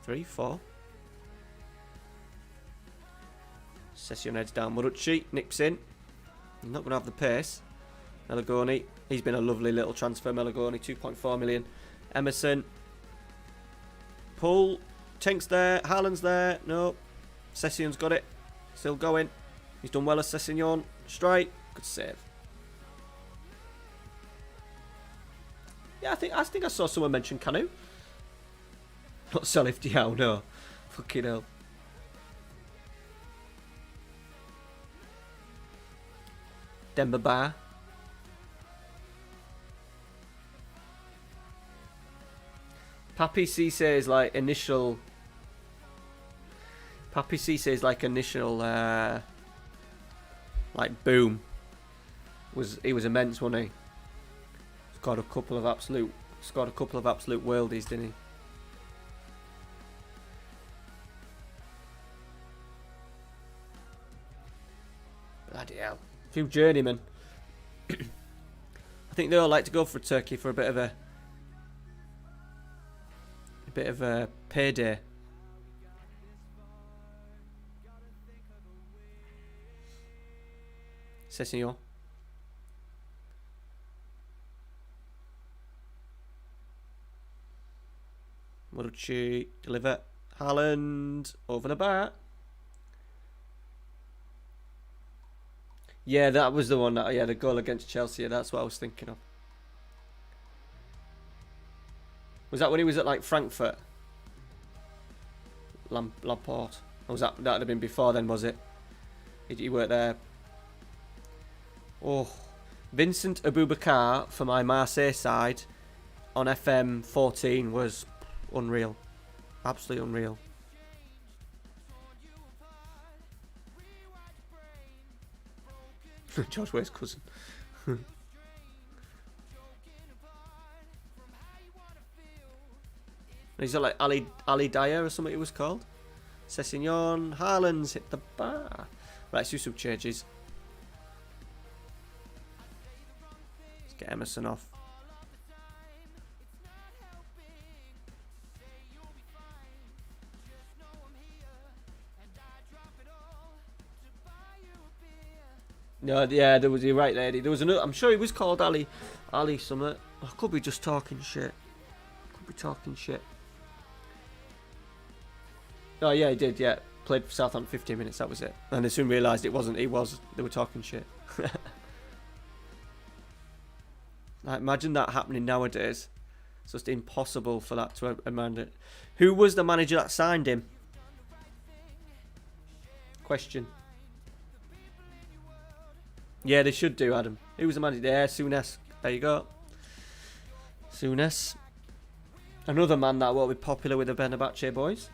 3, 4. Session heads down. Marucci nips in. He's not going to have the pace. Melagoni. He's been a lovely little transfer. Melagoni, 2.4 million. Emerson. Pull. Tank's there. Haaland's there. No. Sessegnon's got it. Still going. He's done well as Sessegnon. Strike. Good save. Yeah, I think I saw someone mention Canu. Not Salif Diao, no. Fucking hell. Demba Ba. Papi Cisse is like initial... Papi Cisse's like initial like boom he was immense, wasn't he? Scored a couple of absolute worldies, didn't he? Bloody hell. A few journeymen. I think they all like to go for Turkey for a bit of a payday. Sessegnon. Marucci, deliver. Haaland, over the bar. Yeah, that was the one. The goal against Chelsea. Yeah, that's what I was thinking of. Was that when he was at like Frankfurt? Lamport. Or was that'd have been before then, was it? He worked there. Oh, Vincent Aboubakar for my Marseille side on FM14 was unreal. Absolutely unreal. George Ware's cousin. He's like Ali Dyer or something it was called. Sessegnon, Haaland's hit the bar. Right, let's do some changes. Let's get Emerson off. No, yeah, there was. You're right, lady. There was another. I'm sure he was called Ali something. I could be just talking shit. Could be talking shit. Oh yeah, he did. Yeah, played for Southampton 15 minutes. That was it. And they soon realised it wasn't. He was. They were talking shit. Like, imagine that happening nowadays. It's just impossible for that to amend it. Who was the manager that signed him? Question. Yeah, they should do, Adam. Who was the manager? There, Souness. There you go. Souness. Another man that will be popular with the Fenerbahce boys.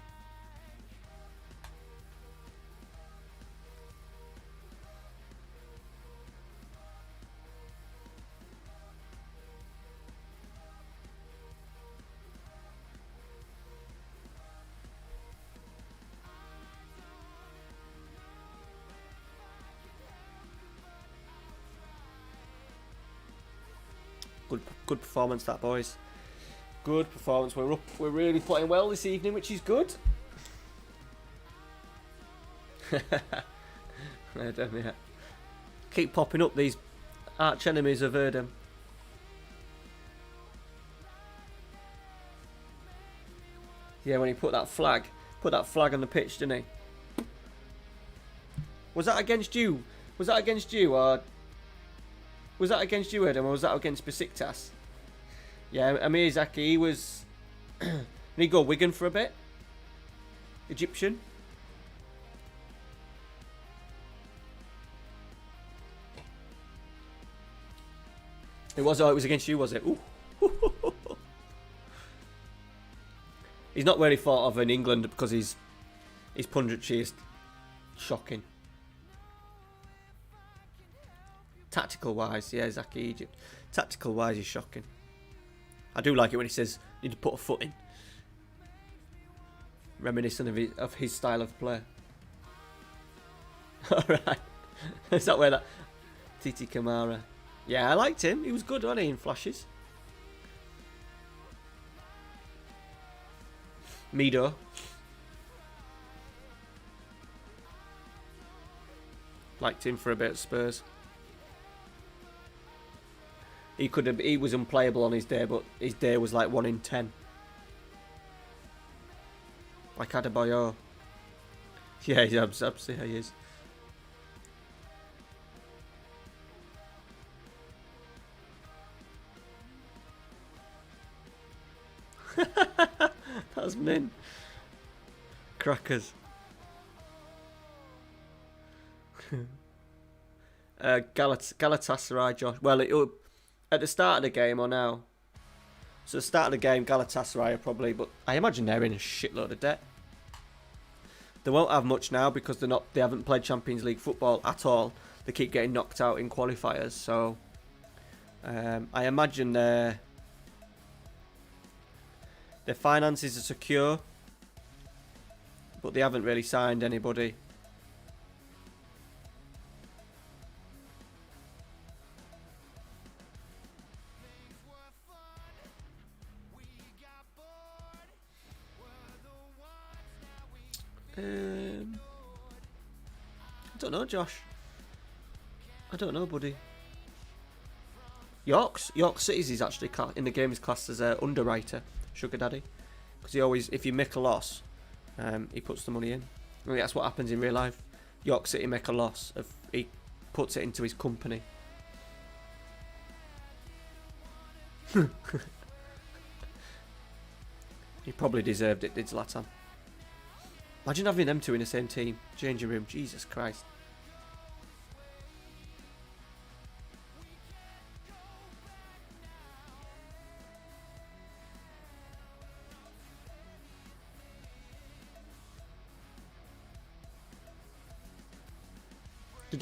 Good performance, that, boys. Good performance. We're really playing well this evening, which is good. Yeah. Keep popping up, these arch enemies of Erdem. Yeah, when he put that flag on the pitch, didn't he? Was that against you? Was that against you, or was that against you, Erdem, or was that against Besiktas? Yeah, Amir Zaki, he was... Did he go Wigan for a bit? Egyptian? It was against you, was it? Ooh. He's not really thought of in England because his punditry is shocking. Tactical wise, yeah, Zaki Egypt. Tactical wise, he's shocking. I do like it when he says you need to put a foot in. Reminiscent of his style of play. Alright. Is that where that... Titi Kamara. Yeah, I liked him. He was good, wasn't he, in flashes? Mido. Liked him for a bit at Spurs. He was unplayable on his day, but his day was like 1 in 10. Like Adebayor. Yeah, he is. That's mint. Crackers. Galatasaray, Josh. Well, at the start of the game or now? So the start of the game, Galatasaray are probably, but I imagine they're in a shitload of debt. They won't have much now because they haven't played Champions League football at all. They keep getting knocked out in qualifiers, so I imagine their finances are secure, but they haven't really signed anybody. I don't know, Josh. I don't know, buddy. York City's is actually in the game is classed as an underwriter, sugar daddy, because he always, if you make a loss, he puts the money in. I mean, that's what happens in real life. York City make a loss, he puts it into his company. He probably deserved it, did Zlatan. Imagine having them two in the same team, changing room. Jesus Christ. Did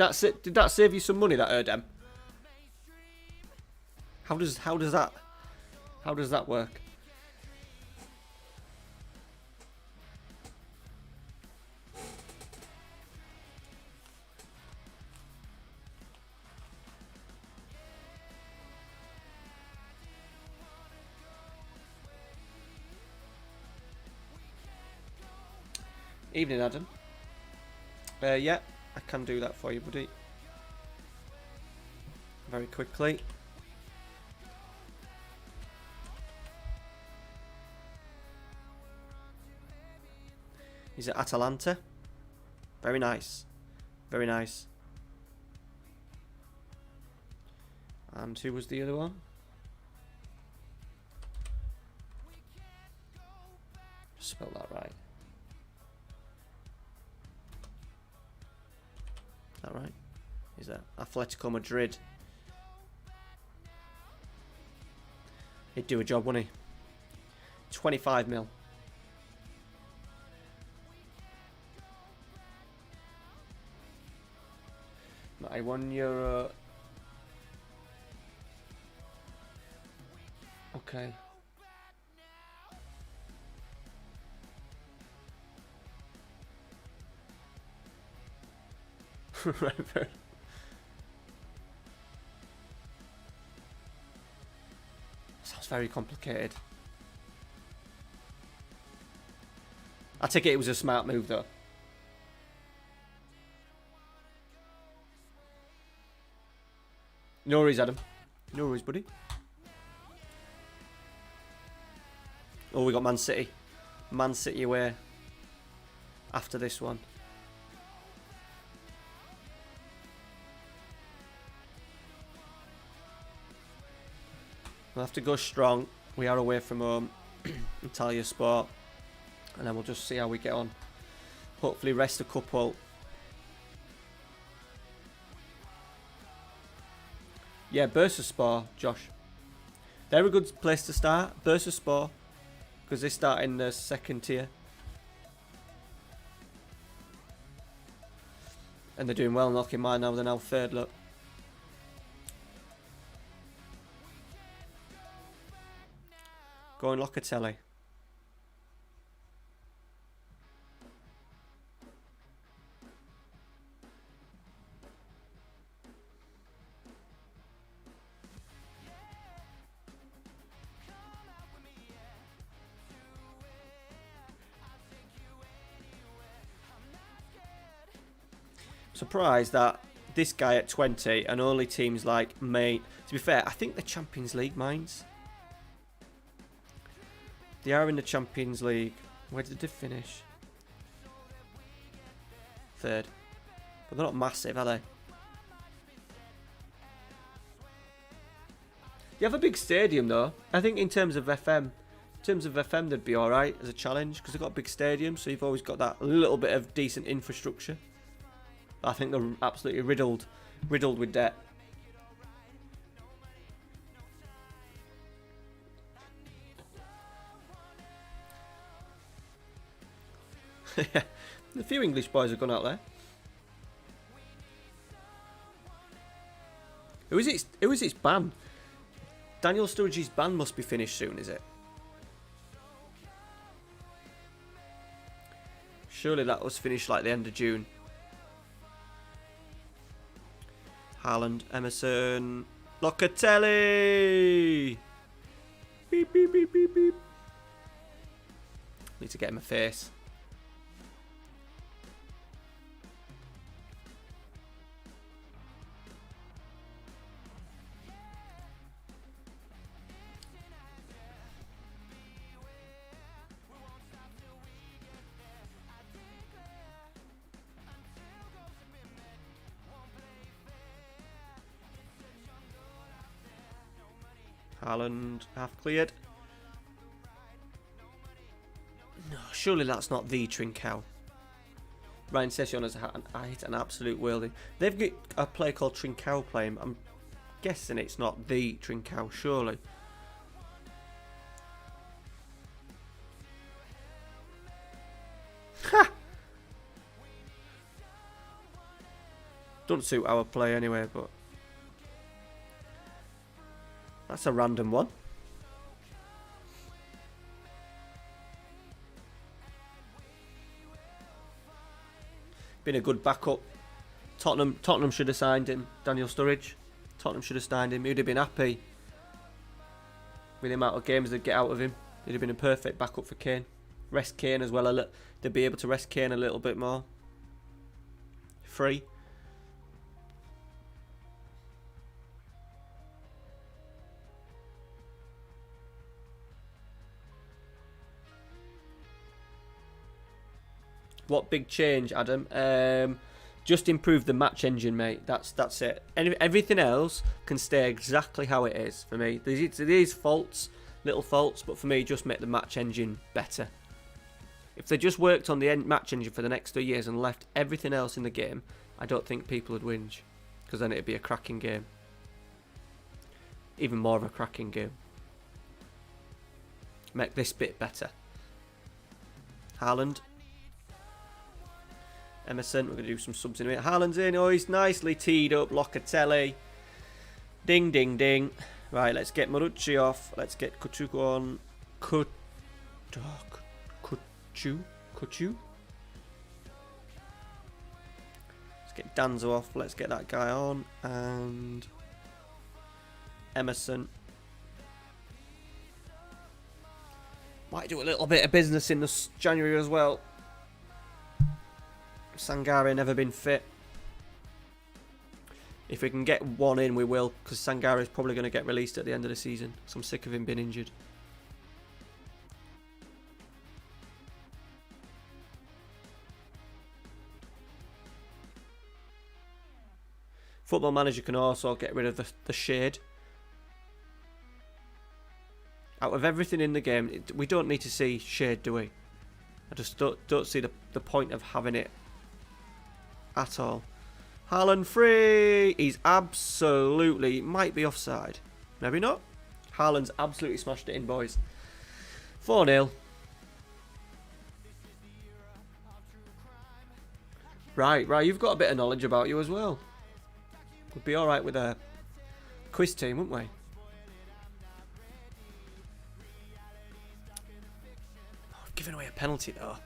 that save you some money, that Erdem? How does that work? Evening, Adam. Yeah, I can do that for you, buddy. Very quickly. He's at Atalanta. Very nice. Very nice. And who was the other one? Spell that right. Is that right? Is that Atletico Madrid? He'd do a job, wouldn't he? 25 mil. €91. Okay. Right. Sounds very complicated. I take it was a smart move though. No worries, Adam. No worries, buddy. Oh, we got Man City. Man City away after this one. We'll have to go strong. We are away from home. Italia Sport. And then we'll just see how we get on. Hopefully rest a couple. Yeah, Bursaspor, Josh. They're a good place to start. Bursaspor. Because they start in the second tier. And they're doing well, knocking mine now. They're now third, look. Going Locatelli. Surprised that this guy at 20 and only teams like May. To be fair, I think the Champions League minds. They are in the Champions League. Where did they finish? Third. But they're not massive, are they? They have a big stadium though. I think in terms of FM, they'd be alright as a challenge because they've got a big stadium, so you've always got that little bit of decent infrastructure. But I think they're absolutely riddled with debt. A few English boys have gone out there. Who is its ban? Daniel Sturridge's ban must be finished soon, is it? Surely that was finished like the end of June. Haaland, Emerson, Locatelli! Beep, beep, beep, beep, beep. Need to get him a face. Haaland half cleared. No, surely that's not the Trincao. Ryan Session has hit an absolute worldie. They've got a player called Trincao playing. I'm guessing it's not the Trincao, surely. Ha! Don't suit our play anyway, but that's a random one. Been a good backup. Tottenham should have signed him. Daniel Sturridge. Tottenham should have signed him. He'd have been happy with the amount of games they'd get out of him. He'd have been a perfect backup for Kane. Rest Kane as well. They'd be able to rest Kane a little bit more. Free. What big change, Adam? Just improve the match engine, mate. That's it. Everything else can stay exactly how it is for me. There's faults, little faults, but for me, just make the match engine better. If they just worked on the match engine for the next 3 years and left everything else in the game, I don't think people would whinge, because then it'd be a cracking game. Even more of a cracking game. Make this bit better. Haaland. Emerson, we're going to do some subs in a minute. Haaland's in, oh, he's nicely teed up. Locatelli. Ding, ding, ding. Right, let's get Marucci off. Let's get Kuchu on. Kuchu? Let's get Danzo off. Let's get that guy on. And Emerson. Might do a little bit of business in this January as well. Sangare never been fit. If we can get one in, we will, because Sangare is probably going to get released at the end of the season. So I'm sick of him being injured. Football Manager can also get rid of the shade. Out of everything in the game, we don't need to see shade, do we? I just don't see the point of having it at all. Haaland free! He's absolutely... might be offside. Maybe not. Haaland's absolutely smashed it in, boys. 4-0. Right, you've got a bit of knowledge about you as well. We'd be alright with a quiz team, wouldn't we? Oh, giving away a penalty, though.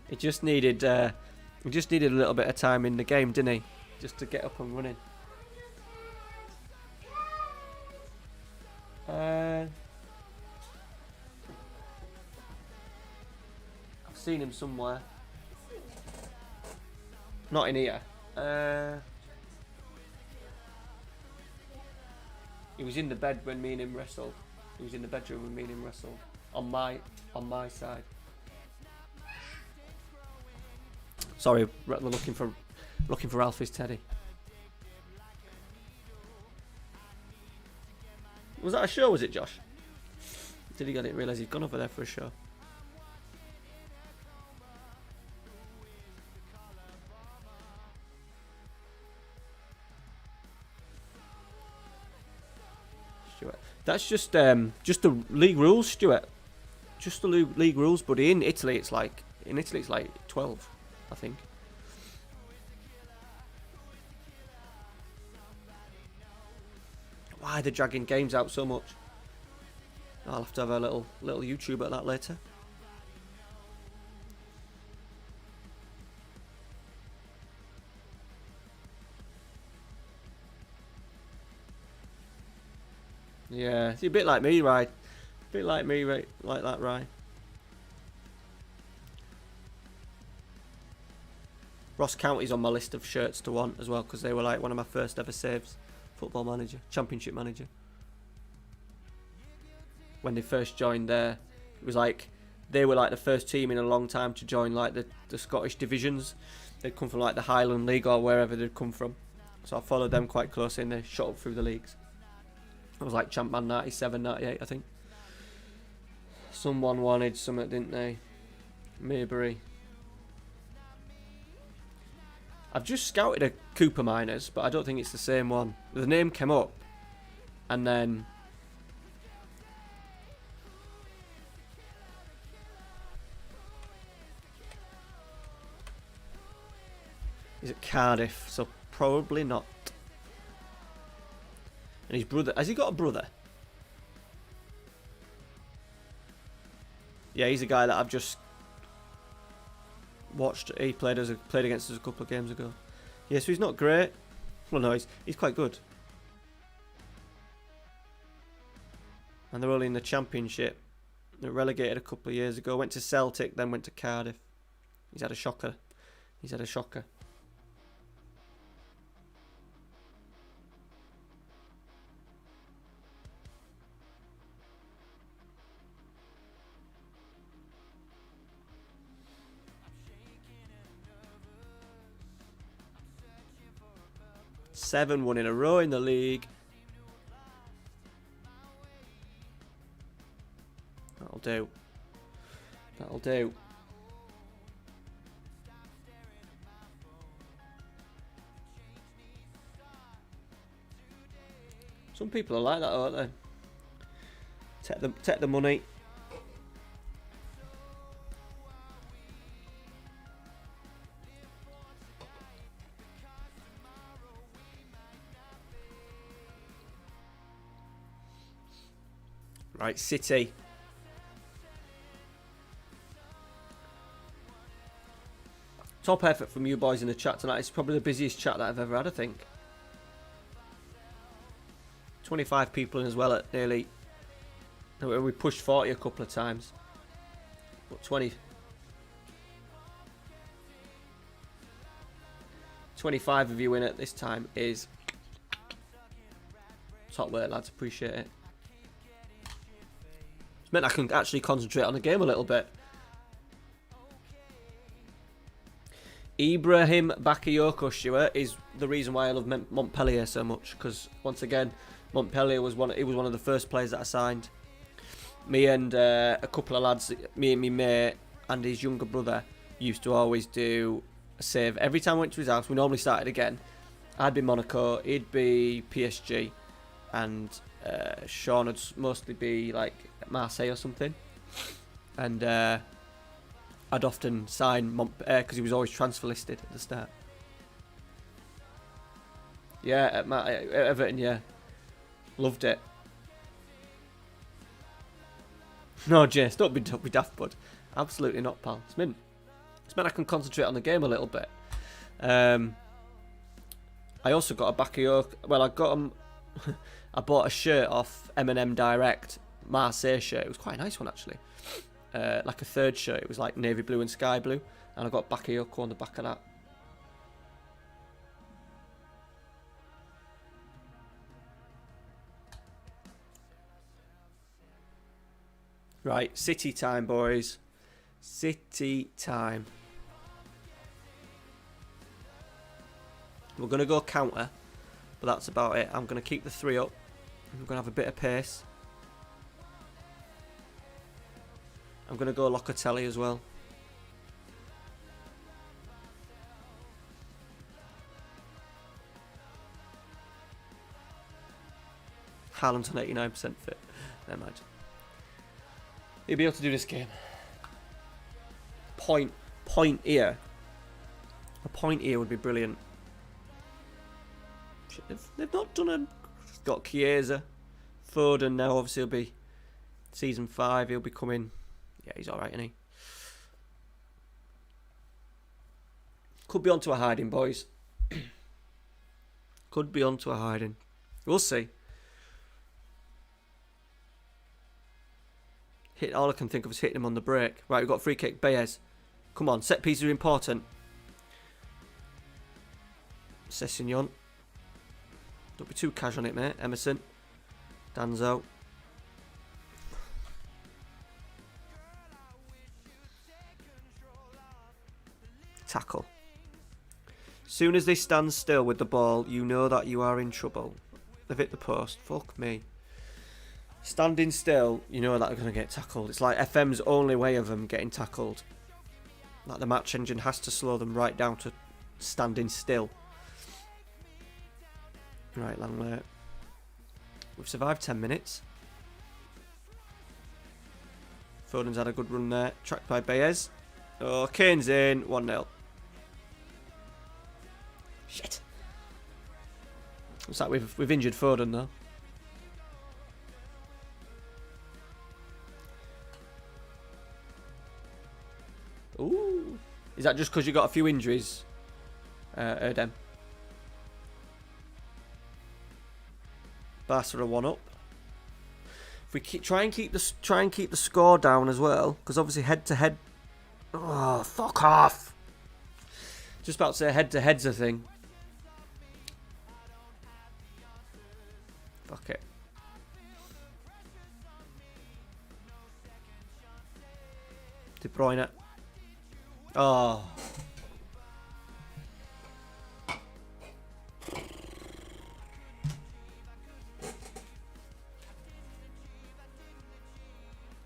He just needed a little bit of time in the game, didn't he? Just to get up and running. I've seen him somewhere. Not in here. He was in the bed when me and him wrestled. He was in the bedroom when me and him wrestled. On my side. Sorry, we're looking for Alfie's teddy. Was that a show, was it, Josh? I didn't realise he'd gone over there for a show. Stuart. That's just the league rules, Stuart. Just the league rules, buddy. In Italy it's like 12, I think. Why are they dragging games out so much? I'll have to have a little YouTube at that later. Yeah, it's a bit like me, right? A bit like me, right? Like that, right? Ross County's on my list of shirts to want as well, because they were like one of my first ever saves. Football Manager, Championship Manager. When they first joined there, it was like they were like the first team in a long time to join like the Scottish divisions. They'd come from like the Highland League or wherever they'd come from. So I followed them quite closely and they shot up through the leagues. It was like Champman 97, 98, I think. Someone wanted something, didn't they? Maybury. I've just scouted a Cooper Miners, but I don't think it's the same one. The name came up, and then... Is it Cardiff? So probably not. And his brother... Has he got a brother? Yeah, he's a guy that I've just... watched. He played against us a couple of games ago. Yeah, so he's not great. Well, no, he's quite good. And they're only in the Championship. They were relegated a couple of years ago. Went to Celtic, then went to Cardiff. He's had a shocker. He's had a shocker. Seven, one in a row in the league. That'll do. That'll do. Some people are like that, aren't they? Take the money. Right, City. Top effort from you boys in the chat tonight. It's probably the busiest chat that I've ever had, I think. 25 people in as well at nearly... We pushed 40 a couple of times. But 25 of you in at this time is... Top work, lads. Appreciate it. It's meant I can actually concentrate on the game a little bit. Ibrahim Bakayoko, Stuart, is the reason why I love Montpellier so much. Because, once again, Montpellier was one of the first players that I signed. Me and a couple of lads, me and my mate and his younger brother, used to always do a save. Every time I went to his house, we normally started again. I'd be Monaco, he'd be PSG, and Sean would mostly be like Marseille or something. And I'd often sign because he was always transfer listed at the start. Yeah, at Everton, yeah. Loved it. No, Jace, don't be daft, bud. Absolutely not, pal. It's meant I can concentrate on the game a little bit. I also got a Bakayoko. Well, I got him. I bought a shirt off M&M Direct, Marseille shirt. It was quite a nice one, actually. Like a third shirt. It was like navy blue and sky blue. And I got Bakayoko on the back of that. Right, City time, boys. City time. We're going to go counter, but that's about it. I'm going to keep the 3 up. We're going to have a bit of pace. I'm going to go Locatelli as well. Haaland's on 89% fit. Never mind. He'll be able to do this game. Point here. A point here would be brilliant. They've not done a... Got Chiesa. Foden now obviously will be season 5. He'll be coming... Yeah, he's alright, isn't he? Could be onto a hiding, boys. Could be onto a hiding. We'll see. All I can think of is hitting him on the break. Right, we've got a free kick. Baez. Come on, set pieces are important. Sessegnon. Don't be too cash on it, mate. Emerson. Danzo. Tackle. Soon as they stand still with the ball, you know that you are in trouble. They've hit the post. Fuck me. Standing still, you know that they're going to get tackled. It's like FM's only way of them getting tackled. Like the match engine has to slow them right down to standing still. Right, Langley. We've survived 10 minutes. Foden's had a good run there. Tracked by Baez. Oh, Kane's in. 1-0. Shit. Looks like we've injured Foden though. Ooh. Is that just because you got a few injuries, Erdem? Barca are 1 up. If we try and keep the score down as well, because obviously head to head Oh, fuck off. Just about to say head-to-head's a thing. Fuck it. De Bruyne. Oh.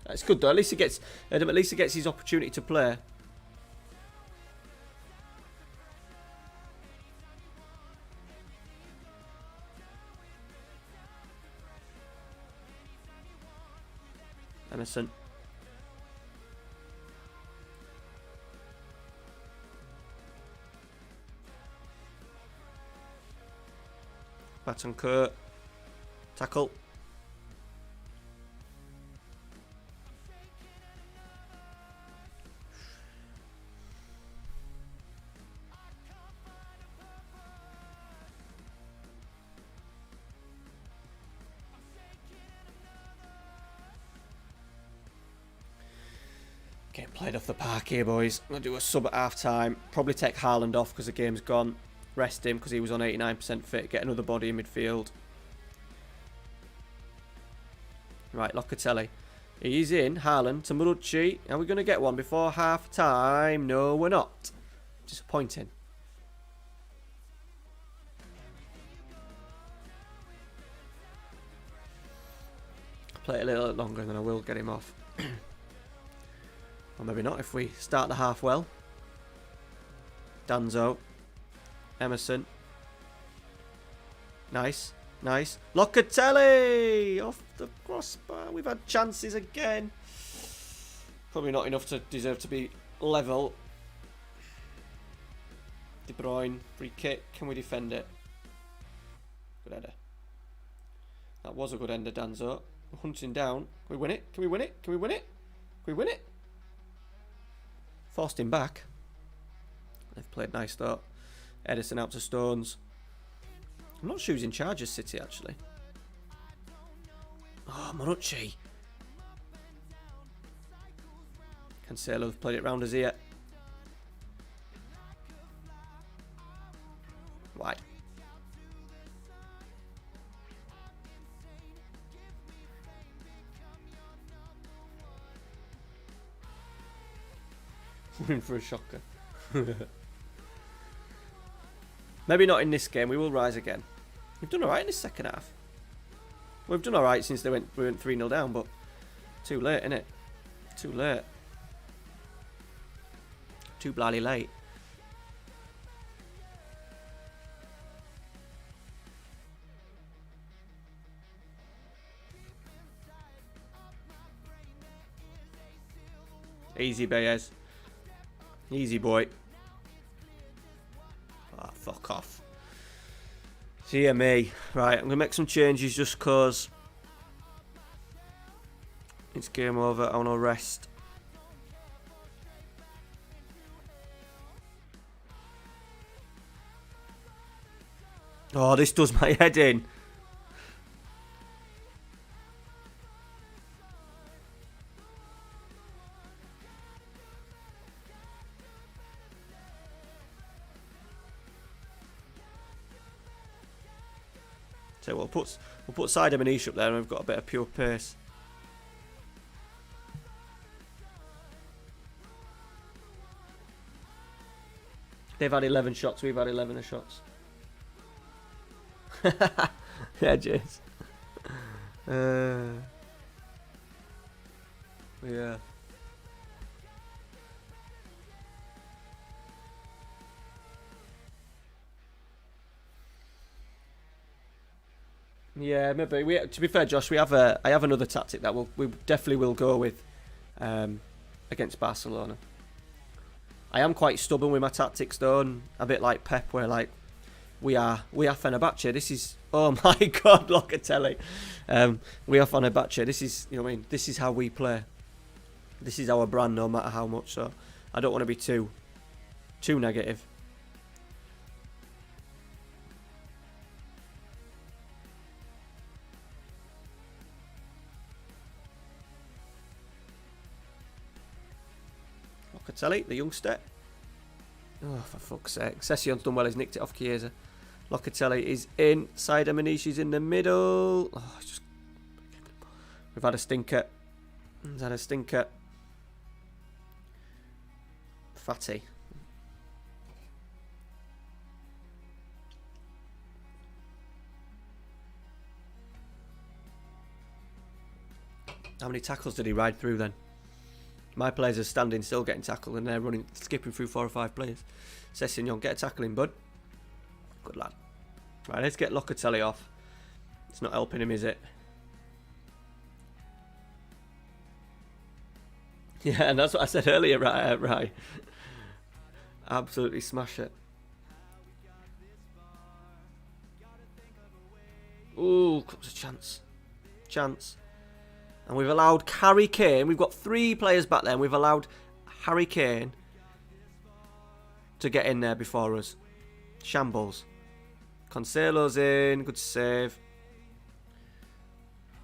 It's good though. At least he gets his opportunity to play. Emerson. Baton tackle. Getting played off the park here, boys. I'm going to do a sub at half time. Probably take Haaland off because the game's gone. Rest him because he was on 89% fit. Get another body in midfield. Right, Locatelli. He's in. Haaland to Marucci. Are we going to get one before half time? No, we're not. Disappointing. I'll play it a little longer and then I will get him off. Or maybe not if we start the half well. Danzo. Emerson. Nice. Nice. Locatelli! Off the crossbar. We've had chances again. Probably not enough to deserve to be level. De Bruyne. Free kick. Can we defend it? Good header. That was a good ender, Danzo. We're hunting down. Can we win it? Can we win it? Can we win it? Can we win it? Forced him back. They've played nice though. Edison out to Stones. I'm not sure who's in charge of City actually. Oh, Marucci. Cancelo's played it round his ear. Wide. We're in for a shocker. Maybe not in this game. We will rise again. We've done alright in this second half. We've done alright since we went 3-0 down, but too late, innit? Too late. Too bloody late. Easy, Baez. Easy, boy. Ah, fuck off. See me. Right, I'm going to make some changes just because it's game over. I want to rest. Oh, this does my head in. So we'll put Side Manish up there and we've got a bit of pure pace. They've had 11 shots, we've had 11 shots. Yeah, James. Yeah. Yeah, maybe. To be fair, Josh, I have another tactic that we definitely will go with against Barcelona. I am quite stubborn with my tactics, though, and a bit like Pep, where like we are Fenerbahce. This is, oh my God, Locatelli. We are Fenerbahce. This is, you know what I mean. This is how we play. This is our brand, no matter how much. So I don't want to be too negative. Locatelli, the youngster. Oh, for fuck's sake. Session's done well. He's nicked it off Chiesa. Locatelli is in. Saida Manishi's in the middle. Oh, it's just... We've had a stinker. He's had a stinker. Fatty. How many tackles did he ride through then? My players are standing still getting tackled and they're skipping through 4 or 5 players. Sessegnon, get a tackle in, bud. Good lad. Right, let's get Locatelli off. It's not helping him, is it? Yeah, and that's what I said earlier, right. Absolutely smash it. Ooh, comes a chance. And we've allowed Harry Kane. We've got 3 players back there, and we've allowed Harry Kane to get in there before us. Shambles. Cancelo's in. Good save.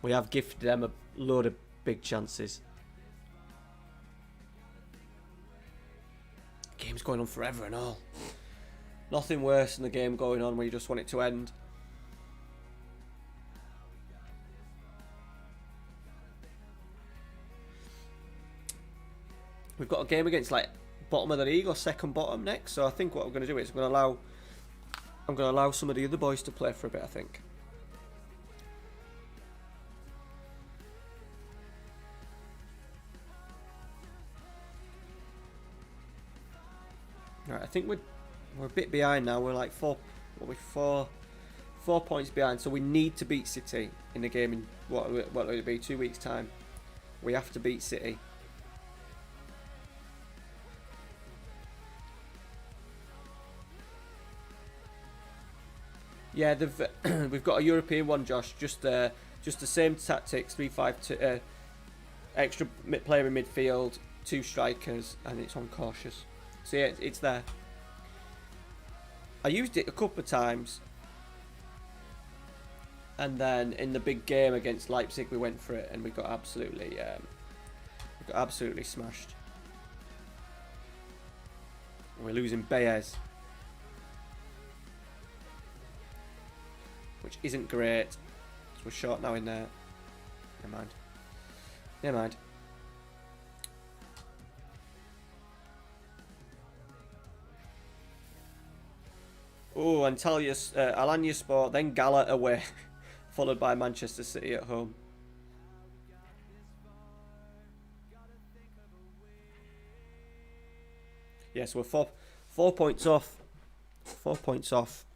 We have gifted them a load of big chances. Game's going on forever and all. Nothing worse than the game going on where you just want it to end. We've got a game against like bottom of the league or second bottom next, so I think what we're going to do is I'm going to allow some of the other boys to play for a bit, I think. Right, I think we're a bit behind now. We're like 4 points behind, so we need to beat City in the game in what will it be, 2 weeks time. We have to beat City. Yeah, we've got a European one, Josh. Just the same tactics: 3-5-2, extra player in midfield, 2 strikers, and it's on cautious. So yeah, it's there. I used it a couple of times, and then in the big game against Leipzig, we went for it, and we got absolutely smashed. We're losing Baez, which isn't great. So we're short now in there. Never mind. Oh, Alanya Sport, then Gala away, followed by Manchester City at home. Yes, we're 4 points off. 4 points off.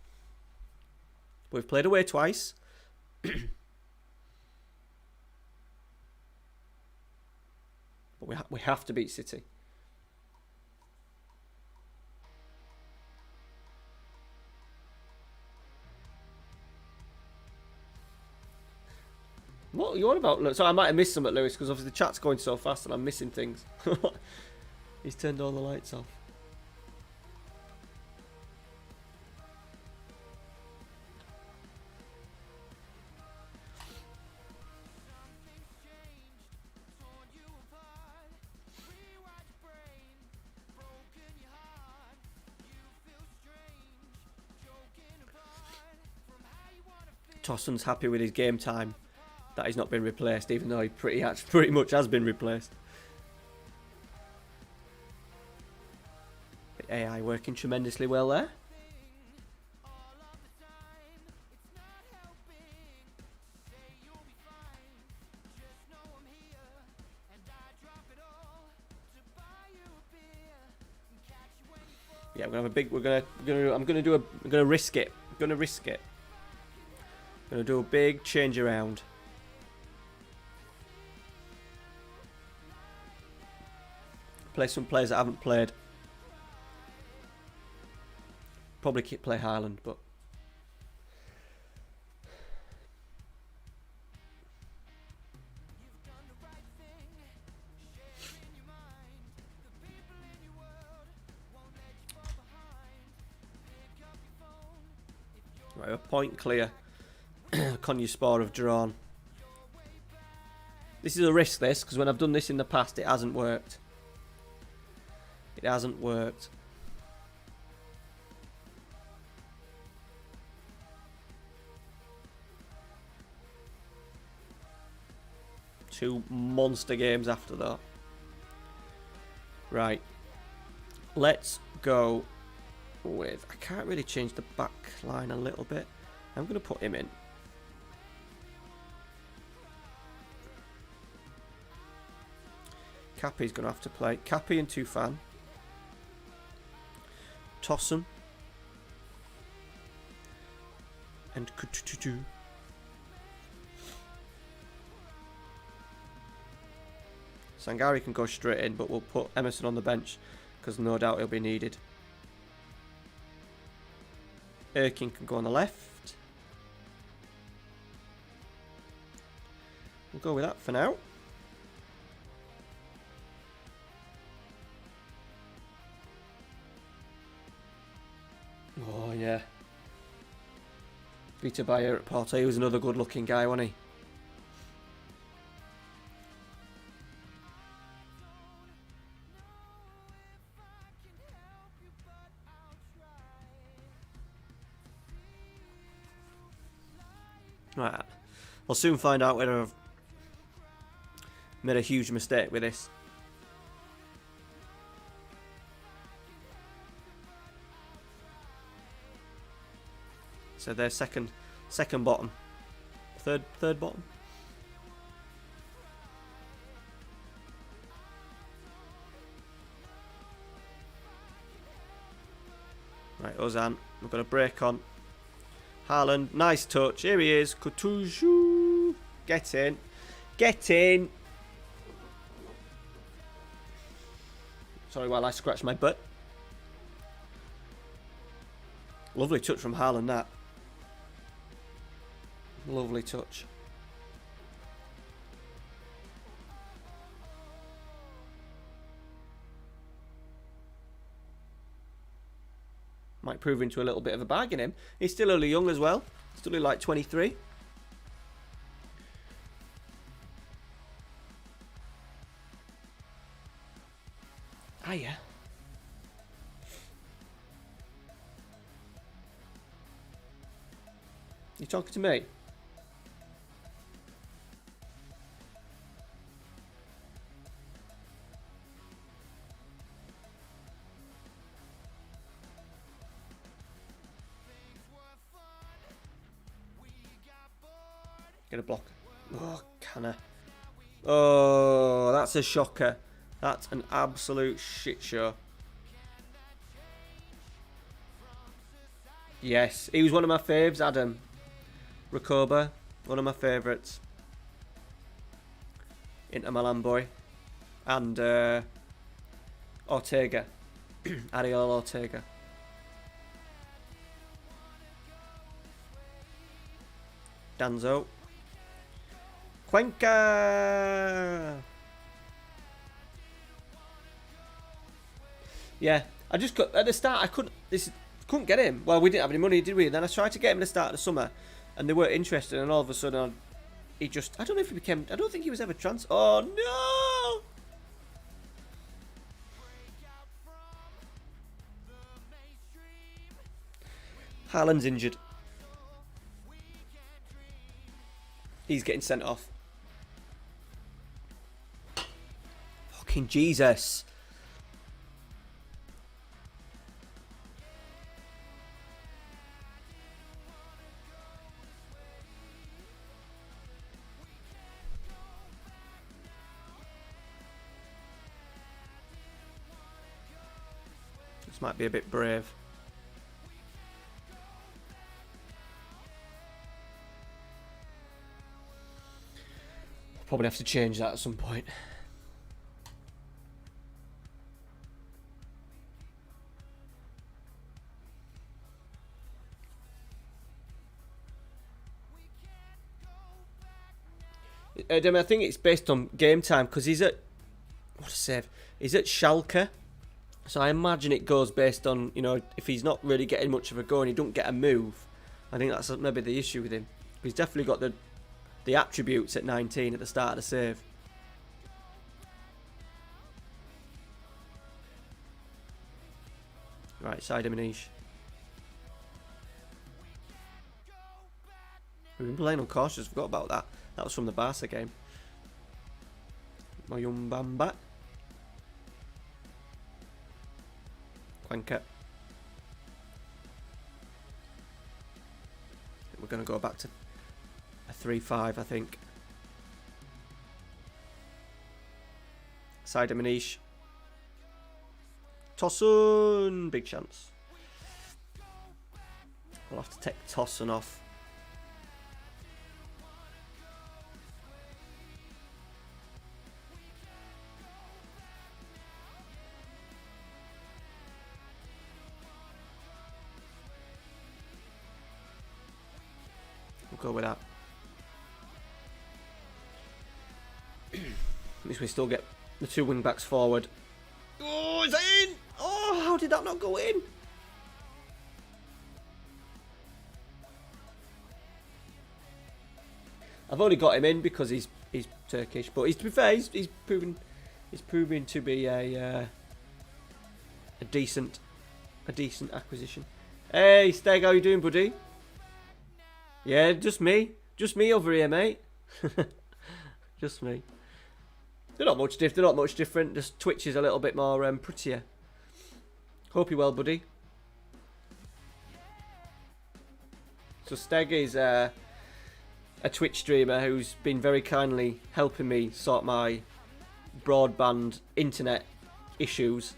We've played away twice. But we have to beat City. What are you on about? So I might have missed some at Lewis because obviously the chat's going so fast and I'm missing things. He's turned all the lights off. Tosson's happy with his game time that he's not been replaced, even though he pretty much has been replaced. The AI working tremendously well there. Yeah, we're gonna have a big. I'm gonna risk it. I'm gonna do a big change around. Play some players that haven't played. Probably play Haaland, but right, a point clear. Konyaspor have drawn. This is a risk, because when I've done this in the past, it hasn't worked. It hasn't worked. Two monster games after that. Right. Let's go with... I can't really change the back line a little bit. I'm going to put him in. Cappy's going to have to play. Cappy and Tufan. Tossum. And Kutututu. Sangari can go straight in, but we'll put Emerson on the bench because no doubt he'll be needed. Erking can go on the left. We'll go with that for now. Oh, yeah. Vita Bayer at Porto. He was another good looking guy, wasn't he? Right, I'll soon find out whether I've made a huge mistake with this. So they're second bottom, third bottom. Right, Ozan, we've got a break on. Haaland, nice touch. Here he is. Couture. Get in. Get in. Sorry while I scratch my butt. Lovely touch from Haaland, that. Lovely touch. Might prove into a little bit of a bargain him. He's still only young as well. Still only like 23. Ah, yeah. You talking to me? Get a block. Oh, can I? Oh, that's a shocker. That's an absolute shit show. Yes, he was one of my faves, Adam. Recoba, one of my favourites. Inter Milan boy. And Ortega. Ariel Ortega. Danzo. Cuenca. Yeah, I just got at the start. I couldn't get him. Well, we didn't have any money, did we? And then I tried to get him at the start of the summer, and they weren't interested. And all of a sudden, he just—I don't know if he became. I don't think he was ever trans. Oh no! Haaland's injured. He's getting sent off. Fucking Jesus. This might be a bit brave. Probably have to change that at some point. I think it's based on game time because he's at what a save. He's at Schalke, so I imagine it goes based on, you know, if he's not really getting much of a go and he don't get a move. I think that's maybe the issue with him. He's definitely got the attributes at 19 at the start of the save. Right, Saida Manish. We've been playing uncautious. Forgot about that. That was from the Barca game. Moyumbamba. Quenka. We're going to go back to a 3-5, I think. Saida Manish. Tosun. Big chance. We'll have to take Tosun off. We'll go with that. At least we still get the 2 wing backs forward. Oh, is that in? Oh, how did that not go in? I've only got him in because he's Turkish, but to be fair, he's proven to be a decent acquisition. Hey, Steg, how you doing, buddy? Yeah, just me over here, mate. Just me. They're not much different. Just Twitch is a little bit more prettier. Hope you're well, buddy. So Steg is a Twitch streamer who's been very kindly helping me sort my broadband internet issues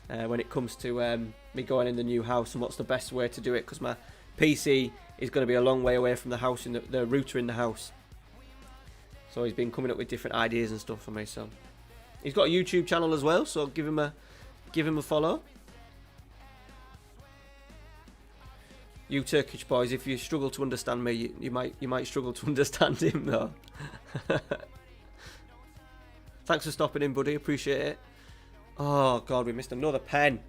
when it comes to me going in the new house and what's the best way to do it, because my PC is going to be a long way away from the house, in the router in the house. So he's been coming up with different ideas and stuff for me. So he's got a YouTube channel as well, so give him a follow. You Turkish boys, if you struggle to understand me, you might struggle to understand him though. Thanks for stopping in, buddy. Appreciate it. Oh God, we missed another pen.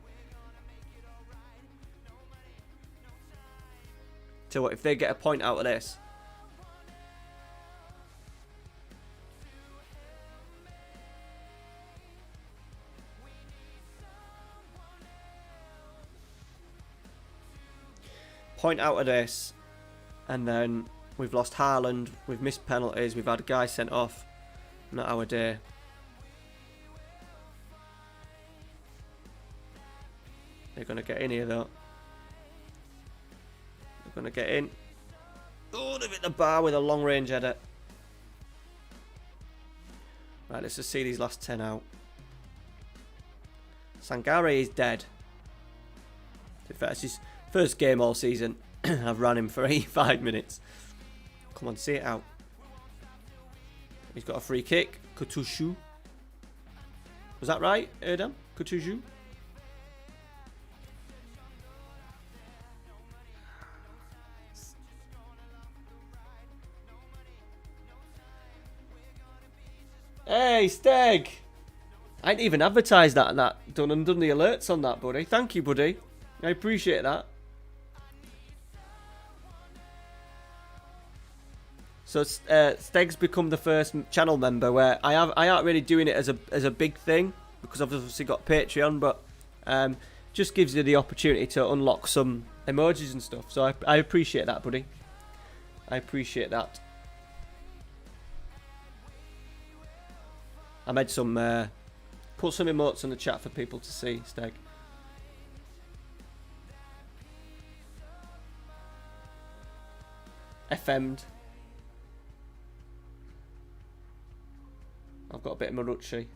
Tell you what, if they get a point out of this. Point out of this, and then we've lost Haaland, we've missed penalties, we've had a guy sent off. Not our day. They're going to get in here though. They're going to get in. Oh, they've hit the bar with a long range header. Right, let's just see these last 10 out. Sangare is dead. To be fair, it's his first game all season. I've ran him for 85 minutes. Come on, see it out. He's got a free kick. Kutushu. Was that right, Erdem? Kutushu? Hey, Steg! I didn't even advertise that and that. Done the alerts on that, buddy. Thank you, buddy. I appreciate that. So Steg's become the first channel member where I aren't really doing it as a big thing because I've obviously got Patreon, but just gives you the opportunity to unlock some emojis and stuff. So I appreciate that, buddy. I appreciate that. I made some put some emotes in the chat for people to see, Steg. FM'd. I've got a bit of Marucci.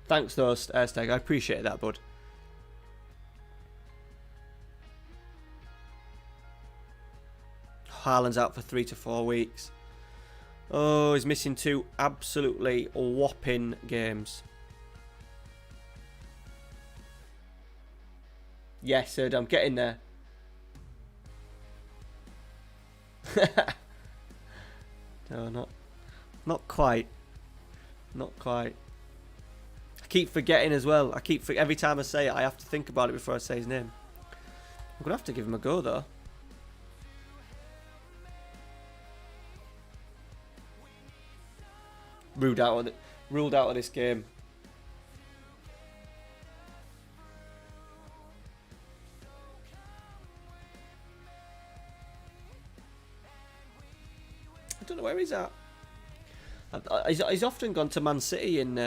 Thanks though, Steg. I appreciate that, bud. Haaland's out for 3 to 4 weeks. Oh, he's missing 2 absolutely whopping games. Yes, I'm getting there. No, not quite. Not quite. I keep forgetting as well. Every time I say it, I have to think about it before I say his name. I'm gonna have to give him a go though. ruled out of this game. I don't know where he's at. He's often gone to Man City in.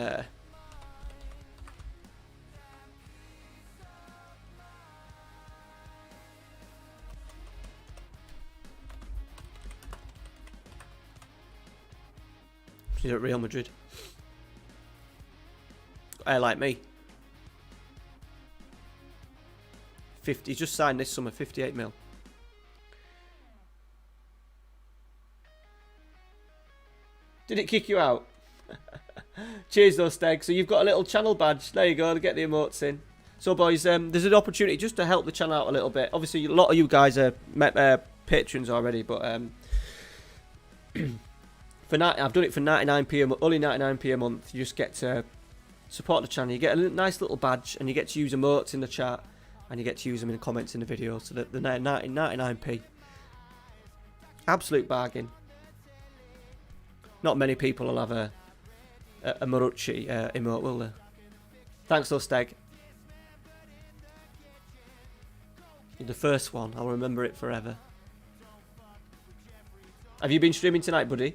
He's at Real Madrid. Like me. 50. He's just signed this summer, 58 mil. Did it kick you out? Cheers though, Steg. So you've got a little channel badge. There you go, to get the emotes in. So boys, there's an opportunity just to help the channel out a little bit. Obviously, a lot of you guys are patrons already, but I've done it for 99p, only 99p a month. You just get to support the channel. You get a nice little badge, and you get to use emotes in the chat, and you get to use them in the comments in the video. So that the 99p, absolute bargain. Not many people will have a Marucci emote, will they? Thanks though, Steg. You're the first one. I'll remember it forever. Have you been streaming tonight, buddy?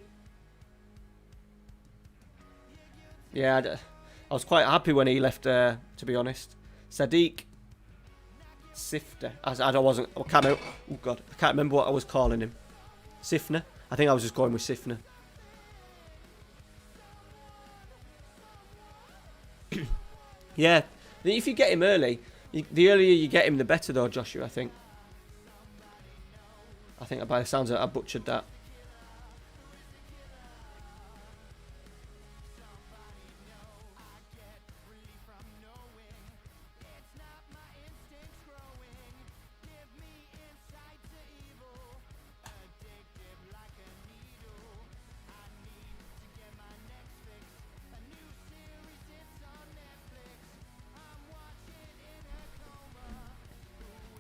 Yeah, I was quite happy when he left, to be honest. Sadiq Sifter. I can't remember, oh God, I can't remember what I was calling him. Sifner? I think I was just going with Sifner. Yeah, if you get him early, the earlier you get him, the better though, Joshua, I think. I think by the sounds of it, I butchered that.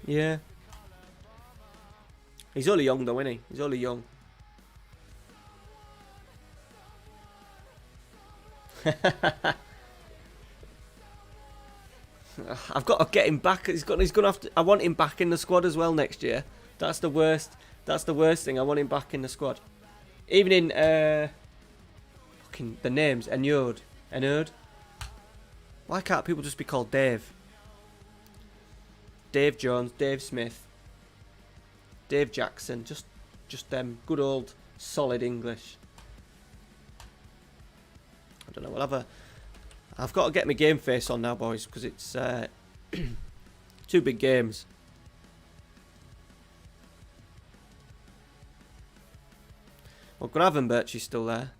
Yeah. He's only young though, isn't he? He's only young. I've got to get him back. He's gonna have to. I want him back in the squad as well next year. That's the worst. That's the worst thing. I want him back in the squad. Even in fucking the names. Enerd. Why can't people just be called Dave? Dave Jones, Dave Smith, Dave Jackson, just them good old solid English. I don't know. I've got to get my game face on now, boys, because it's 2 big games. Well, Gravenberch is still there.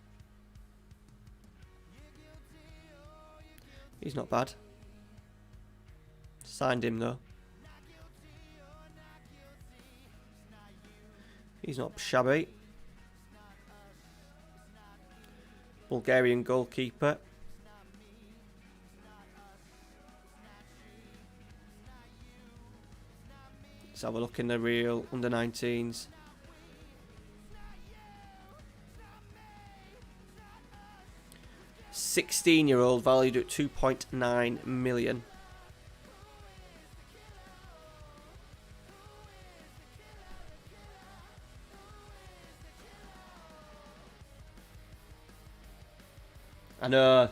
He's not bad. Signed him though. He's not shabby. Bulgarian goalkeeper. Let's have a look in the real under-19s. "16-year-old valued at 2.9 million. I know.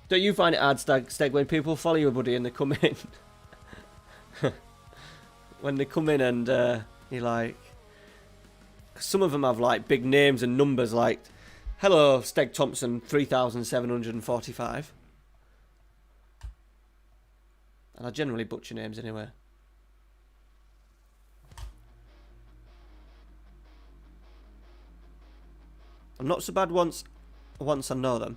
Don't you find it hard, Steg, when people follow you, buddy, and they come in? When they come in and you're like... Some of them have like big names and numbers like... Hello, Steg Thompson, 3,745. And I generally butcher names anyway. I'm not so bad once I know them.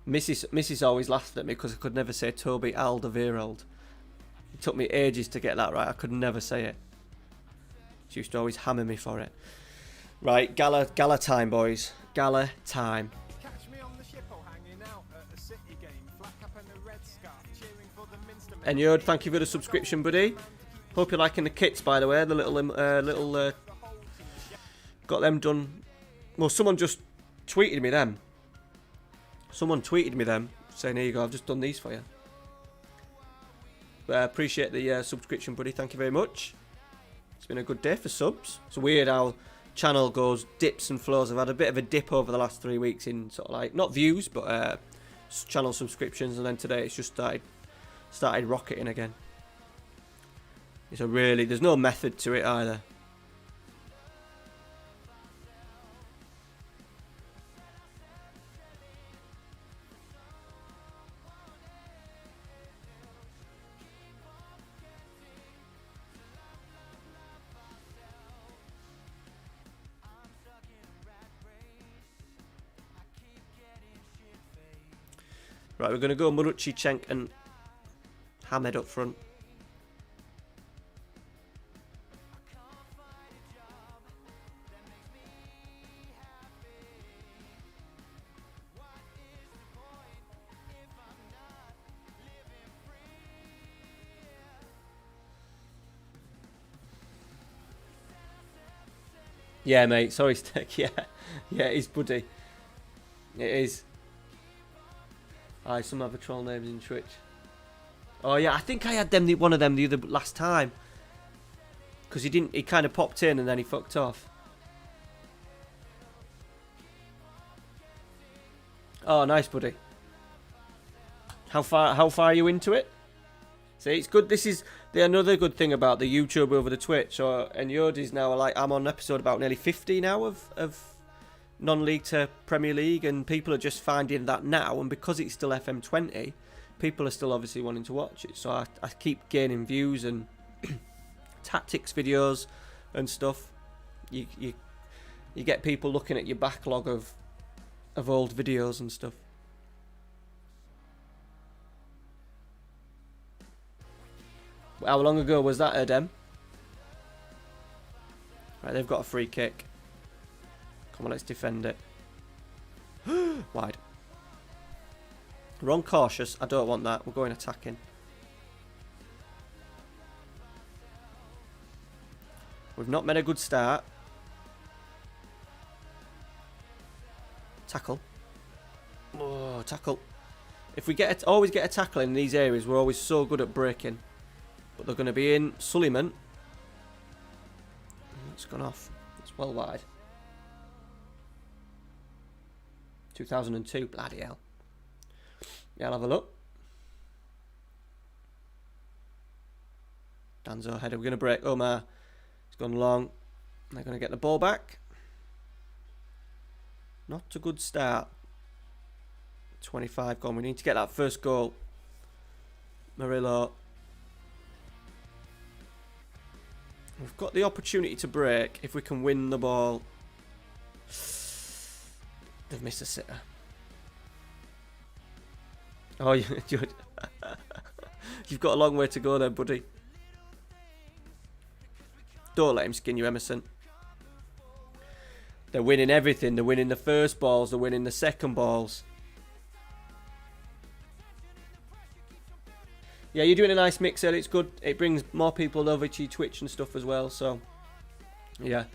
Mrs. always laughed at me because I could never say Toby Alderweireld. It took me ages to get that right. I could never say it. She used to always hammer me for it. Right, gala time, boys. Gala time. Catch me on the ship or hanging out at a City game, flat cap and a red scarf, cheering for the Minster men. Enyod, thank you for the subscription, buddy. Hope you're liking the kits, by the way. The little got them done. Well, someone just tweeted me them. Someone tweeted me them saying, "Here you go, I've just done these for you." But I appreciate the subscription, buddy. Thank you very much. It's been a good day for subs. It's weird how channel goes dips and flows. I've had a bit of a dip over the last 3 weeks in sort of like, not views, but channel subscriptions, and then today it's just started rocketing again. It's a really, there's no method to it either. Right, we're going to go Marucci, Cenk and Hamed up front. Yeah, mate. Sorry, Stick. Yeah, yeah, it is, buddy. It is. Aye, some other troll names in Twitch. Oh yeah, I think I had one of them the other last time. Because he kind of popped in and then he fucked off. Oh, nice, buddy. How far are you into it? See, it's good. This is another good thing about the YouTube over the Twitch. And Yodi's now, like, I'm on episode about nearly 50 now of non-league to Premier League, and people are just finding that now, and because it's still FM20, people are still obviously wanting to watch it, so I keep gaining views and tactics videos and stuff. You get people looking at your backlog of old videos and stuff. How long ago was that, Edem? Right, they've got a free kick. Come on, let's defend it. Wide. Wrong, cautious. I don't want that. We're going attacking. We've not made a good start. Tackle. Oh, tackle. If we always get a tackle in these areas, we're always so good at breaking. But they're going to be in. Suleiman. It's gone off. It's well wide. 2002, bloody hell. Yeah, I'll have a look. Danzo header, we're going to break. Omar, it's gone long. They're going to get the ball back. Not a good start. 25 gone. We need to get that first goal. Murillo. We've got the opportunity to break if we can win the ball. They've missed a sitter. Oh, you've got a long way to go there, buddy. Don't let him skin you, Emerson. They're winning everything. They're winning the first balls. They're winning the second balls. Yeah, you're doing a nice mix there. It's good. It brings more people over to your Twitch and stuff as well. So, yeah.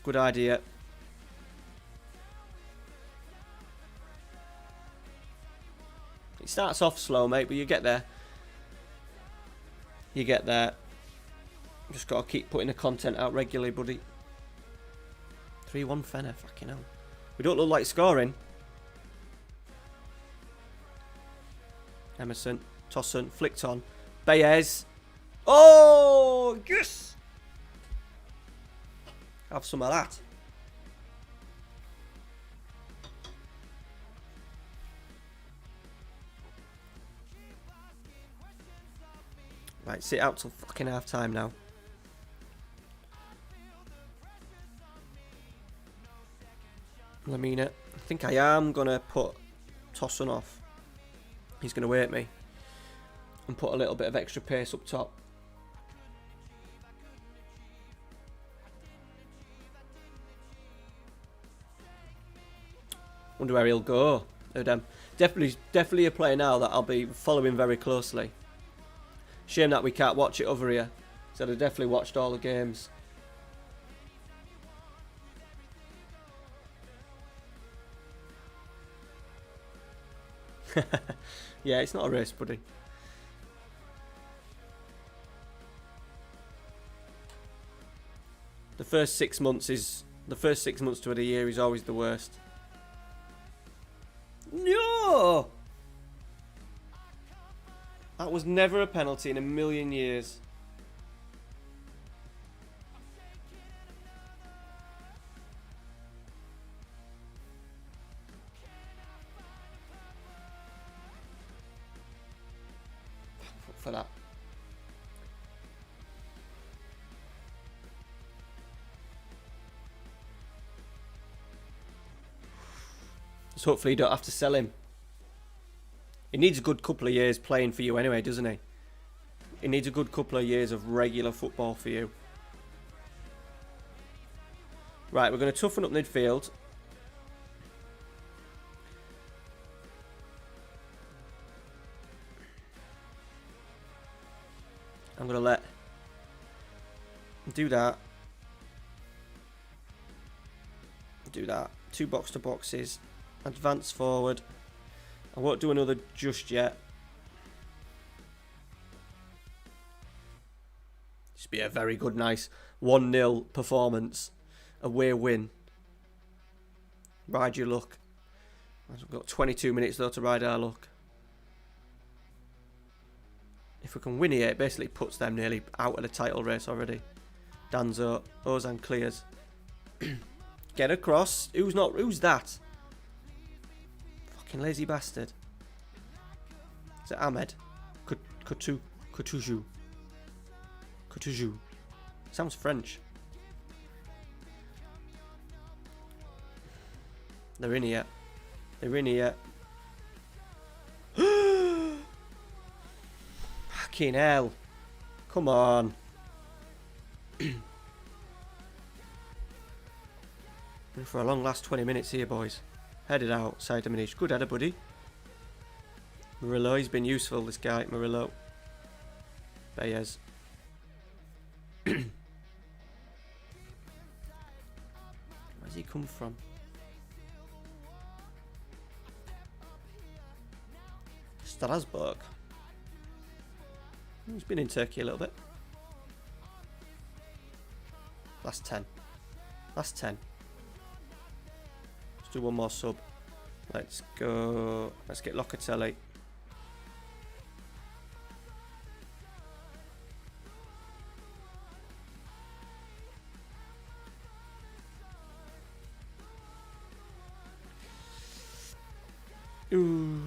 Good idea. It starts off slow, mate, but you get there. You get there. Just got to keep putting the content out regularly, buddy. 3-1 Fener, fucking hell. We don't look like scoring. Emerson, Tosson, flicked on. Baez. Oh, yes! Have some of that. Right, sit out till fucking half time now. Lamina. I think I am going to put Tosson off. He's going to wait me. And put a little bit of extra pace up top. Wonder where he'll go. Definitely a player now that I'll be following very closely. Shame that we can't watch it over here. So I'd have definitely watched all the games. Yeah, it's not a race, buddy. The first 6 months to a year is always the worst. No! That was never a penalty in a million years. For that. So hopefully you don't have to sell him. He needs a good couple of years playing for you anyway, doesn't he? He needs a good couple of years of regular football for you. Right, we're going to toughen up midfield. I'm going to let... Do that. Do that. 2 box-to-boxes. Advance forward. I won't do another just yet. Just be a very good, nice 1-0 performance. Away win. Ride your luck. We've got 22 minutes though to ride our luck. If we can win here, it basically puts them nearly out of the title race already. Danzo, Ozan clears. Get across. Who's that? Fucking lazy bastard. Is it Ahmed? Coutuju. Sounds French. They're in here. They're in here. Fucking hell. Come on. In for a long last 20 minutes here, boys. Headed out, side Dominic. Good header, buddy. Murillo, he's been useful, this guy. Murillo. Baez. Where's he come from? Strasbourg. He's been in Turkey a little bit. Last 10. Last 10. Let's do one more sub. Let's go. Let's get Locatelli. Ooh.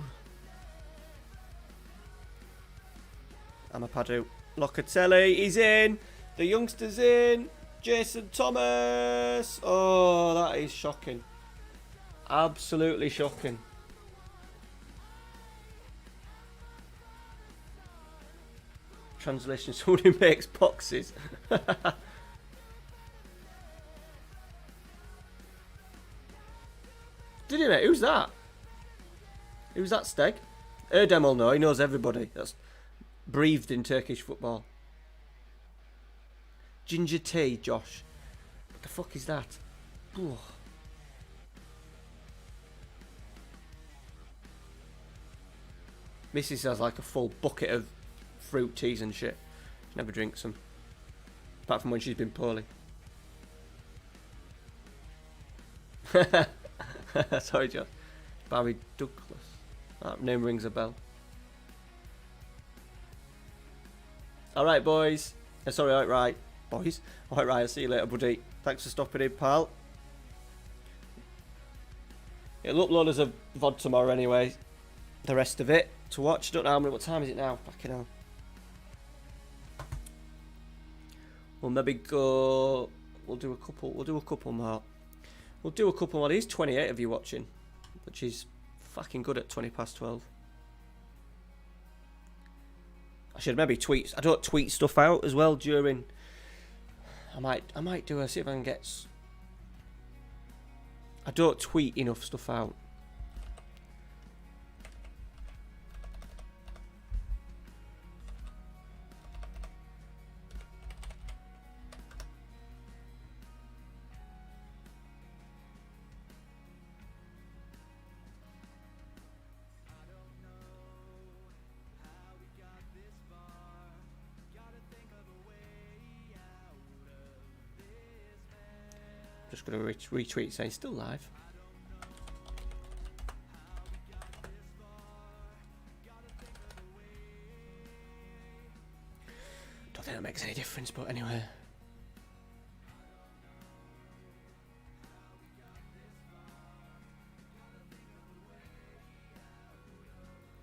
Amapadu. Locatelli, he's in. The youngster's in. Jason Thomas. Oh, that is shocking. Absolutely shocking. Translation, someone who makes boxes. Did he, mate? Who's that? Who's that, Steg? Erdem will know. He knows everybody. That's breathed in Turkish football. Ginger tea, Josh. What the fuck is that? Ooh. Mrs. has like a full bucket of fruit teas and shit. She never drinks them. Apart from when she's been poorly. Sorry, Josh. Barry Douglas. That name rings a bell. Alright, boys. Sorry, alright, boys. Alright, I'll see you later, buddy. Thanks for stopping in, pal. It'll upload as a VOD tomorrow anyway. The rest of it to watch. Don't know what time is it now? Fucking hell. We'll maybe go. We'll do a couple more. We'll do a couple more. There's 28 of you watching, which is fucking good at 12:20. I should maybe tweet. I don't tweet stuff out as well during. I might do a see if I can get. I don't tweet enough stuff out. just going to retweet saying still live. Don't think that makes any difference, but anyway.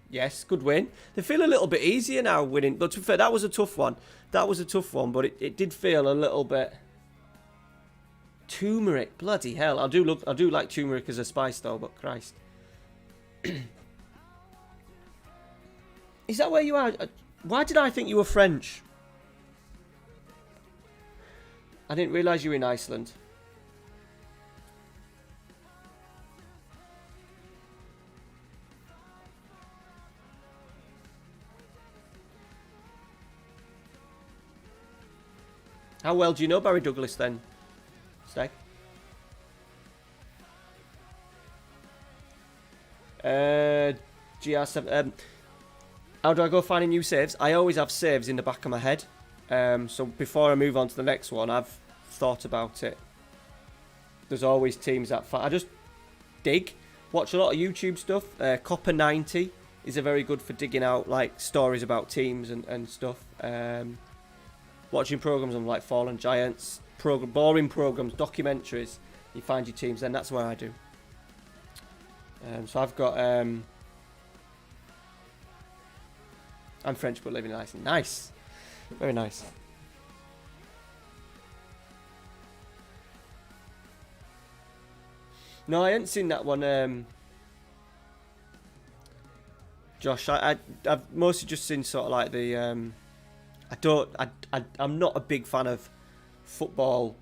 Yes, good win. They feel a little bit easier now winning. But to be fair, that was a tough one. That was a tough one, but it did feel a little bit. Turmeric, bloody hell! I do like turmeric as a spice though, but Christ. Is that where you are? Why did I think you were French? I didn't realise you were in Iceland. How well do you know Barry Douglas then, Steg? GR7. How do I go finding new saves? I always have saves in the back of my head. So before I move on to the next one, I've thought about it. There's always teams that I just dig. Watch a lot of YouTube stuff. Copper90 is a very good for digging out like stories about teams and stuff. Watching programs on like Fallen Giants, boring programs, documentaries. You find your teams, then that's where I do. So I've got. I'm French but living in Iceland. Nice, very nice. No, I hadn't seen that one. Josh, I've mostly just seen sort of like the. I'm not a big fan of football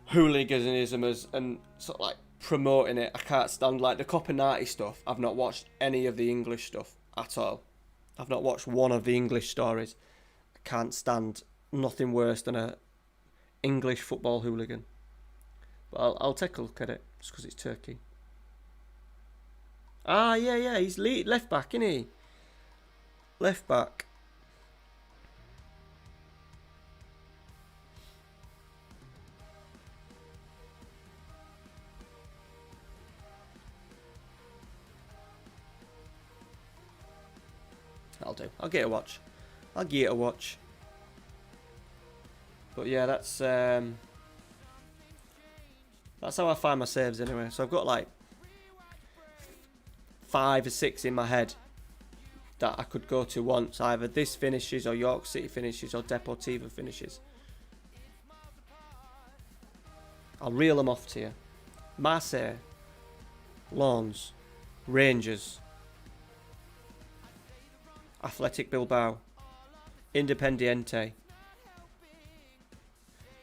hooliganism and sort of like promoting it. I can't stand like the Copper90 stuff. I've not watched any of the English stuff at all. I've not watched one of the English stories. I can't stand nothing worse than a English football hooligan. But I'll take a look at it just because it's Turkey. Ah, yeah, he's left back, isn't he? Left back. I'll do. I'll get a watch. But yeah, that's how I find my saves anyway. So I've got like 5 or 6 in my head that I could go to once. Either this finishes, or York City finishes, or Deportivo finishes. I'll reel them off to you. Marseille, Lens, Rangers, Athletic Bilbao, Independiente,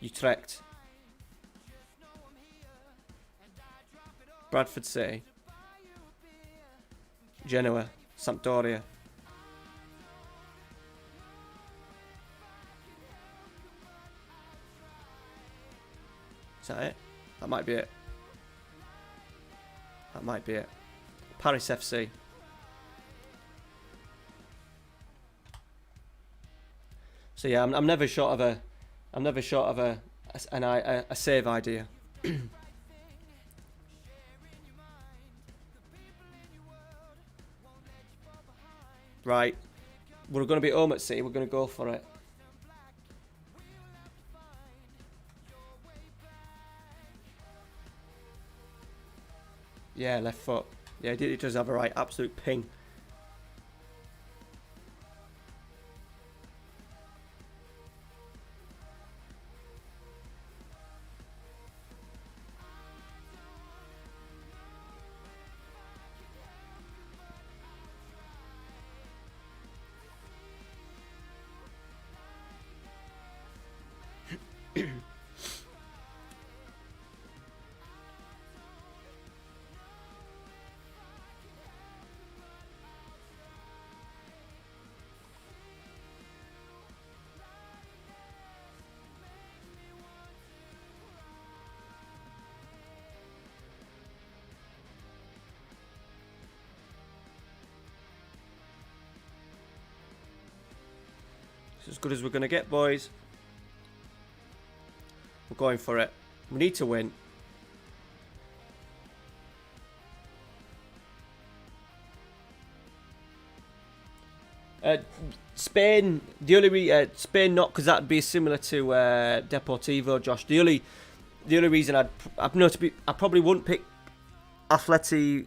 Utrecht, Bradford City, Genoa, Sampdoria. Is that it? That might be it. Paris FC. So yeah, I'm never short of a save idea. Right, we're going to be home at City. We're going to go for it. Yeah, left foot. Yeah, it does have a right absolute ping. As good as we're going to get, boys. We're going for it. We need to win. Spain, Spain not, because that'd be similar to Deportivo, Josh. The only reason I probably wouldn't pick Athletic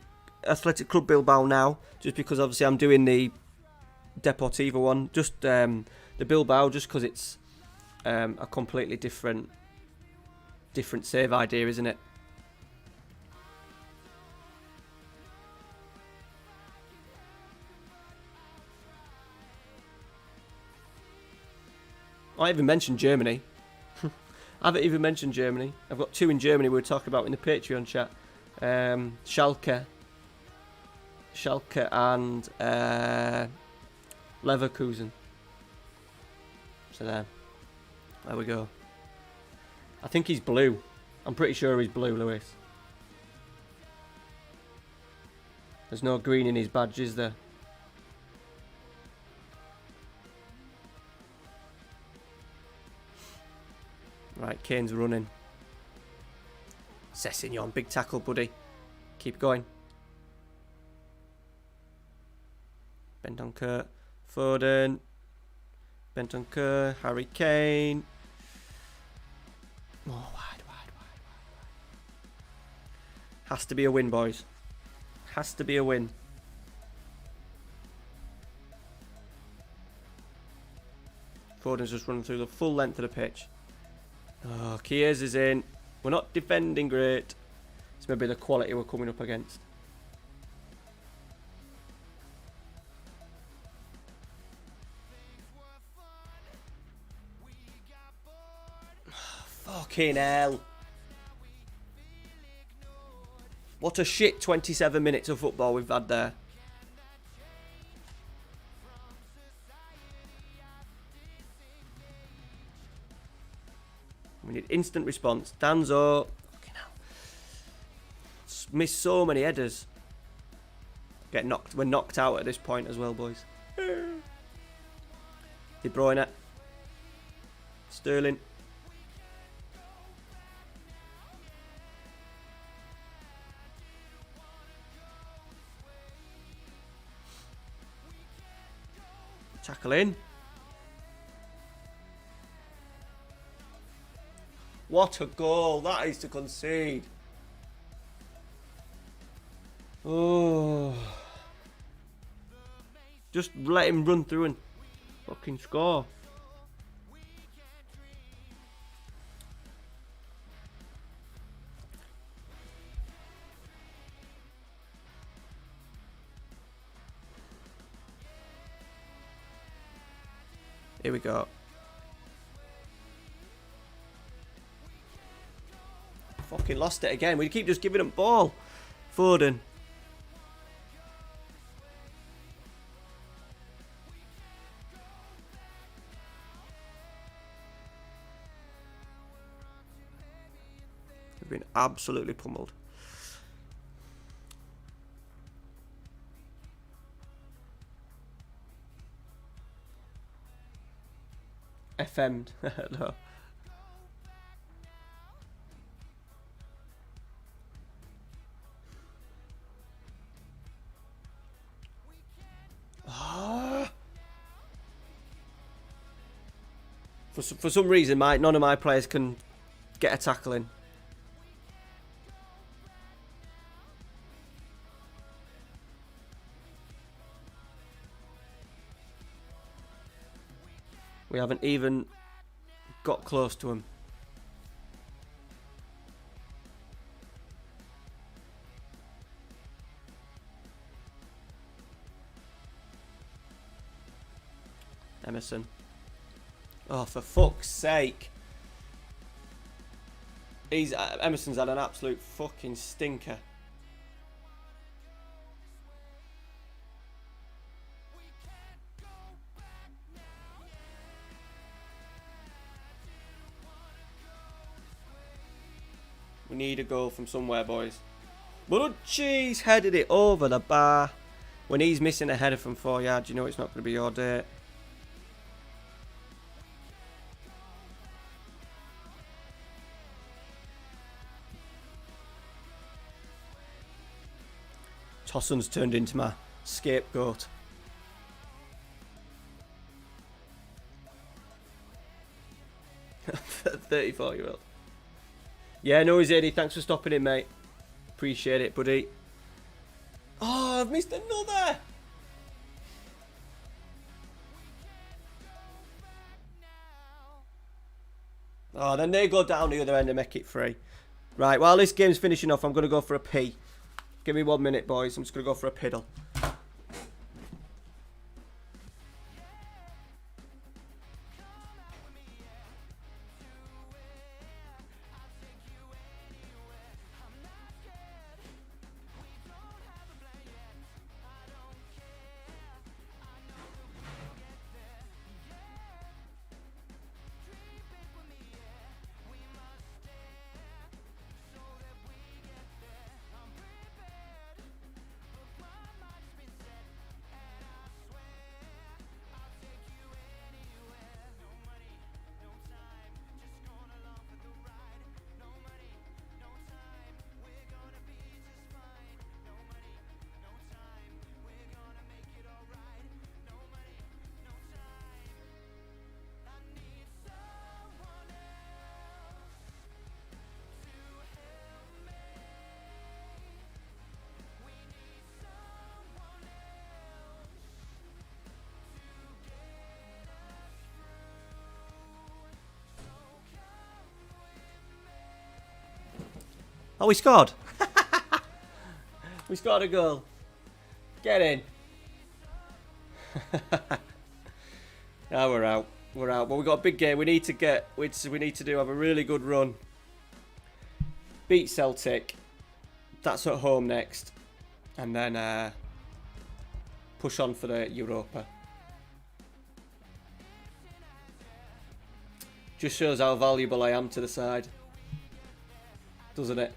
Club Bilbao now, just because obviously I'm doing the Deportivo one. Just the Bilbao, just because it's a completely different save idea, isn't it? I haven't mentioned Germany. I haven't even mentioned Germany. I've got 2 in Germany we were talking about in the Patreon chat. Schalke and Leverkusen. So there we go. I think he's blue. I'm pretty sure he's blue, Lewis. There's no green in his badge, is there? Right, Kane's running. Sessegnon, big tackle, buddy. Keep going. Bentancur, Foden. Bentancur, Harry Kane. Oh, wide. Has to be a win, boys. Has to be a win. Foden's just running through the full length of the pitch. Oh, Kiers is in. We're not defending great. It's maybe the quality we're coming up against. Fucking hell. What a shit 27 minutes of football we've had there. We need instant response. Danzo. Fucking hell. Missed so many headers. We're knocked out at this point as well, boys. De Bruyne. Sterling. Tackle in. What a goal that is to concede. Oh. Just let him run through and fucking score. Here we go. Fucking lost it again. We keep just giving them ball. Foden. We've been absolutely pummeled. FM'd. No. For some reason, none of my players can get a tackle in. We haven't even got close to him. Emerson. Oh, for fuck's sake. Emerson's had an absolute fucking stinker. We need a goal from somewhere, boys. Bonucci's headed it over the bar. When he's missing a header from 4 yards, you know it's not going to be your day. Tosson's turned into my scapegoat. 34-year-old. Yeah, no worries, Eddie. Thanks for stopping in, mate. Appreciate it, buddy. Oh, I've missed another. Oh, then they go down the other end and make it free. Right, while this game's finishing off, I'm going to go for a pee. Give me 1 minute, boys. I'm just going to go for a piddle. Oh, we scored. We scored a goal. Get in. Now we're out. We're out. But we've got a big game. We need to have a really good run. Beat Celtic. That's at home next. And then push on for the Europa. Just shows how valuable I am to the side. Doesn't it?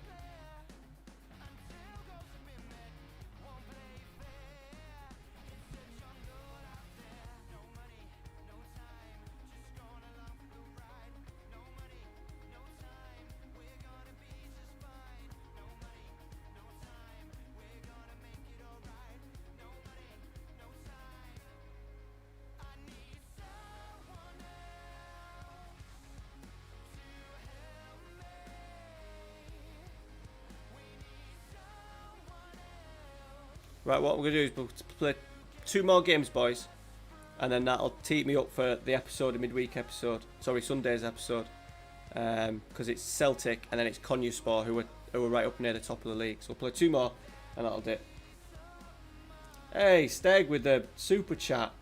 Right, what we're going to do is we'll play 2 more games, boys. And then that'll tee me up for the episode, the midweek episode. Sorry, Sunday's episode. Because it's Celtic and then it's Konyaspor who are right up near the top of the league. So we'll play 2 more and that'll do it. Hey, Steg with the super chat.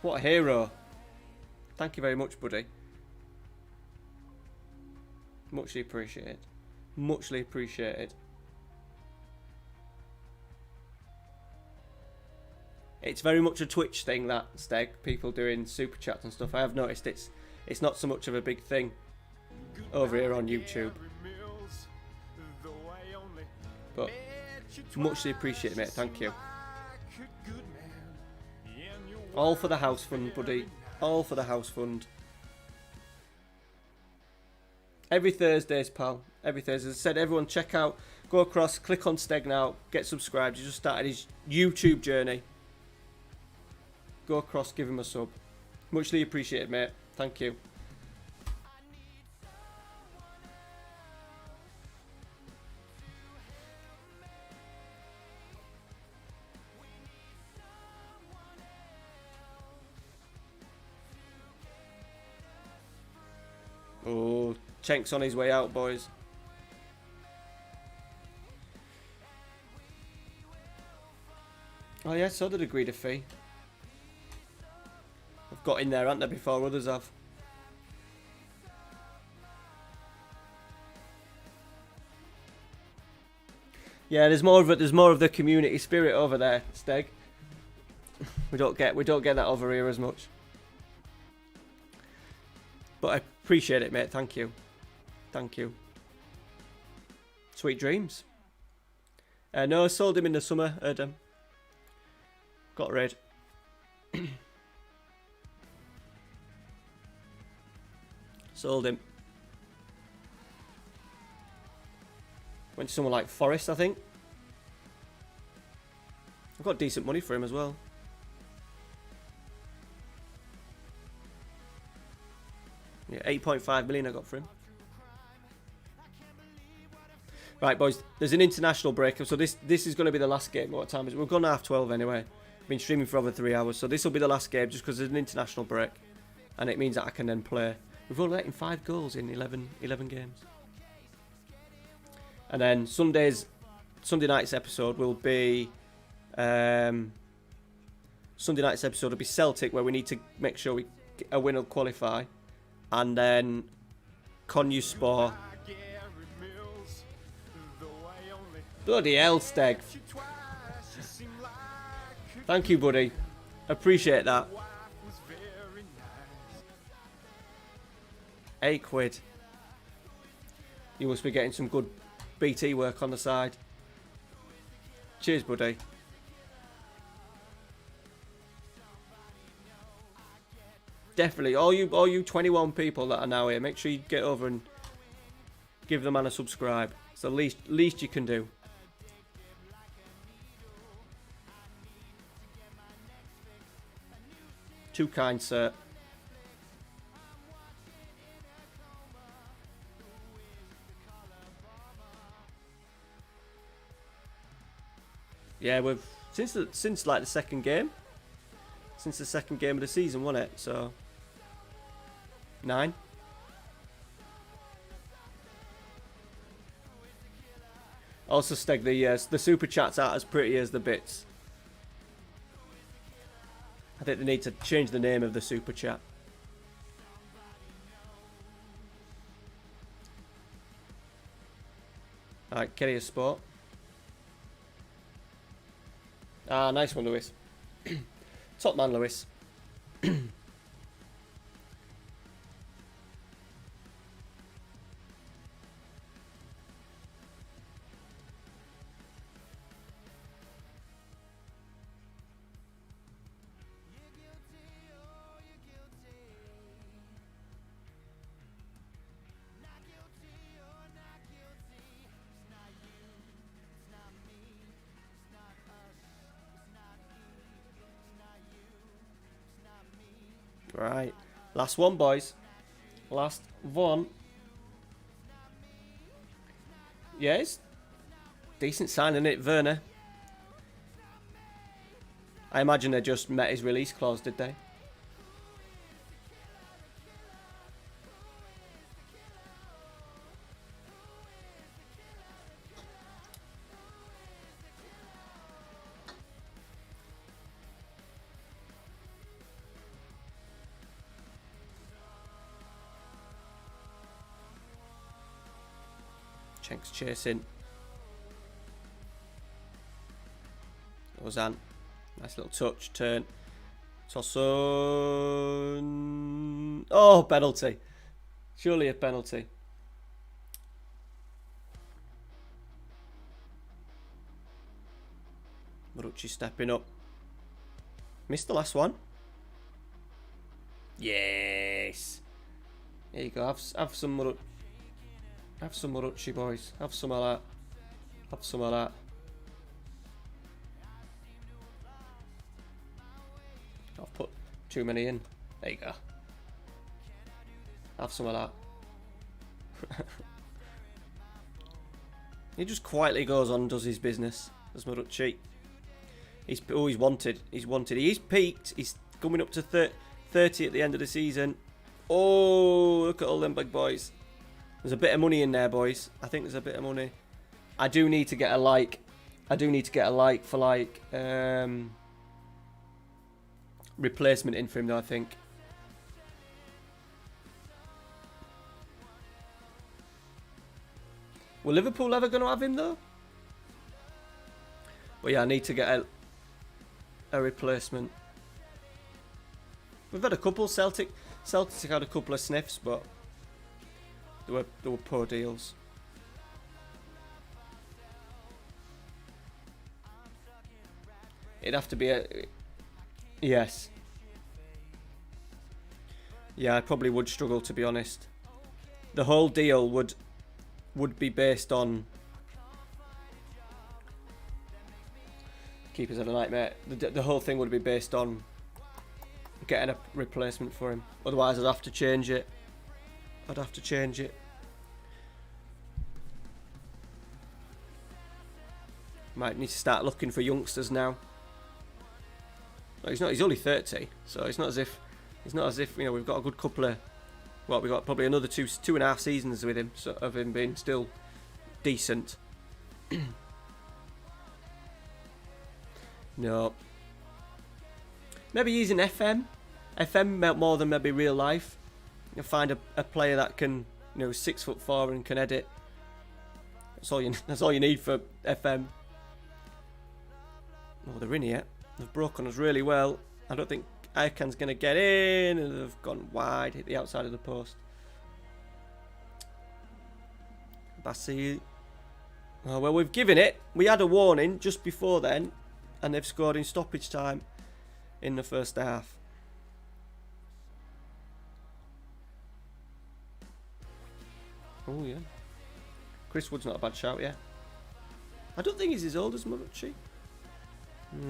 What a hero. Thank you very much, buddy. Muchly appreciated. Muchly appreciated. It's very much a Twitch thing, that, Steg. People doing super chats and stuff. I have noticed it's not so much of a big thing over here on YouTube. But muchly appreciated, mate. Thank you. All for the house fund, buddy. All for the house fund. Every Thursdays, pal. Every Thursday. As I said, everyone check out, go across, click on Steg now, get subscribed. He just started his YouTube journey. Go across, give him a sub. Muchly appreciated, mate. Thank you. Oh, Chenk's on his way out, boys. Oh yeah, so they'd agreed a fee. I've got in there, haven't they, before others have. Yeah, there's more of the community spirit over there, Steg. We don't get that over here as much. But I appreciate it, mate. Thank you. Thank you. Sweet dreams. No, I sold him in the summer, Adam. Got rid. Sold him. Went to someone like Forest, I think. I've got decent money for him as well. 8.5 million I got for him. Right, boys, there's an international break, so this is going to be the last game. What time is it? We've gone 12:30 anyway. Been streaming for over 3 hours, so this will be the last game just because there's an international break, and it means that I can then play. We've only let in 5 goals in 11 games. And then Sunday night's episode will be Celtic, where we need to make sure a win will qualify, and then Konyaspor. Bloody hell, Steg. Thank you, buddy. Appreciate that. £8. You must be getting some good BT work on the side. Cheers, buddy. Definitely, all you 21 people that are now here, make sure you get over and give the man a subscribe. It's the least you can do. Too kind, sir. Yeah, we've since like the second game. Since the second game of the season, wasn't it? So 9. Also, Steg, the super chats aren't as pretty as the bits. I think they need to change the name of the super chat. Alright, Kerry a sport. Ah, nice one, Lewis. Top man, Lewis. Right, last one, boys. Last one. Yes, decent signing, it, Werner. I imagine they just met his release clause, did they? Chenk's chasing. Ozan. Nice little touch. Turn. Tosson. Oh, penalty. Surely a penalty. Marucci stepping up. Missed the last one. Yes. There you go. Have some Marucci. Have some Marucci, boys. Have some of that. Have some of that. I've put too many in. There you go. Have some of that. He just quietly goes on and does his business. Does Marucci. He's wanted. He's wanted. He's peaked. He's coming up to 30 at the end of the season. Oh, look at all them big boys. There's a bit of money in there, boys. I think there's a bit of money. I do need to get a like. I do need to get a like for like replacement in for him, though, I think. Will Liverpool ever going to have him, though? But yeah, I need to get a replacement. We've had a couple. Celtic had a couple of sniffs, but they were poor deals. It'd have to be a... Yes. Yeah, I probably would struggle, to be honest. The whole deal would be based on... Keepers are a nightmare. The whole thing would be based on getting a replacement for him. Otherwise, I'd have to change it. I'd have to change it. Might need to start looking for youngsters now. No, he's not. He's only 30, so it's not as if you know we've got a good couple of. Well, we've got probably another two and a half seasons with him, so of him being still decent. No. Maybe using FM more than maybe real life. You'll find a player that can, 6'4" and can edit. That's all you need for FM. Oh, they're in here. They've broken us really well. I don't think Ican's going to get in, and they've gone wide, hit the outside of the post. Bassi. Oh, well, we've given it. We had a warning just before then, and they've scored in stoppage time in the first half. Oh, yeah. Chris Wood's not a bad shout, yeah. I don't think he's as old as Marucci.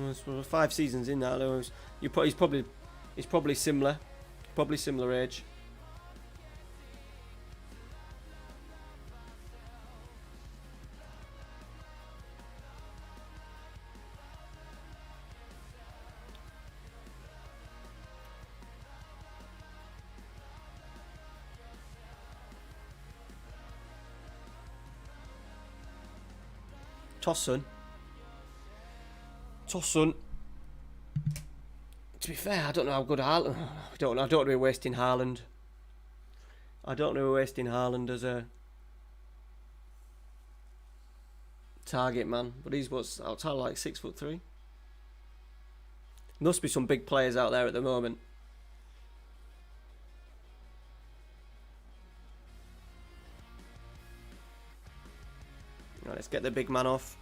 It's 5 seasons in that, though. He's probably similar. Probably similar age. Tossun. To be fair, I don't know how good Haaland. I don't know we're wasting Haaland. I don't know we're wasting Haaland as a target man, but he's outside like 6'3". Must be some big players out there at the moment. Right, let's get the big man off.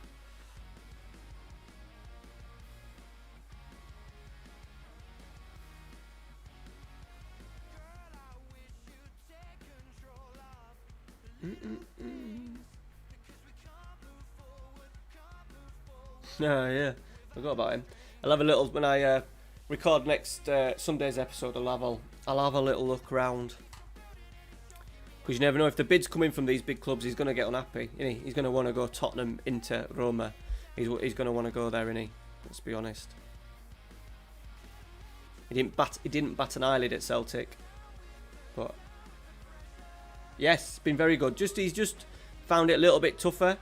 Oh, yeah, forgot about him. I'll have a little when I record next Sunday's episode. I'll have a little look around, because you never know if the bid's coming from these big clubs. He's going to get unhappy. He's going to want to go Tottenham, Inter, Roma. He's going to want to go there, innit? Let's be honest. He didn't bat an eyelid at Celtic, but yes, it's been very good. He's just found it a little bit tougher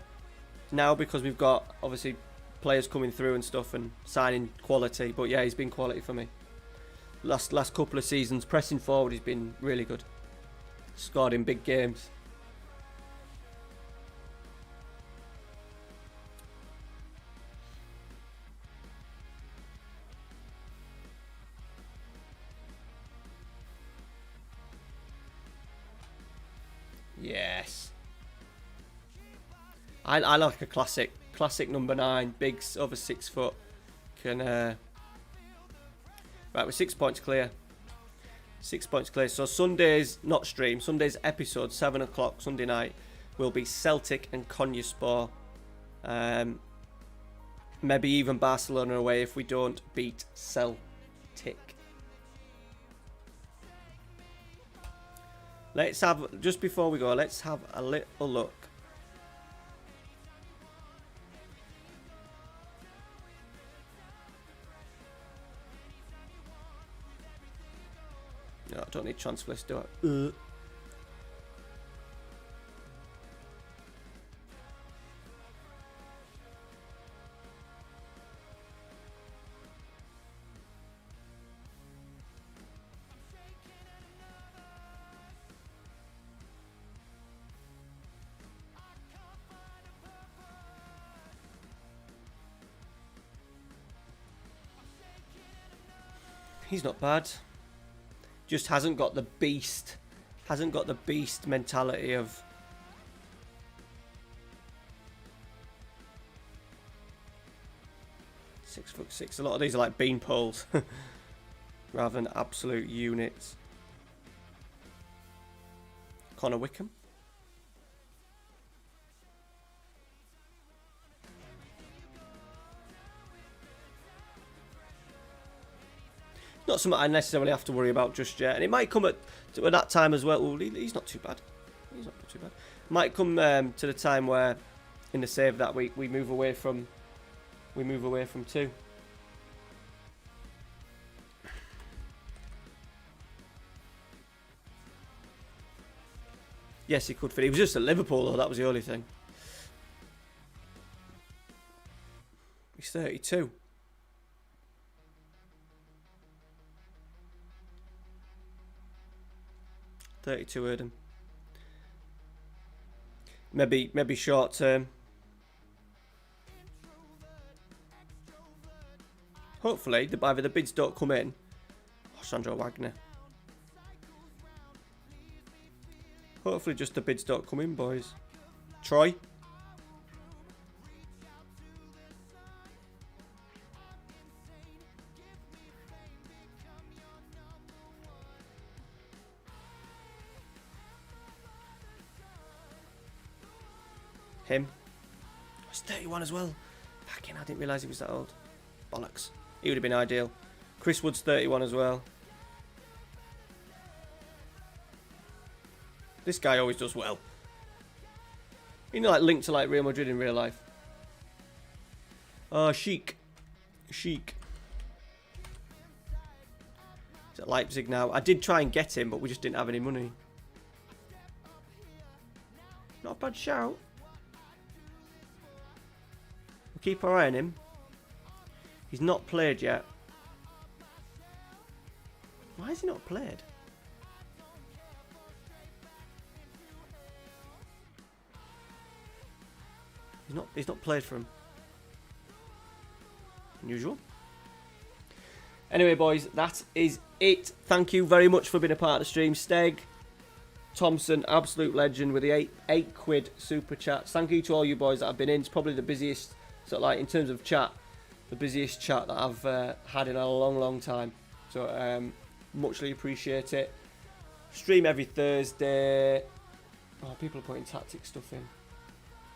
now because we've got obviously players coming through and stuff and signing quality. But yeah, he's been quality for me. Last couple of seasons, pressing forward, he's been really good. Scored in big games. Yes. I like a classic number 9, big, over 6 foot. Can right, we're 6 points clear. 6 points clear. So Sunday's not stream. Sunday's episode 7 o'clock Sunday night will be Celtic and Konyaspor. Maybe even Barcelona away if we don't beat Celtic. Let's have, just before we go, let's have a little look. No, I don't need transfer list, do I? He's not bad. Just hasn't got the beast. Hasn't got the beast mentality of. "6'6". A lot of these are like bean poles, rather than absolute units. Connor Wickham. Not something I necessarily have to worry about just yet, and it might come at at that time as well. Ooh, he's not too bad. He's not too bad. Might come to the time where in the save that week we move away from 2. Yes, he could fit. He was just at Liverpool though. That was the only thing. He's 32. Erdem. Maybe short term. Hopefully, either the bids don't come in. Oh, Sandro Wagner. Hopefully, just the bids don't come in, boys. Troy. Him. He's 31 as well. Fucking, I didn't realise he was that old. Bollocks. He would have been ideal. Chris Wood's 31 as well. This guy always does well. You know, like linked to like Real Madrid in real life. Oh, Sheik. He's at Leipzig now. I did try and get him, but we just didn't have any money. Not a bad shout. We'll keep our eye on him. He's not played yet. Why has he not played? He's not played for him. Unusual. Anyway, boys, that is it. Thank you very much for being a part of the stream. Steg Thompson, absolute legend with the eight quid super chats. Thank you to all you boys that have been in. It's probably the busiest, sort of like in terms of chat, the busiest chat that I've had in a long time. So muchly appreciate it. Stream every Thursday. Oh, people are putting tactic stuff in.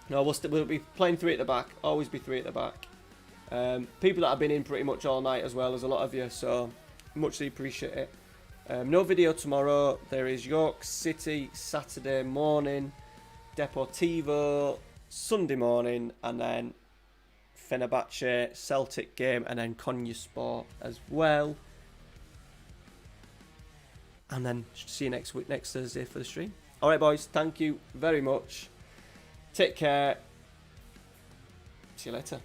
No, we'll be playing 3 at the back. Always be 3 at the back. People that have been in pretty much all night as well. There's a lot of you, so muchly appreciate it. No video tomorrow. There is York City Saturday morning, Deportivo Sunday morning, and then Fenerbahce Celtic game, and then Konyaspor as well. And then see you next Thursday for the stream. All right, boys. Thank you very much. Take care. See you later.